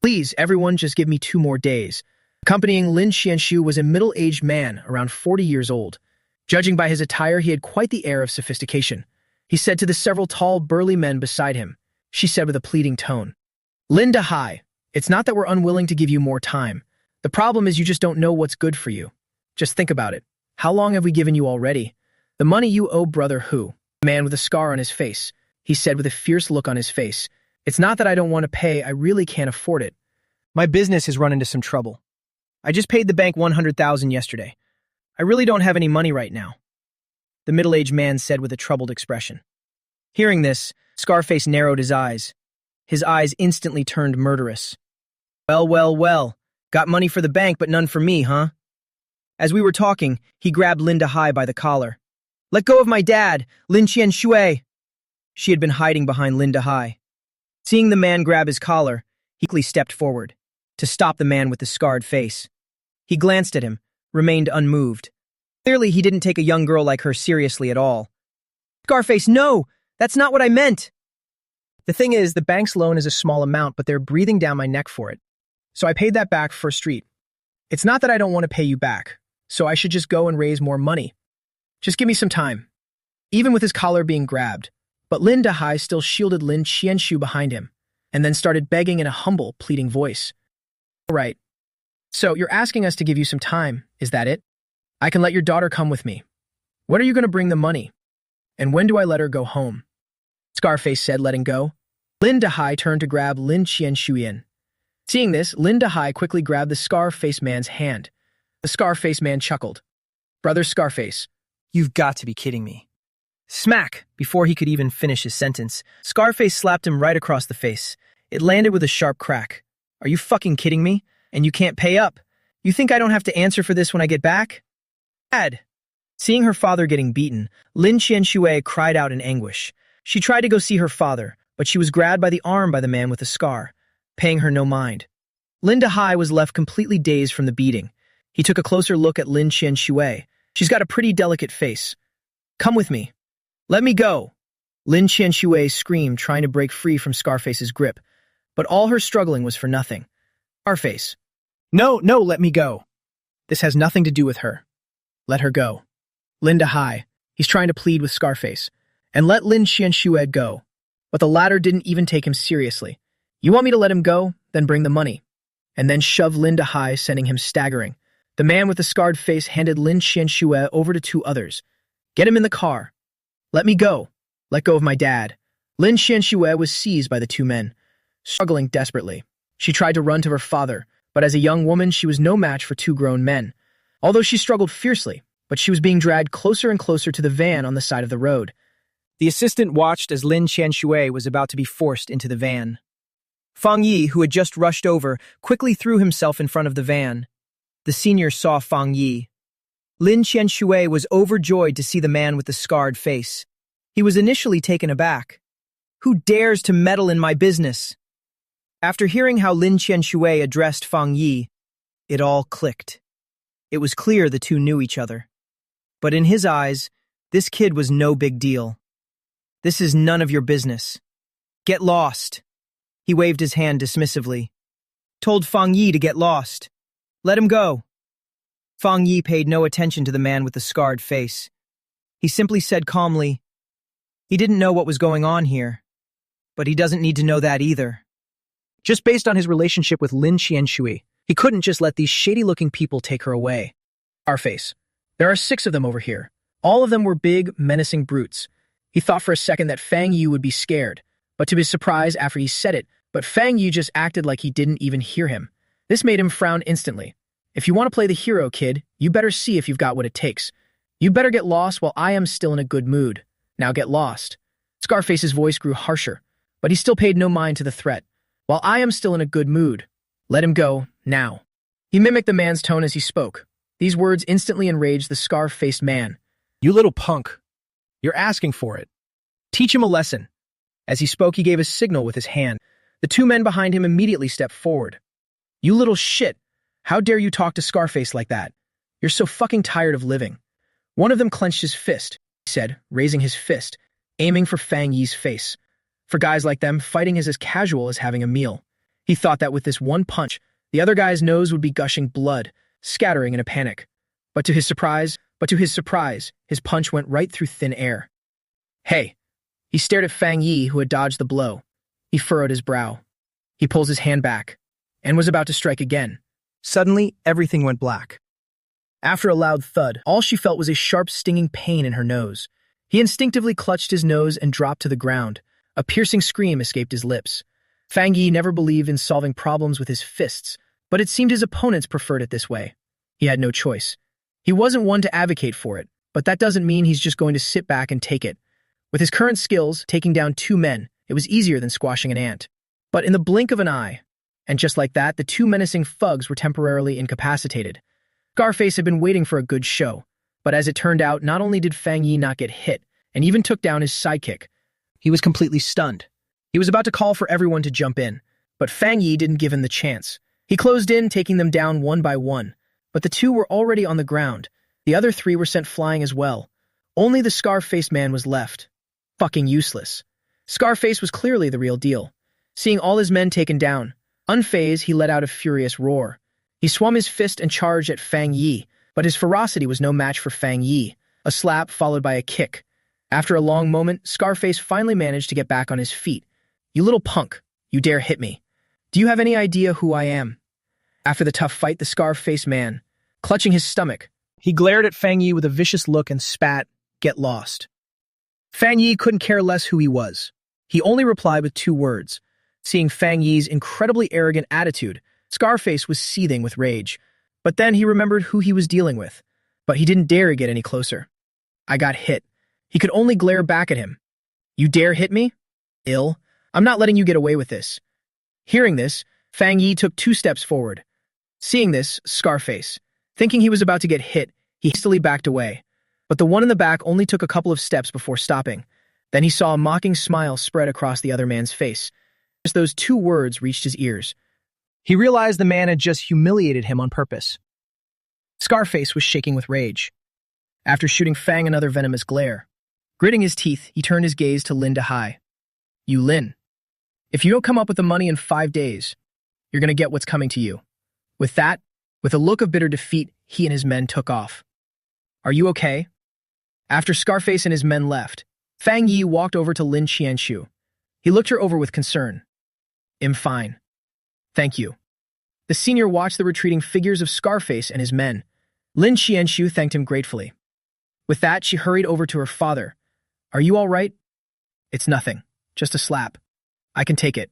[SPEAKER 1] Please, everyone, just give me 2 more days. Accompanying Lin Qianshu was a middle-aged man, around 40 years old. Judging by his attire, he had quite the air of sophistication. He said to the several tall, burly men beside him. She said with a pleading tone, Linda Hai, it's not that we're unwilling to give you more time. The problem is you just don't know what's good for you. Just think about it. How long have we given you already? The money you owe brother who? The man with a scar on his face. He said with a fierce look on his face. It's not that I don't want to pay, I really can't afford it. My business has run into some trouble. I just paid the bank 100,000 yesterday. I really don't have any money right now. The middle-aged man said with a troubled expression. Hearing this, Scarface narrowed his eyes. His eyes instantly turned murderous. Well. Got money for the bank, but none for me, huh? As we were talking, he grabbed Linda Hai by the collar. Let go of my dad, Lin Qianshui. She had been hiding behind Linda Hai. Seeing the man grab his collar, he quickly stepped forward to stop the man with the scarred face. He glanced at him, remained unmoved. Clearly, he didn't take a young girl like her seriously at all. Scarface, no! That's not what I meant! The thing is, the bank's loan is a small amount, but they're breathing down my neck for it. So I paid that back for street. It's not that I don't want to pay you back, so I should just go and raise more money. Just give me some time. Even with his collar being grabbed, but Lin Dahai still shielded Lin Qianshu behind him, and then started begging in a humble, pleading voice. All right. So, you're asking us to give you some time, is that it? I can let your daughter come with me. When are you going to bring the money? And when do I let her go home? Scarface said, letting go. Lin Dahai turned to grab Lin Qianshuyan. Seeing this, Lin Dahai quickly grabbed the Scarface man's hand. The Scarface man chuckled. Brother Scarface,
[SPEAKER 2] You've got to be kidding me. Smack! Before he could even finish his sentence, Scarface slapped him right across the face. It landed with a sharp crack. Are you fucking kidding me? And you can't pay up? You think I don't have to answer for this when I get back? Dad! Seeing her father getting beaten, Lin Qianxue cried out in anguish. She tried to go see her father, but she was grabbed by the arm by the man with the scar, paying her no mind. Lin Dahai was left completely dazed from the beating. He took a closer look at Lin Qianxue. She's got a pretty delicate face. Come with me. Let me go. Lin Qianxue screamed, trying to break free from Scarface's grip, but all her struggling was for nothing. Scarface. No, let me go. This has nothing to do with her. Let her go. Lin Dahai. He's trying to plead with Scarface. And let Lin Qianxue go. But the latter didn't even take him seriously. You want me to let him go? Then bring the money. And then shove Lin Dahai, sending him staggering. The man with the scarred face handed Lin Qianxue over to two others. Get him in the car. Let me go. Let go of my dad. Lin Qianxue was seized by the two men, struggling desperately. She tried to run to her father, but as a young woman, she was no match for two grown men. Although she struggled fiercely, but she was being dragged closer and closer to the van on the side of the road. The assistant watched as Lin Qianxue was about to be forced into the van. Fang Yi, who had just rushed over, quickly threw himself in front of the van. The senior saw Fang Yi. Lin Qianxue was overjoyed to see the man with the scarred face. He was initially taken aback. Who dares to meddle in my business? After hearing how Lin Qianxue addressed Fang Yi, it all clicked. It was clear the two knew each other. But in his eyes, this kid was no big deal. This is none of your business. Get lost. He waved his hand dismissively. Told Fang Yi to get lost. Let him go. Fang Yi paid no attention to the man with the scarred face. He simply said calmly, he didn't know what was going on here, but he doesn't need to know that either. Just based on his relationship with Lin Qianxue, he couldn't just let these shady-looking people take her away. Scarface. There are 6 of them over here. All of them were big, menacing brutes. He thought for a second that Fang Yi would be scared, but to his surprise after he said it, but Fang Yi just acted like he didn't even hear him. This made him frown instantly. If you want to play the hero, kid, you better see if you've got what it takes. You better get lost while I am still in a good mood. Now get lost. Scarface's voice grew harsher, but he still paid no mind to the threat. While I am still in a good mood. Let him go, now. He mimicked the man's tone as he spoke. These words instantly enraged the scar-faced man. You little punk. You're asking for it. Teach him a lesson. As he spoke, he gave a signal with his hand. The 2 men behind him immediately stepped forward. You little shit. How dare you talk to Scarface like that? You're so fucking tired of living. One of them clenched his fist, he said, raising his fist, aiming for Fang Yi's face. For guys like them, fighting is as casual as having a meal. He thought that with this one punch, the other guy's nose would be gushing blood, scattering in a panic. But to his surprise, his punch went right through thin air. Hey! He stared at Fang Yi, who had dodged the blow. He furrowed his brow. He pulls his hand back, and was about to strike again. Suddenly, everything went black. After a loud thud, all she felt was a sharp, stinging pain in her nose. He instinctively clutched his nose and dropped to the ground. A piercing scream escaped his lips. Fang Yi never believed in solving problems with his fists, but it seemed his opponents preferred it this way. He had no choice. He wasn't one to advocate for it, but that doesn't mean he's just going to sit back and take it. With his current skills, taking down 2 men, it was easier than squashing an ant. But in the blink of an eye, and just like that, the 2 menacing thugs were temporarily incapacitated. Scarface had been waiting for a good show, but as it turned out, not only did Fang Yi not get hit, and even took down his sidekick, he was completely stunned. He was about to call for everyone to jump in, but Fang Yi didn't give him the chance. He closed in, taking them down one by one, but the 2 were already on the ground. The other 3 were sent flying as well. Only the scar-faced man was left. Fucking useless. Scarface was clearly the real deal. Seeing all his men taken down, unfazed, he let out a furious roar. He swung his fist and charged at Fang Yi, but his ferocity was no match for Fang Yi. A slap followed by a kick. After a long moment, Scarface finally managed to get back on his feet. You little punk, you dare hit me. Do you have any idea who I am?
[SPEAKER 1] After the tough fight, the scar-faced man, clutching his stomach,
[SPEAKER 2] He glared at Fang Yi with a vicious look and spat, "Get lost." Fang Yi couldn't care less who he was. He only replied with 2 words. Seeing Fang Yi's incredibly arrogant attitude, Scarface was seething with rage. But then he remembered who he was dealing with. But he didn't dare get any closer. "I got hit." He could only glare back at him. "You dare hit me? Ill. I'm not letting you get away with this." Hearing this, Fang Yi took 2 steps forward. Seeing this, Scarface, thinking he was about to get hit, he hastily backed away. But the one in the back only took a couple of steps before stopping. Then he saw a mocking smile spread across the other man's face. As those 2 words reached his ears, he realized the man had just humiliated him on purpose. Scarface was shaking with rage. After shooting Fang another venomous glare, gritting his teeth, he turned his gaze to Lin Dehai. "You Lin, if you don't come up with the money in 5 days, you're going to get what's coming to you." With that, with a look of bitter defeat, he and his men took off. "Are you okay?" After Scarface and his men left, Fang Yi walked over to Lin Qianshu. He looked her over with concern. "I'm fine. Thank you." The senior watched the retreating figures of Scarface and his men. Lin Qianshu thanked him gratefully. With that, she hurried over to her father. "Are you all right?" "It's nothing. Just a slap. I can take it."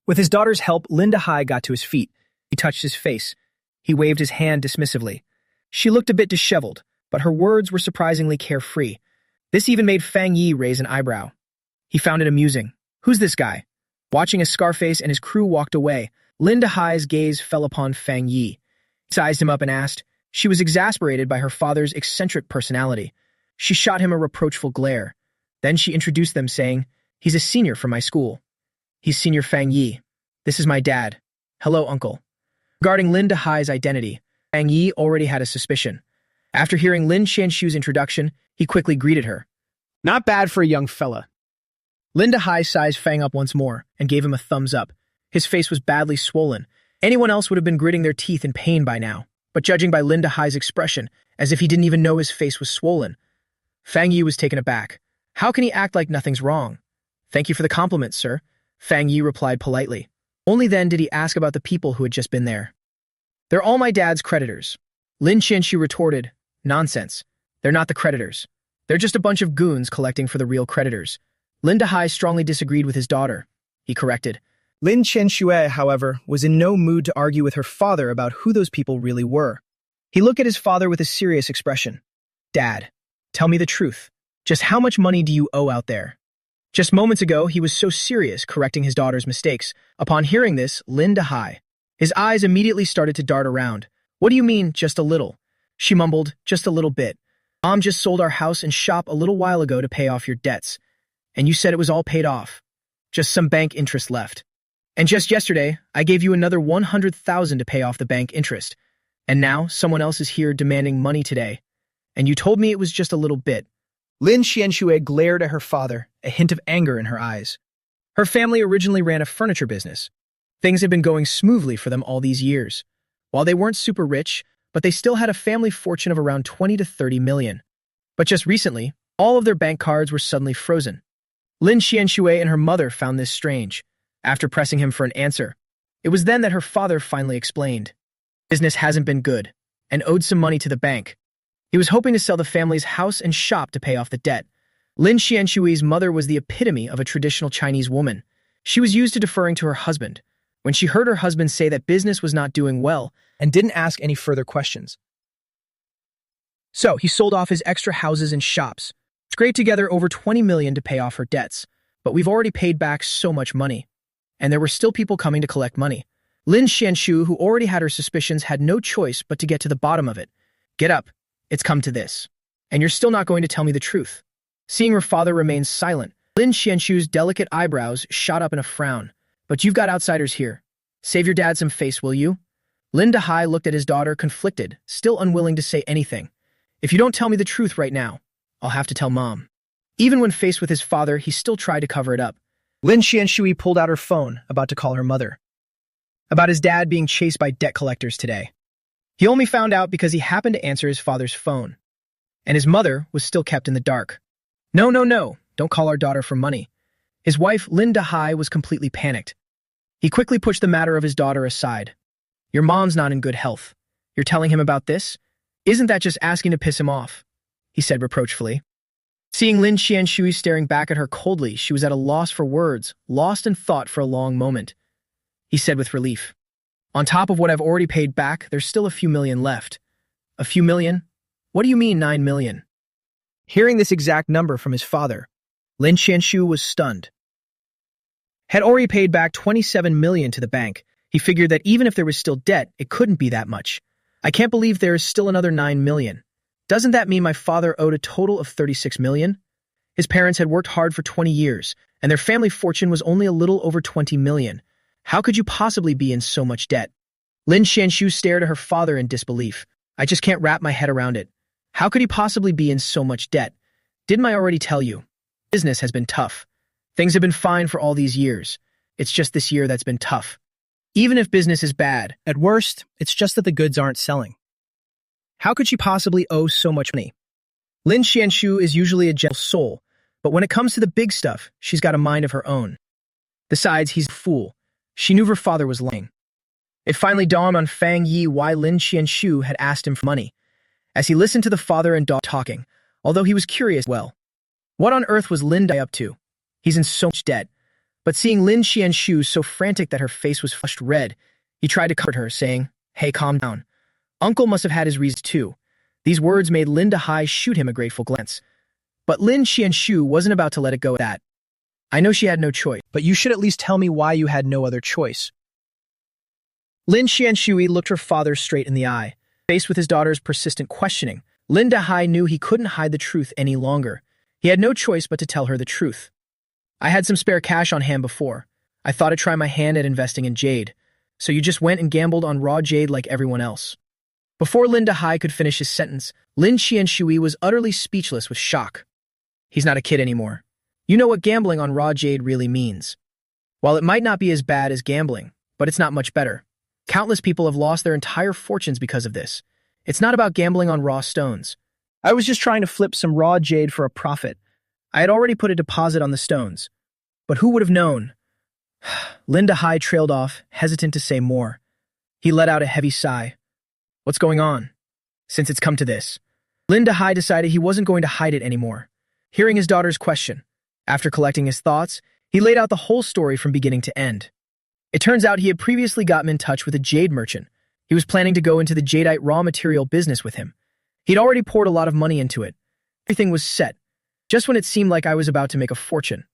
[SPEAKER 2] With his daughter's help, Lin Dehai got to his feet. He touched his face. He waved his hand dismissively. She looked a bit disheveled, but her words were surprisingly carefree. This even made Fang Yi raise an eyebrow. He found it amusing. "Who's this guy?" Watching as Scarface and his crew walked away, Lin Dehai's gaze fell upon Fang Yi. He sized him up and asked. She was exasperated by her father's eccentric personality. She shot him a reproachful glare. Then she introduced them, saying, "He's a senior from my school. He's Senior Fang Yi. This is my dad. Hello, uncle." Regarding Lin Dehai's identity, Fang Yi already had a suspicion. After hearing Lin Qianshu's introduction, he quickly greeted her. "Not bad for a young fella." Lin Dehai sized Fang up once more and gave him a thumbs up. His face was badly swollen. Anyone else would have been gritting their teeth in pain by now, but judging by Lin Dehai's expression, as if he didn't even know his face was swollen, Fang Yi was taken aback. How can he act like nothing's wrong? "Thank you for the compliment, sir," Fang Yi replied politely. Only then did he ask about the people who had just been there. "They're all my dad's creditors." Lin Qianshu retorted, "Nonsense. They're not the creditors. They're just a bunch of goons collecting for the real creditors." Lin Dehai strongly disagreed with his daughter. He corrected. Lin Qianshu, however, was in no mood to argue with her father about who those people really were. He looked at his father with a serious expression. "Dad, tell me the truth. Just how much money do you owe out there?" Just moments ago, he was so serious, correcting his daughter's mistakes. Upon hearing this, Lin Dehai, his eyes immediately started to dart around. "What do you mean, just a little?" She mumbled, "Just a little bit. Mom just sold our house and shop a little while ago to pay off your debts. And you said it was all paid off. Just some bank interest left. And just yesterday, I gave you another 100,000 to pay off the bank interest. And now, someone else is here demanding money today. And you told me it was just a little bit." Lin Qianshu glared at her father, a hint of anger in her eyes. Her family originally ran a furniture business. Things had been going smoothly for them all these years. While they weren't super rich, but they still had a family fortune of around 20 to 30 million. But just recently, all of their bank cards were suddenly frozen. Lin Qianshu and her mother found this strange. After pressing him for an answer, it was then that her father finally explained. Business hasn't been good, and owed some money to the bank. He was hoping to sell the family's house and shop to pay off the debt. Lin Qianshui's mother was the epitome of a traditional Chinese woman. She was used to deferring to her husband. When she heard her husband say that business was not doing well and didn't ask any further questions. So he sold off his extra houses and shops, scraped together over 20 million to pay off her debts. But we've already paid back so much money. And there were still people coming to collect money. Lin Qianshu, who already had her suspicions, had no choice but to get to the bottom of it. "Get up. It's come to this. And you're still not going to tell me the truth." Seeing her father remain silent, Lin Qianshu's delicate eyebrows shot up in a frown. "But you've got outsiders here. Save your dad some face, will you?" Lin Dehai looked at his daughter, conflicted, still unwilling to say anything. "If you don't tell me the truth right now, I'll have to tell Mom." Even when faced with his father, he still tried to cover it up. Lin Qianshu pulled out her phone, about to call her mother. About his dad being chased by debt collectors today. He only found out because he happened to answer his father's phone. And his mother was still kept in the dark. No, don't call our daughter for money." His wife, Lin Dehai, was completely panicked. He quickly pushed the matter of his daughter aside.
[SPEAKER 1] Your mom's not in good health. You're telling him about this? Isn't that just asking to piss him off? He said reproachfully. Seeing Lin Qianshui staring back at her coldly, she was at a loss for words, lost in thought for a long moment. He said with relief, "On top of what I've already paid back, there's still a few million left." "A few million? What do you mean 9 million?
[SPEAKER 2] Hearing this exact number from his father, Lin Qianshu was stunned. Had already paid back 27 million to the bank. He figured that even if there was still debt, it couldn't be that much. "I can't believe there is still another 9 million. Doesn't that mean my father owed a total of 36 million? His parents had worked hard for 20 years, and their family fortune was only a little over 20 million. How could you possibly be in so much debt?" Lin Qianshu stared at her father in disbelief. "I just can't wrap my head around it. How could he possibly be in so much debt? Didn't I already tell you? Business has been tough. Things have been fine for all these years. It's just this year that's been tough. Even if business is bad, at worst, it's just that the goods aren't selling. How could she possibly owe so much money?" Lin Qianshu is usually a gentle soul, but when it comes to the big stuff, she's got a mind of her own. Besides, he's a fool. She knew her father was lying. It finally dawned on Fang Yi why Lin Qianshu had asked him for money. As he listened to the father and daughter talking, although he was curious, well, what on earth was Lin Dai up to? He's in so much debt. But seeing Lin Qianshu so frantic that her face was flushed red, he tried to comfort her, saying, "Hey, calm down. Uncle must have had his reasons too." These words made Lin Dai shoot him a grateful glance. But Lin Qianshu wasn't about to let it go at that. "I know she had no choice, but you should at least tell me why you had no other choice." Lin Qianshui looked her father straight in the eye. Faced with his daughter's persistent questioning, Lin Dai knew he couldn't hide the truth any longer. He had no choice but to tell her the truth. "I had some spare cash on hand before. I thought I'd try my hand at investing in jade. So you just went and gambled on raw jade like everyone else." Before Lin Dai could finish his sentence, Lin Qianshui was utterly speechless with shock. He's not a kid anymore. You know what gambling on raw jade really means. While it might not be as bad as gambling, but it's not much better. Countless people have lost their entire fortunes because of this. It's not about gambling on raw stones. I was just trying to flip some raw jade for a profit. I had already put a deposit on the stones. But who would have known? Lin Dai trailed off, hesitant to say more. He let out a heavy sigh. What's going on? Since it's come to this. Lin Dai decided he wasn't going to hide it anymore. Hearing his daughter's question, after collecting his thoughts, he laid out the whole story from beginning to end. It turns out he had previously gotten in touch with a jade merchant. He was planning to go into the jadeite raw material business with him. He'd already poured a lot of money into it. Everything was set, just when it seemed like I was about to make a fortune.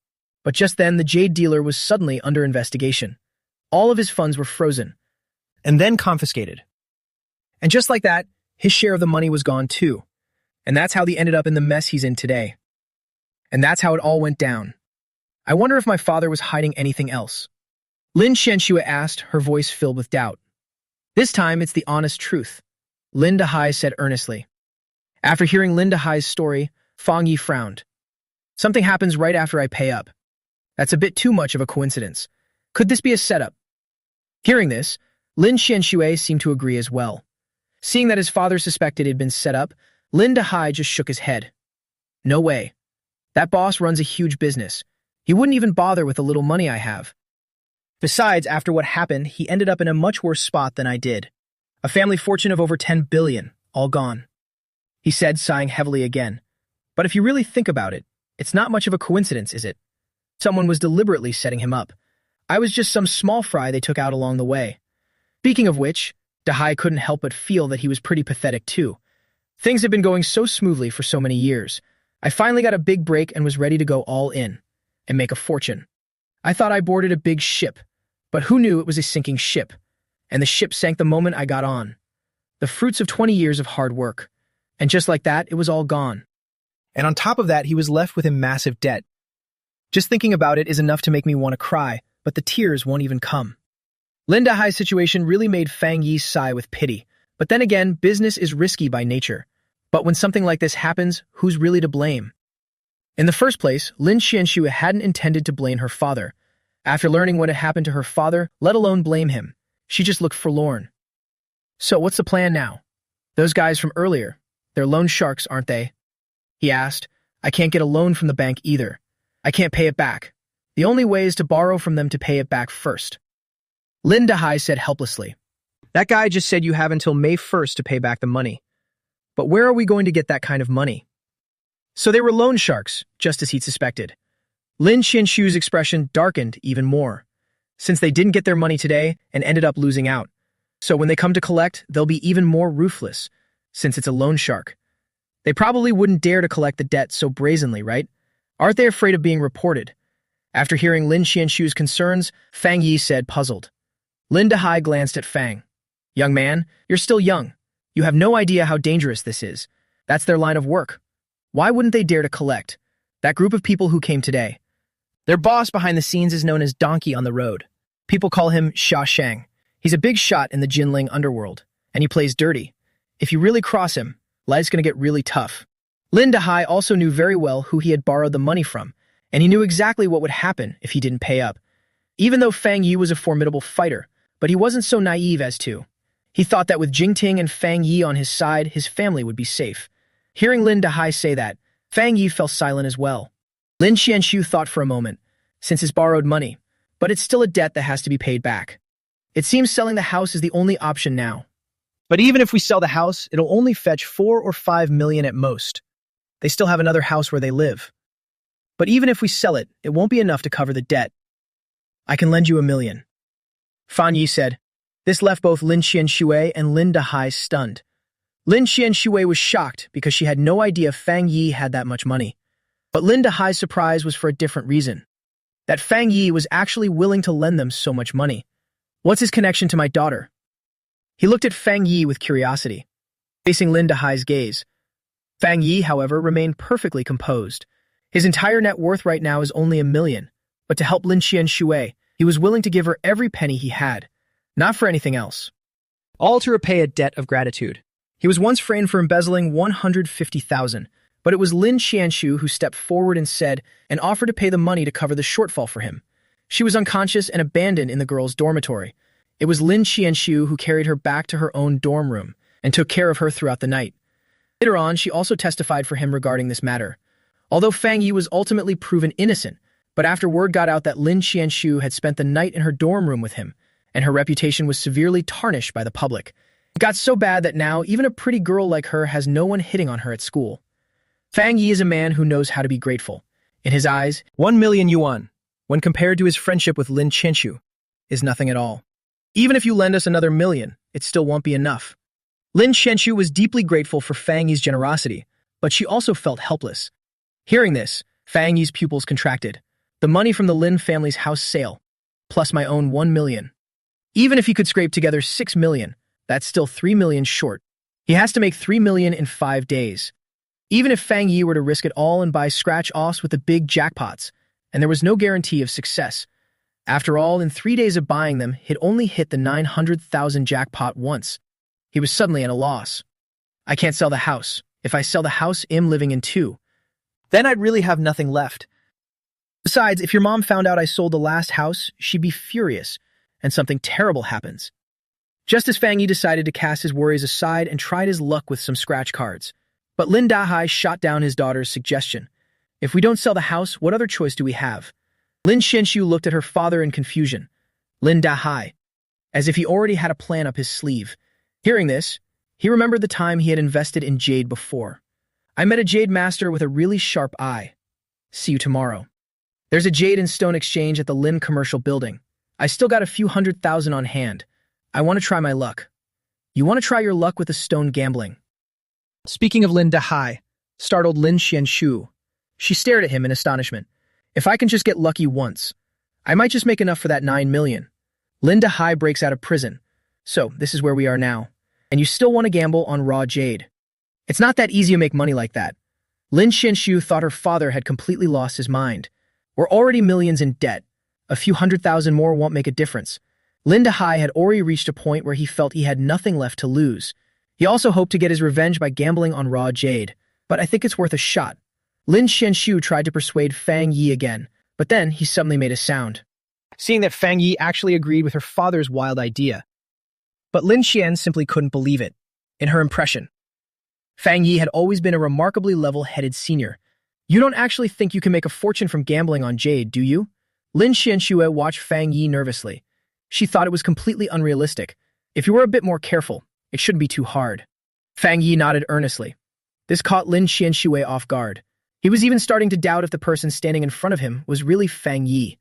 [SPEAKER 2] But just then, the jade dealer was suddenly under investigation. All of his funds were frozen, and then confiscated. And just like that, his share of the money was gone too. And that's how he ended up in the mess he's in today. And that's how it all went down. I wonder if my father was hiding anything else. Lin Qianxue asked, her voice filled with doubt. This time, it's the honest truth, Lin Dai said earnestly. After hearing Lin Dai's story, Fang Yi frowned. Something happens right after I pay up. That's a bit too much of a coincidence. Could this be a setup? Hearing this, Lin Qianxue seemed to agree as well. Seeing that his father suspected it had been set up, Lin Dai just shook his head. No way. That boss runs a huge business. He wouldn't even bother with the little money I have. Besides, after what happened, he ended up in a much worse spot than I did. A family fortune of over 10 billion, all gone. He said, sighing heavily again. But if you really think about it, it's not much of a coincidence, is it? Someone was deliberately setting him up. I was just some small fry they took out along the way. Speaking of which, Dai couldn't help but feel that he was pretty pathetic too. Things had been going so smoothly for so many years. I finally got a big break and was ready to go all in and make a fortune. I thought I boarded a big ship, but who knew it was a sinking ship? And the ship sank the moment I got on. The fruits of 20 years of hard work. And just like that, it was all gone. And on top of that, he was left with a massive debt. Just thinking about it is enough to make me want to cry, but the tears won't even come. Lin Dai's situation really made Fang Yi sigh with pity. But then again, business is risky by nature. But when something like this happens, who's really to blame? In the first place, Lin Qianxue hadn't intended to blame her father. After learning what had happened to her father, let alone blame him, she just looked forlorn. So what's the plan now? Those guys from earlier, they're loan sharks, aren't they? He asked. I can't get a loan from the bank either. I can't pay it back. The only way is to borrow from them to pay it back first. Lin Dai said helplessly. That guy just said you have until May 1st to pay back the money. But where are we going to get that kind of money? So they were loan sharks, just as he'd suspected. Lin Qianshu's expression darkened even more, since they didn't get their money today and ended up losing out. So when they come to collect, they'll be even more ruthless, since it's a loan shark. They probably wouldn't dare to collect the debt so brazenly, right? Aren't they afraid of being reported? After hearing Lin Qianshu's concerns, Fang Yi said, puzzled. Lin Dahai glanced at Fang. Young man, you're still young. You have no idea how dangerous this is. That's their line of work. Why wouldn't they dare to collect? That group of people who came today. Their boss behind the scenes is known as Donkey on the Road. People call him Xia Shang. He's a big shot in the Jinling underworld, and he plays dirty. If you really cross him, life's gonna get really tough. Lin Dahai also knew very well who he had borrowed the money from, and he knew exactly what would happen if he didn't pay up. Even though Fang Yi was a formidable fighter, but he wasn't so naive as to. He thought that with Jingting and Fang Yi on his side, his family would be safe. Hearing Lin Dahai say that, Fang Yi fell silent as well. Lin Qianshu thought for a moment, since it's borrowed money, but it's still a debt that has to be paid back. It seems selling the house is the only option now. But even if we sell the house, it'll only fetch 4 or 5 million at most. They still have another house where they live. But even if we sell it, it won't be enough to cover the debt. I can lend you 1 million. Fan Yi said. This left both Lin Qianshu and Lin Dahai stunned. Lin Qianshu was shocked because she had no idea Fang Yi had that much money. But Lin Dahai's surprise was for a different reason. That Fang Yi was actually willing to lend them so much money. What's his connection to my daughter? He looked at Fang Yi with curiosity, facing Lin Dahai's gaze. Fang Yi, however, remained perfectly composed. His entire net worth right now is only 1 million, but to help Lin Qianshu, he was willing to give her every penny he had, not for anything else. All to repay a debt of gratitude. He was once framed for embezzling 150,000, but it was Lin Qianshu who stepped forward and said and offered to pay the money to cover the shortfall for him. She was unconscious and abandoned in the girl's dormitory. It was Lin Qianshu who carried her back to her own dorm room and took care of her throughout the night. Later on, she also testified for him regarding this matter. Although Fang Yi was ultimately proven innocent, but after word got out that Lin Qianshu had spent the night in her dorm room with him, and her reputation was severely tarnished by the public. It got so bad that now even a pretty girl like her has no one hitting on her at school. Fang Yi is a man who knows how to be grateful. In his eyes, 1 million yuan, when compared to his friendship with Lin Qianshu, is nothing at all. Even if you lend us another 1 million, it still won't be enough. Lin Qianshu was deeply grateful for Fang Yi's generosity, but she also felt helpless. Hearing this, Fang Yi's pupils contracted. The money from the Lin family's house sale, plus my own 1 million. Even if he could scrape together 6 million, that's still 3 million short. He has to make 3 million in 5 days. Even if Fang Yi were to risk it all and buy scratch-offs with the big jackpots, and there was no guarantee of success. After all, in 3 days of buying them, he'd only hit the 900,000 jackpot once. He was suddenly at a loss. I can't sell the house. If I sell the house I'm living in too, then I'd really have nothing left. Besides, if your mom found out I sold the last house, she'd be furious, and something terrible happens. Just as Fang Yi decided to cast his worries aside and tried his luck with some scratch cards. But Lin Dahai shot down his daughter's suggestion. If we don't sell the house, what other choice do we have? Lin Qianshu looked at her father in confusion. Lin Dahai, as if he already had a plan up his sleeve. Hearing this, he remembered the time he had invested in jade before. I met a jade master with a really sharp eye. See you tomorrow. There's a jade and stone exchange at the Lin commercial building. I still got a few 100,000 on hand. I want to try my luck. You want to try your luck with the stone gambling? Speaking of Lin Dahai, startled Lin Qianshu. She stared at him in astonishment. If I can just get lucky once, I might just make enough for that 9 million. Lin Dahai breaks out of prison. So, this is where we are now. And you still want to gamble on raw jade. It's not that easy to make money like that. Lin Qianshu thought her father had completely lost his mind. We're already millions in debt. A few 100,000 more won't make a difference. Lin Dahai had already reached a point where he felt he had nothing left to lose. He also hoped to get his revenge by gambling on raw jade, but I think it's worth a shot. Lin Qianshu tried to persuade Fang Yi again, but then he suddenly made a sound, seeing that Fang Yi actually agreed with her father's wild idea. But Lin Qian simply couldn't believe it. In her impression, Fang Yi had always been a remarkably level-headed senior. You don't actually think you can make a fortune from gambling on jade, do you? Lin Qianshu watched Fang Yi nervously. She thought it was completely unrealistic.
[SPEAKER 1] If you were a bit more careful, it shouldn't be too hard. Fang Yi nodded earnestly. This caught Lin Qianxue off guard. He was even starting to doubt if the person standing in front of him was really Fang Yi.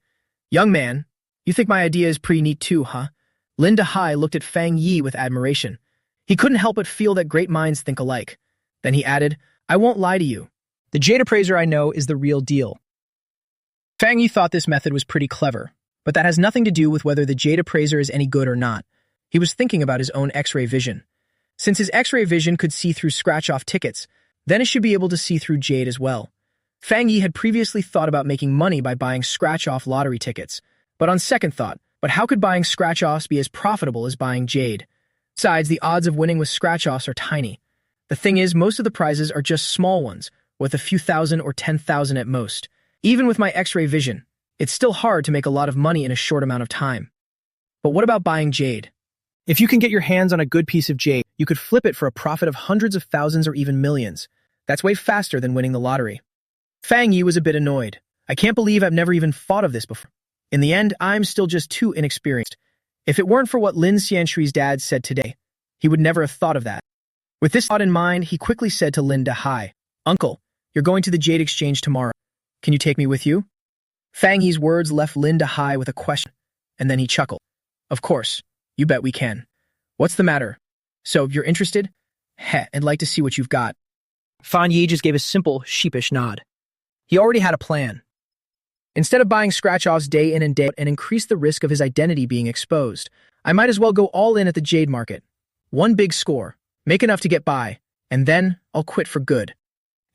[SPEAKER 1] Young man, you think my idea is pretty neat too, huh? Lin Dahai looked at Fang Yi with admiration. He couldn't help but feel that great minds think alike. Then he added, I won't lie to you.
[SPEAKER 2] The jade appraiser I know is the real deal.
[SPEAKER 1] Fang Yi thought this method was pretty clever, but that has nothing to do with whether the jade appraiser is any good or not. He was thinking about his own X-ray vision. Since his X-ray vision could see through scratch-off tickets, then it should be able to see through jade as well. Fang Yi had previously thought about making money by buying scratch-off lottery tickets, but on second thought, how could buying scratch-offs be as profitable as buying jade? Besides, the odds of winning with scratch-offs are tiny. The thing is, most of the prizes are just small ones, with a few thousand or 10,000 at most. Even with my X-ray vision, it's still hard to make a lot of money in a short amount of time. But what about buying jade?
[SPEAKER 2] If you can get your hands on a good piece of jade, you could flip it for a profit of hundreds of thousands or even millions. That's way faster than winning the lottery.
[SPEAKER 1] Fang Yi was a bit annoyed. I can't believe I've never even thought of this before. In the end, I'm still just too inexperienced. If it weren't for what Lin Xianshui's dad said today, he would never have thought of that. With this thought in mind, he quickly said to Lin Dahai, Uncle, you're going to the jade exchange tomorrow. Can you take me with you? Fang Yi's words left Lin Dahai with a question, and then he chuckled. Of course, you bet we can. What's the matter? So, you're interested? Heh, I'd like to see what you've got.
[SPEAKER 2] Fang Yi just gave a simple, sheepish nod. He already had a plan.
[SPEAKER 1] Instead of buying scratch-offs day in and day out and increase the risk of his identity being exposed, I might as well go all in at the jade market. One big score, make enough to get by, and then I'll quit for good.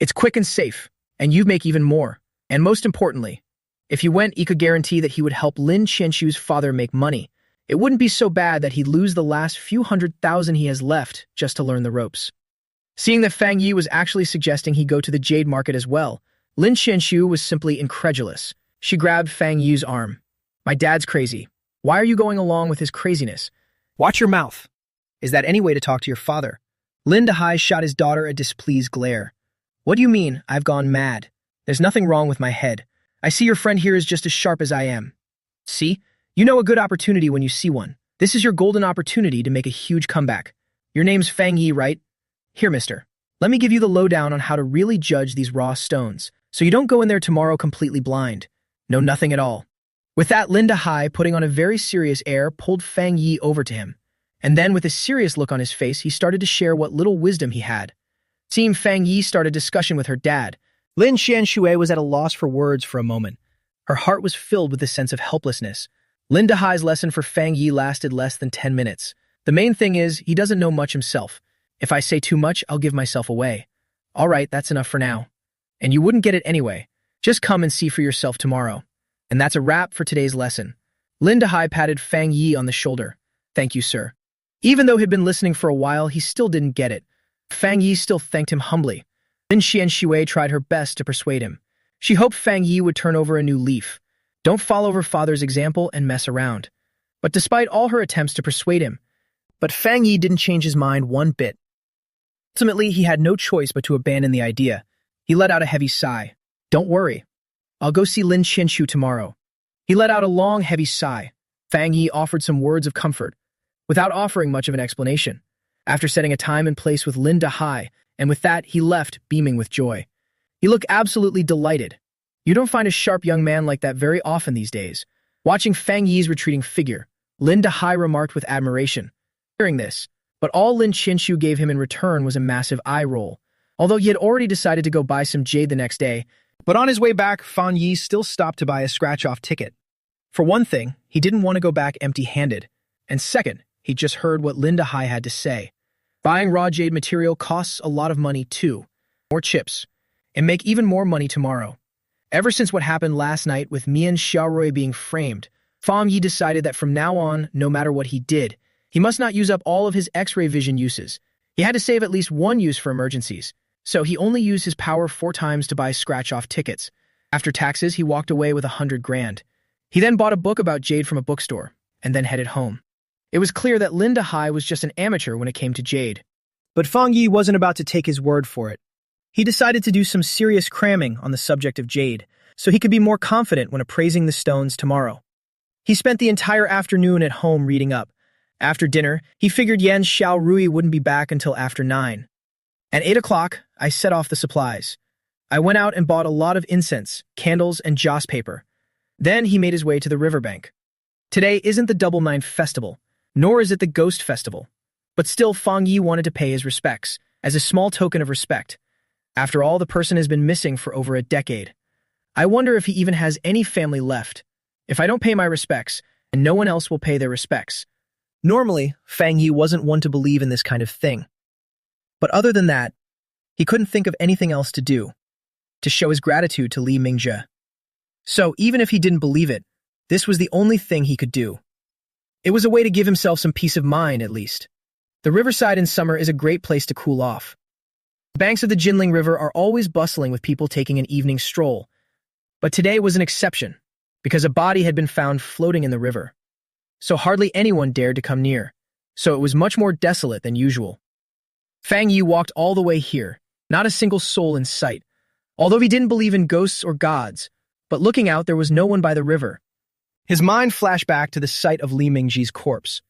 [SPEAKER 1] It's quick and safe, and you make even more. And most importantly, if he went, he could guarantee that he would help Lin Qianshui's father make money. It wouldn't be so bad that he'd lose the last few 100,000 he has left just to learn the ropes. Seeing that Fang Yi was actually suggesting he go to the jade market as well, Lin Qianshu was simply incredulous. She grabbed Fang Yi's arm. My dad's crazy. Why are you going along with his craziness?
[SPEAKER 2] Watch your mouth. Is that any way to talk to your father? Lin Dahai shot his daughter a displeased glare. What do you mean, I've gone mad? There's nothing wrong with my head. I see your friend here is just as sharp as I am. See? You know a good opportunity when you see one. This is your golden opportunity to make a huge comeback. Your name's Fang Yi, right? Here, mister. Let me give you the lowdown on how to really judge these raw stones, so you don't go in there tomorrow completely blind. Know nothing at all. With that, Lin Dahai, putting on a very serious air, pulled Fang Yi over to him. And then, with a serious look on his face, he started to share what little wisdom he had. Seeing Fang Yi start a discussion with her dad, Lin Qianxue was at a loss for words for a moment. Her heart was filled with a sense of helplessness. Lin Dahai's lesson for Fang Yi lasted less than 10 minutes. The main thing is, he doesn't know much himself. If I say too much, I'll give myself away. All right, that's enough for now. And you wouldn't get it anyway. Just come and see for yourself tomorrow. And that's a wrap for today's lesson. Lin Dahai patted Fang Yi on the shoulder. Thank you, sir. Even though he'd been listening for a while, he still didn't get it. Fang Yi still thanked him humbly. Lin Xianxue tried her best to persuade him. She hoped Fang Yi would turn over a new leaf. Don't follow her father's example and mess around. But despite all her attempts to persuade him, Fang Yi didn't change his mind one bit. Ultimately, he had no choice but to abandon the idea. He let out a heavy sigh. Don't worry. I'll go see Lin Qianshu tomorrow. He let out a long, heavy sigh. Fang Yi offered some words of comfort, without offering much of an explanation. After setting a time and place with Lin Dahai, and with that, he left, beaming with joy. He looked absolutely delighted. You don't find a sharp young man like that very often these days. Watching Fang Yi's retreating figure, Lin Dahai remarked with admiration. Hearing this, but all Lin Qianshu gave him in return was a massive eye roll. Although he had already decided to go buy some jade the next day, but on his way back, Fang Yi still stopped to buy a scratch-off ticket. For one thing, he didn't want to go back empty-handed. And second, he just heard what Lin Dahai had to say. Buying raw jade material costs a lot of money too. More chips. And make even more money tomorrow. Ever since what happened last night with Mian Xiaorui being framed, Fang Yi decided that from now on, no matter what he did, he must not use up all of his X-ray vision uses. He had to save at least one use for emergencies. So he only used his power 4 times to buy scratch-off tickets. After taxes, he walked away with 100 grand. He then bought a book about jade from a bookstore, and then headed home. It was clear that Lin Dahai was just an amateur when it came to jade. But Fang Yi wasn't about to take his word for it. He decided to do some serious cramming on the subject of jade, so he could be more confident when appraising the stones tomorrow. He spent the entire afternoon at home reading up. After dinner, he figured Yan Xiaorui wouldn't be back until after 9. At 8 o'clock, I set off the supplies. I went out and bought a lot of incense, candles, and joss paper. Then he made his way to the riverbank. Today isn't the Double Nine Festival, nor is it the Ghost Festival. But still, Fang Yi wanted to pay his respects, as a small token of respect. After all, the person has been missing for over a decade. I wonder if he even has any family left. If I don't pay my respects, and no one else will pay their respects. Normally, Fang Yi wasn't one to believe in this kind of thing. But other than that, he couldn't think of anything else to do, to show his gratitude to Li Mingjie. So, even if he didn't believe it, this was the only thing he could do. It was a way to give himself some peace of mind, at least. The riverside in summer is a great place to cool off. The banks of the Jinling River are always bustling with people taking an evening stroll. But today was an exception, because a body had been found floating in the river. So hardly anyone dared to come near, so it was much more desolate than usual. Fang Yi walked all the way here, not a single soul in sight, although he didn't believe in ghosts or gods, but looking out there was no one by the river. His mind flashed back to the sight of Li Mingjie's corpse.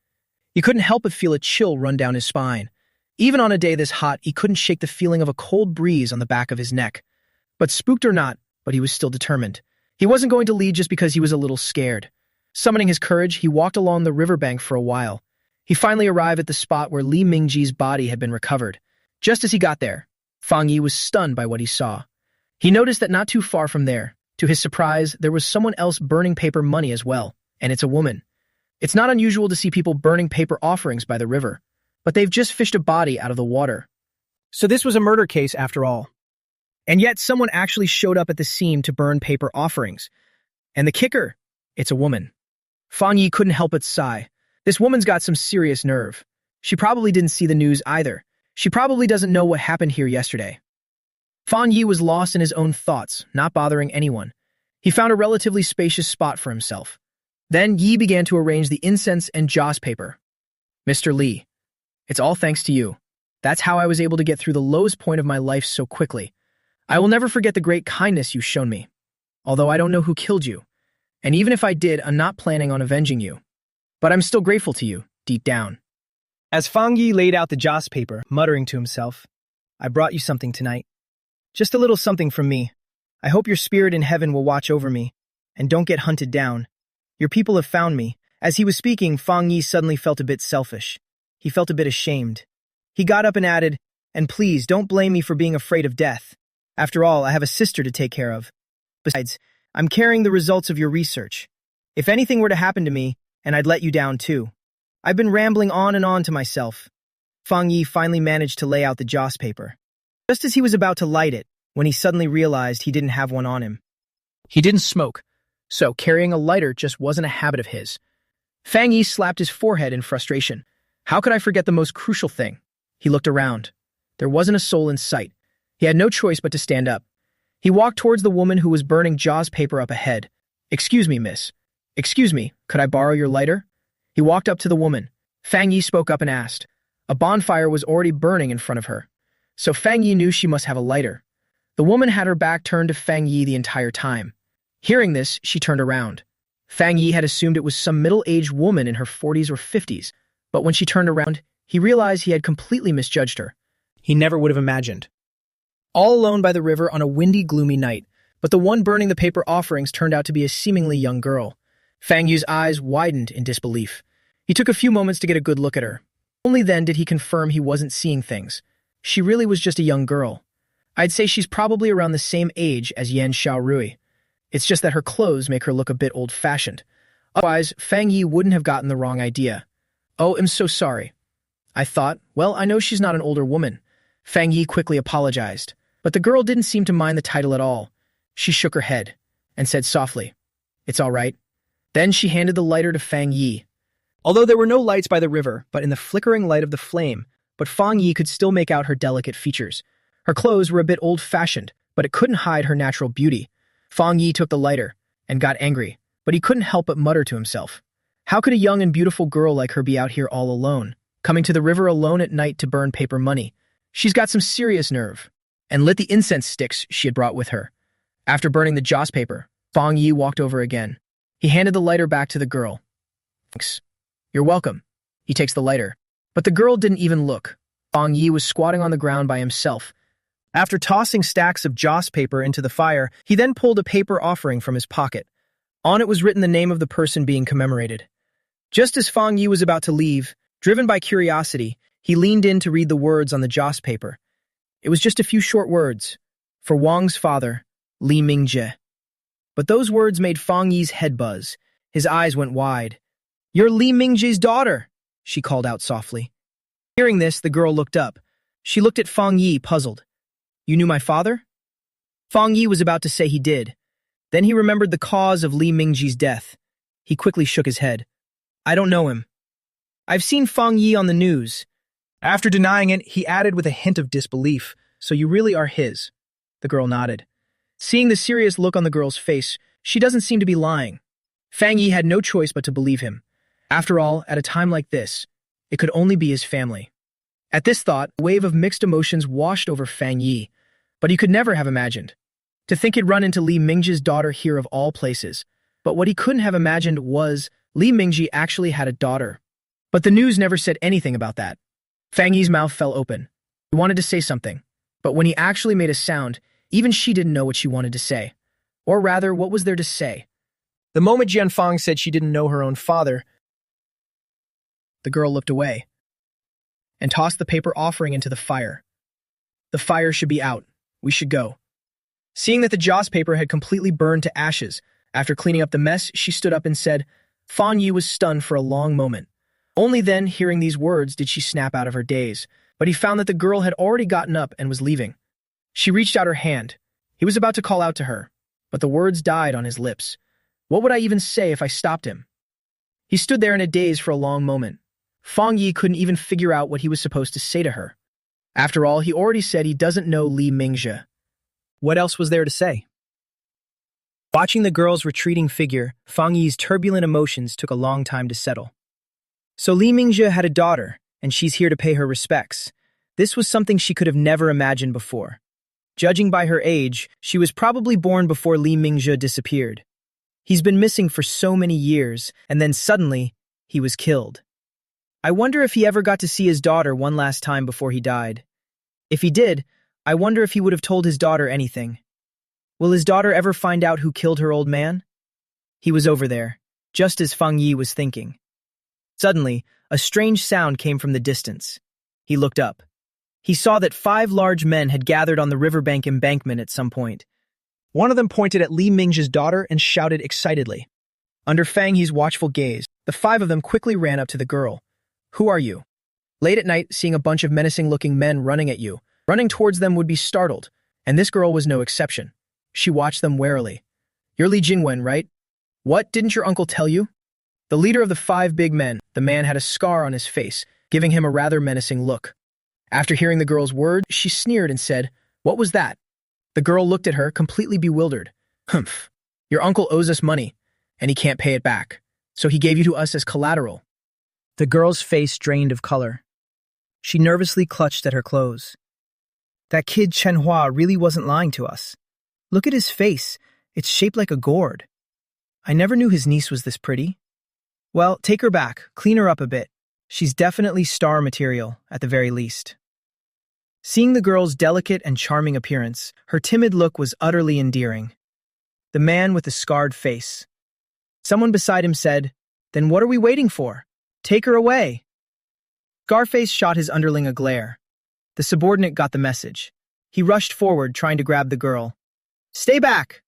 [SPEAKER 2] He couldn't help but feel a chill run down his spine. Even on a day this hot, he couldn't shake the feeling of a cold breeze on the back of his neck. But spooked or not, but he was still determined. He wasn't going to leave just because he was a little scared. Summoning his courage, he walked along the riverbank for a while. He finally arrived at the spot where Li Mingjie's body had been recovered. Just as he got there, Fang Yi was stunned by what he saw. He noticed that not too far from there, to his surprise, there was someone else burning paper money as well, and it's a woman. It's not unusual to see people burning paper offerings by the river, but they've just fished a body out of the water. So this was a murder case after all. And yet someone actually showed up at the scene to burn paper offerings. And the kicker? It's a woman. Fang Yi couldn't help but sigh. This woman's got some serious nerve. She probably didn't see the news either. She probably doesn't know what happened here yesterday. Fang Yi was lost in his own thoughts, not bothering anyone. He found a relatively spacious spot for himself. Then Yi began to arrange the incense and joss paper. Mr. Li, it's all thanks to you. That's how I was able to get through the lowest point of my life so quickly. I will never forget the great kindness you've shown me. Although I don't know who killed you. And even if I did, I'm not planning on avenging you. But I'm still grateful to you, deep down. As Fang Yi laid out the joss paper, muttering to himself, I brought you something tonight. Just a little something from me. I hope your spirit in heaven will watch over me, and don't get hunted down. Your people have found me. As he was speaking, Fang Yi suddenly felt a bit selfish. He felt a bit ashamed. He got up and added, and please don't blame me for being afraid of death. After all, I have a sister to take care of. Besides, I'm carrying the results of your research. If anything were to happen to me, and I'd let you down too. I've been rambling on and on to myself. Fang Yi finally managed to lay out the joss paper. Just as he was about to light it, when he suddenly realized he didn't have one on him. He didn't smoke, so carrying a lighter just wasn't a habit of his. Fang Yi slapped his forehead in frustration. How could I forget the most crucial thing? He looked around. There wasn't a soul in sight. He had no choice but to stand up. He walked towards the woman who was burning joss paper up ahead. Excuse me, miss. Excuse me, could I borrow your lighter? He walked up to the woman. Fang Yi spoke up and asked. A bonfire was already burning in front of her, so Fang Yi knew she must have a lighter. The woman had her back turned to Fang Yi the entire time. Hearing this, she turned around. Fang Yi had assumed it was some middle-aged woman in her 40s or 50s, but when she turned around, he realized he had completely misjudged her. He never would have imagined. All alone by the river on a windy, gloomy night, but the one burning the paper offerings turned out to be a seemingly young girl. Fang Yi's eyes widened in disbelief. He took a few moments to get a good look at her. Only then did he confirm he wasn't seeing things. She really was just a young girl. I'd say she's probably around the same age as Yan Xiaorui. It's just that her clothes make her look a bit old-fashioned. Otherwise, Fang Yi wouldn't have gotten the wrong idea. Oh, I'm so sorry. I thought, well, I know she's not an older woman. Fang Yi quickly apologized, but the girl didn't seem to mind the title at all. She shook her head and said softly, It's all right. Then she handed the lighter to Fang Yi. Although there were no lights by the river, but in the flickering light of the flame, but Fang Yi could still make out her delicate features. Her clothes were a bit old-fashioned, but it couldn't hide her natural beauty. Fang Yi took the lighter and got angry, but he couldn't help but mutter to himself. How could a young and beautiful girl like her be out here all alone, coming to the river alone at night to burn paper money? She's got some serious nerve. And lit the incense sticks she had brought with her. After burning the joss paper, Fang Yi walked over again. He handed the lighter back to the girl. Thanks. You're welcome.
[SPEAKER 1] He takes the lighter. But the girl didn't even look. Fang Yi was squatting on the ground by himself.
[SPEAKER 2] After tossing stacks of joss paper into the fire, he then pulled a paper offering from his pocket. On it was written the name of the person being commemorated. Just as Fang Yi was about to leave, driven by curiosity, he leaned in to read the words on the joss paper. It was just a few short words. For Wang's father, Li Mingjie. But those words made Fang Yi's head buzz. His eyes went wide. "You're Li Mingjie's daughter," she called out softly. Hearing this, the girl looked up. She looked at Fang Yi, puzzled. "You knew my father?" Fang Yi was about to say he did. Then he remembered the cause of Li Mingjie's death. He quickly shook his head. "I don't know him. I've seen Fang Yi on the news." After denying it, he added with a hint of disbelief, "So you really are his?" The girl nodded. Seeing the serious look on the girl's face, she doesn't seem to be lying. Fang Yi had no choice but to believe him. After all, at a time like this, it could only be his family. At this thought, a wave of mixed emotions washed over Fang Yi, but he could never have imagined. To think he'd run into Li Mingjie's daughter here of all places. But what he couldn't have imagined was Li Mingjie actually had a daughter. But the news never said anything about that. Fang Yi's mouth fell open. He wanted to say something, but when he actually made a sound, even she didn't know what she wanted to say. Or rather, what was there to say? The moment Jianfang said she didn't know her own father, the girl looked away and tossed the paper offering into the fire. "The fire should be out. We should go." Seeing that the joss paper had completely burned to ashes, after cleaning up the mess, she stood up and said, Fang Yi was stunned for a long moment. Only then, hearing these words, did she snap out of her daze, but he found that the girl had already gotten up and was leaving. She reached out her hand. He was about to call out to her, but the words died on his lips. What would I even say if I stopped him? He stood there in a daze for a long moment. Fang Yi couldn't even figure out what he was supposed to say to her. After all, he already said he doesn't know Li Mingjie. What else was there to say? Watching the girl's retreating figure, Fang Yi's turbulent emotions took a long time to settle. So Li Mingjie had a daughter, and she's here to pay her respects. This was something she could have never imagined before. Judging by her age, she was probably born before Li Mingjie disappeared. He's been missing for so many years, and then suddenly, he was killed. I wonder if he ever got to see his daughter one last time before he died. If he did, I wonder if he would have told his daughter anything. Will his daughter ever find out who killed her old man? He was over there, just as Fang Yi was thinking. Suddenly, a strange sound came from the distance. He looked up. He saw that 5 large men had gathered on the riverbank embankment at some point. One of them pointed at Li Mingjie's daughter and shouted excitedly. Under Fang Yi's watchful gaze, the 5 of them quickly ran up to the girl. Who are you? Late at night, seeing a bunch of menacing-looking men running at you, running towards them would be startled, and this girl was no exception. She watched them warily. You're Li Jingwen, right? What, didn't your uncle tell you? The leader of the 5 big men, the man had a scar on his face, giving him a rather menacing look. After hearing the girl's word, she sneered and said, What was that? The girl looked at her, completely bewildered. Humph. Your uncle owes us money, and he can't pay it back, so he gave you to us as collateral. The girl's face drained of color. She nervously clutched at her clothes. That kid Chenhua really wasn't lying to us. Look at his face. It's shaped like a gourd. I never knew his niece was this pretty. Well, take her back, clean her up a bit. She's definitely star material, at the very least. Seeing the girl's delicate and charming appearance, her timid look was utterly endearing. The man with the scarred face. Someone beside him said, Then what are we waiting for? Take her away. Scarface shot his underling a glare. The subordinate got the message. He rushed forward, trying to grab the girl. Stay back!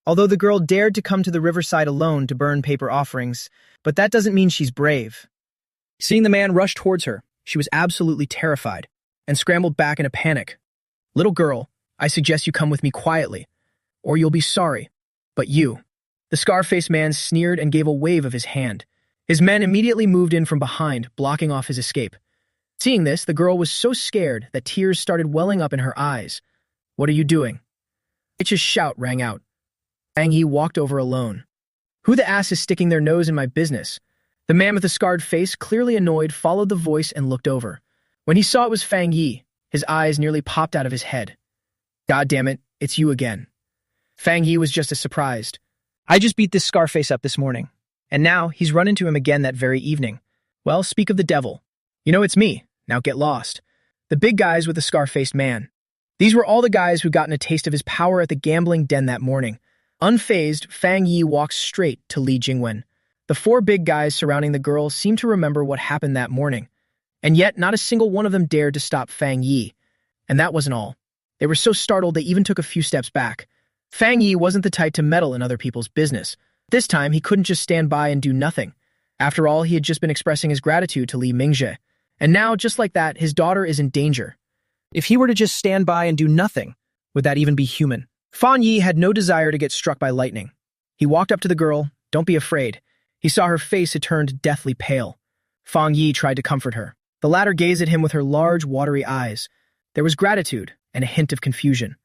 [SPEAKER 2] Although the girl dared to come to the riverside alone to burn paper offerings, but that doesn't mean she's brave. Seeing the man rush towards her, she was absolutely terrified and scrambled back in a panic. Little girl, I suggest you come with me quietly, or you'll be sorry. But you. The scar-faced man sneered and gave a wave of his hand. His men immediately moved in from behind, blocking off his escape. Seeing this, the girl was so scared that tears started welling up in her eyes. What are you doing? Itch's shout rang out. Fang Yi walked over alone. Who the ass is sticking their nose in my business? The man with the scarred face, clearly annoyed, followed the voice and looked over. When he saw it was Fang Yi, his eyes nearly popped out of his head. God damn it, it's you again. Fang Yi was just as surprised. I just beat this Scarface up this morning, and now he's run into him again that very evening.
[SPEAKER 1] Well, speak of the devil. You know it's me. Now get lost. The big guys with the scar-faced man. These were all the guys who'd gotten a taste of his power at the gambling den that morning. Unfazed, Fang Yi walked straight to Li Jingwen. The four big guys surrounding the girl seemed to remember what happened that morning. And yet, not a single one of them dared to stop Fang Yi. And that wasn't all. They were so startled they even took a few steps back. Fang Yi wasn't the type to meddle in other people's business. This time, he couldn't just stand by and do nothing. After all, he had just been expressing his gratitude to Li Mingzhe. And now, just like that, his daughter is in danger. If he were to just stand by and do nothing, would that even be human? Fang Yi had no desire to get struck by lightning. He walked up to the girl. Don't be afraid. He saw her face had turned deathly pale. Fang Yi tried to comfort her. The latter gazed at him with her large, watery eyes. There was gratitude and a hint of confusion.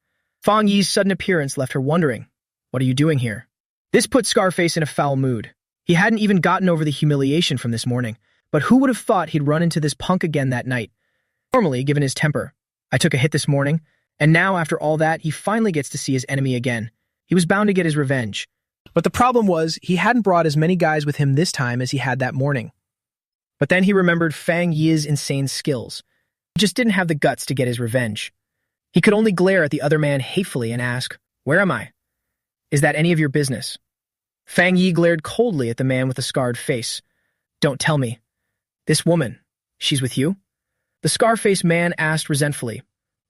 [SPEAKER 1] Fang Yi's sudden appearance left her wondering, what are you doing here? This put Scarface in a foul mood. He hadn't even gotten over the humiliation from this morning, but who would have thought he'd run into this punk again that night? Normally, given his temper, I took a hit this morning, and now, after all that, he finally gets to see his enemy again. He was bound to get his revenge. But the problem was, he hadn't brought as many guys with him this time as he had that morning. But then he remembered Fang Yi's insane skills. He just didn't have the guts to get his revenge. He could only glare at the other man hatefully and ask, "Where am I? Is that any of your business?" Fang Yi glared coldly at the man with the scarred face. "Don't tell me. This woman, she's with you?" The scar-faced man asked resentfully.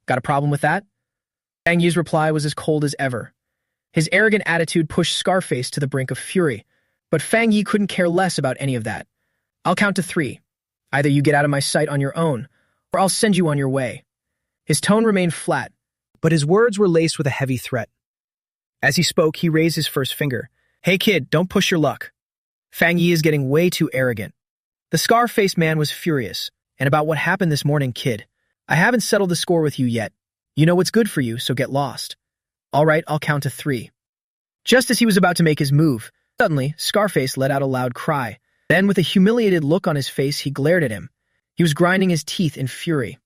[SPEAKER 1] "Got a problem with that?" Fang Yi's reply was as cold as ever. His arrogant attitude pushed Scarface to the brink of fury, but Fang Yi couldn't care less about any of that. "I'll count to 3. Either you get out of my sight on your own, or I'll send you on your way." His tone remained flat, but his words were laced with a heavy threat. As he spoke, he raised his first finger. "Hey kid, don't push your luck. Fang Yi is getting way too arrogant." The scar-faced man was furious. "And about what happened this morning, kid. I haven't settled the score with you yet. You know what's good for you, so get lost." "All right, I'll count to 3. Just as he was about to make his move, suddenly, Scarface let out a loud cry. Then, with a humiliated look on his face, he glared at him. He was grinding his teeth in fury.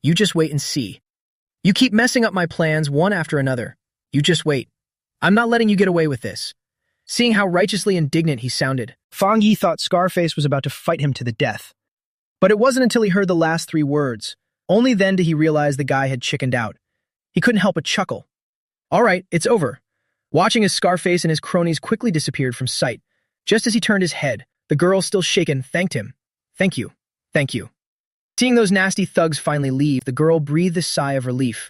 [SPEAKER 1] You just wait and see. You keep messing up my plans one after another. You just wait. I'm not letting you get away with this." Seeing how righteously indignant he sounded, Fang Yi thought Scarface was about to fight him to the death. But it wasn't until he heard the last 3 words. Only then did he realize the guy had chickened out. He couldn't help but chuckle. "All right, it's over." Watching as Scarface and his cronies quickly disappeared from sight, just as he turned his head, the girl, still shaken, thanked him. "Thank you. Thank you." Seeing those nasty thugs finally leave, the girl breathed a sigh of relief.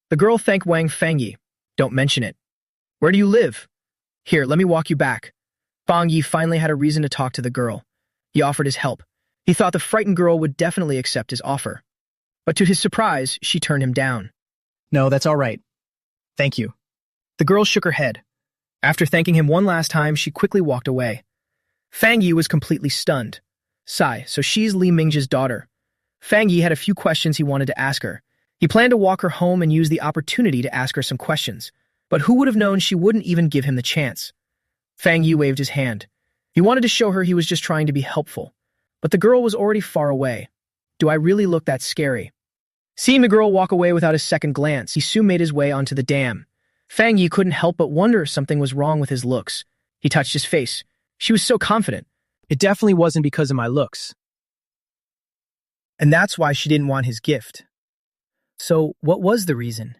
[SPEAKER 1] The girl thanked Fang Yi. "Don't mention it. Where do you live?" "Here, let me walk you back." Fang Yi finally had a reason to talk to the girl. He offered his help. He thought the frightened girl would definitely accept his offer. But to his surprise, she turned him down. "No, that's all right. Thank you." The girl shook her head. After thanking him one last time, she quickly walked away. Fang Yi was completely stunned. Sigh, so she's Li Mingzhe's daughter. Fang Yi had a few questions he wanted to ask her. He planned to walk her home and use the opportunity to ask her some questions. But who would have known she wouldn't even give him the chance? Fang Yi waved his hand. He wanted to show her he was just trying to be helpful. But the girl was already far away. Do I really look that scary? Seeing the girl walk away without a second glance, he soon made his way onto the dam. Fang Yi couldn't help but wonder if something was wrong with his looks. He touched his face. She was so confident. It definitely wasn't because of my looks. And that's why she didn't want his gift. So, what was the reason?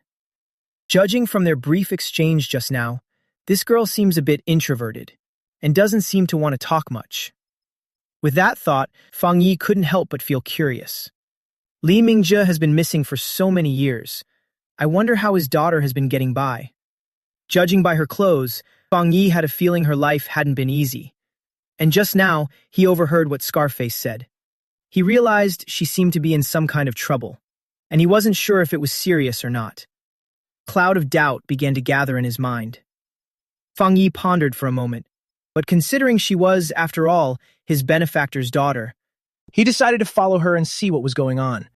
[SPEAKER 1] Judging from their brief exchange just now, this girl seems a bit introverted and doesn't seem to want to talk much. With that thought, Fang Yi couldn't help but feel curious. Li Mingzhe has been missing for so many years. I wonder how his daughter has been getting by. Judging by her clothes, Fang Yi had a feeling her life hadn't been easy. And just now, he overheard what Scarface said. He realized she seemed to be in some kind of trouble, and he wasn't sure if it was serious or not. A cloud of doubt began to gather in his mind. Fang Yi pondered for a moment, but considering she was, after all, his benefactor's daughter, he decided to follow her and see what was going on.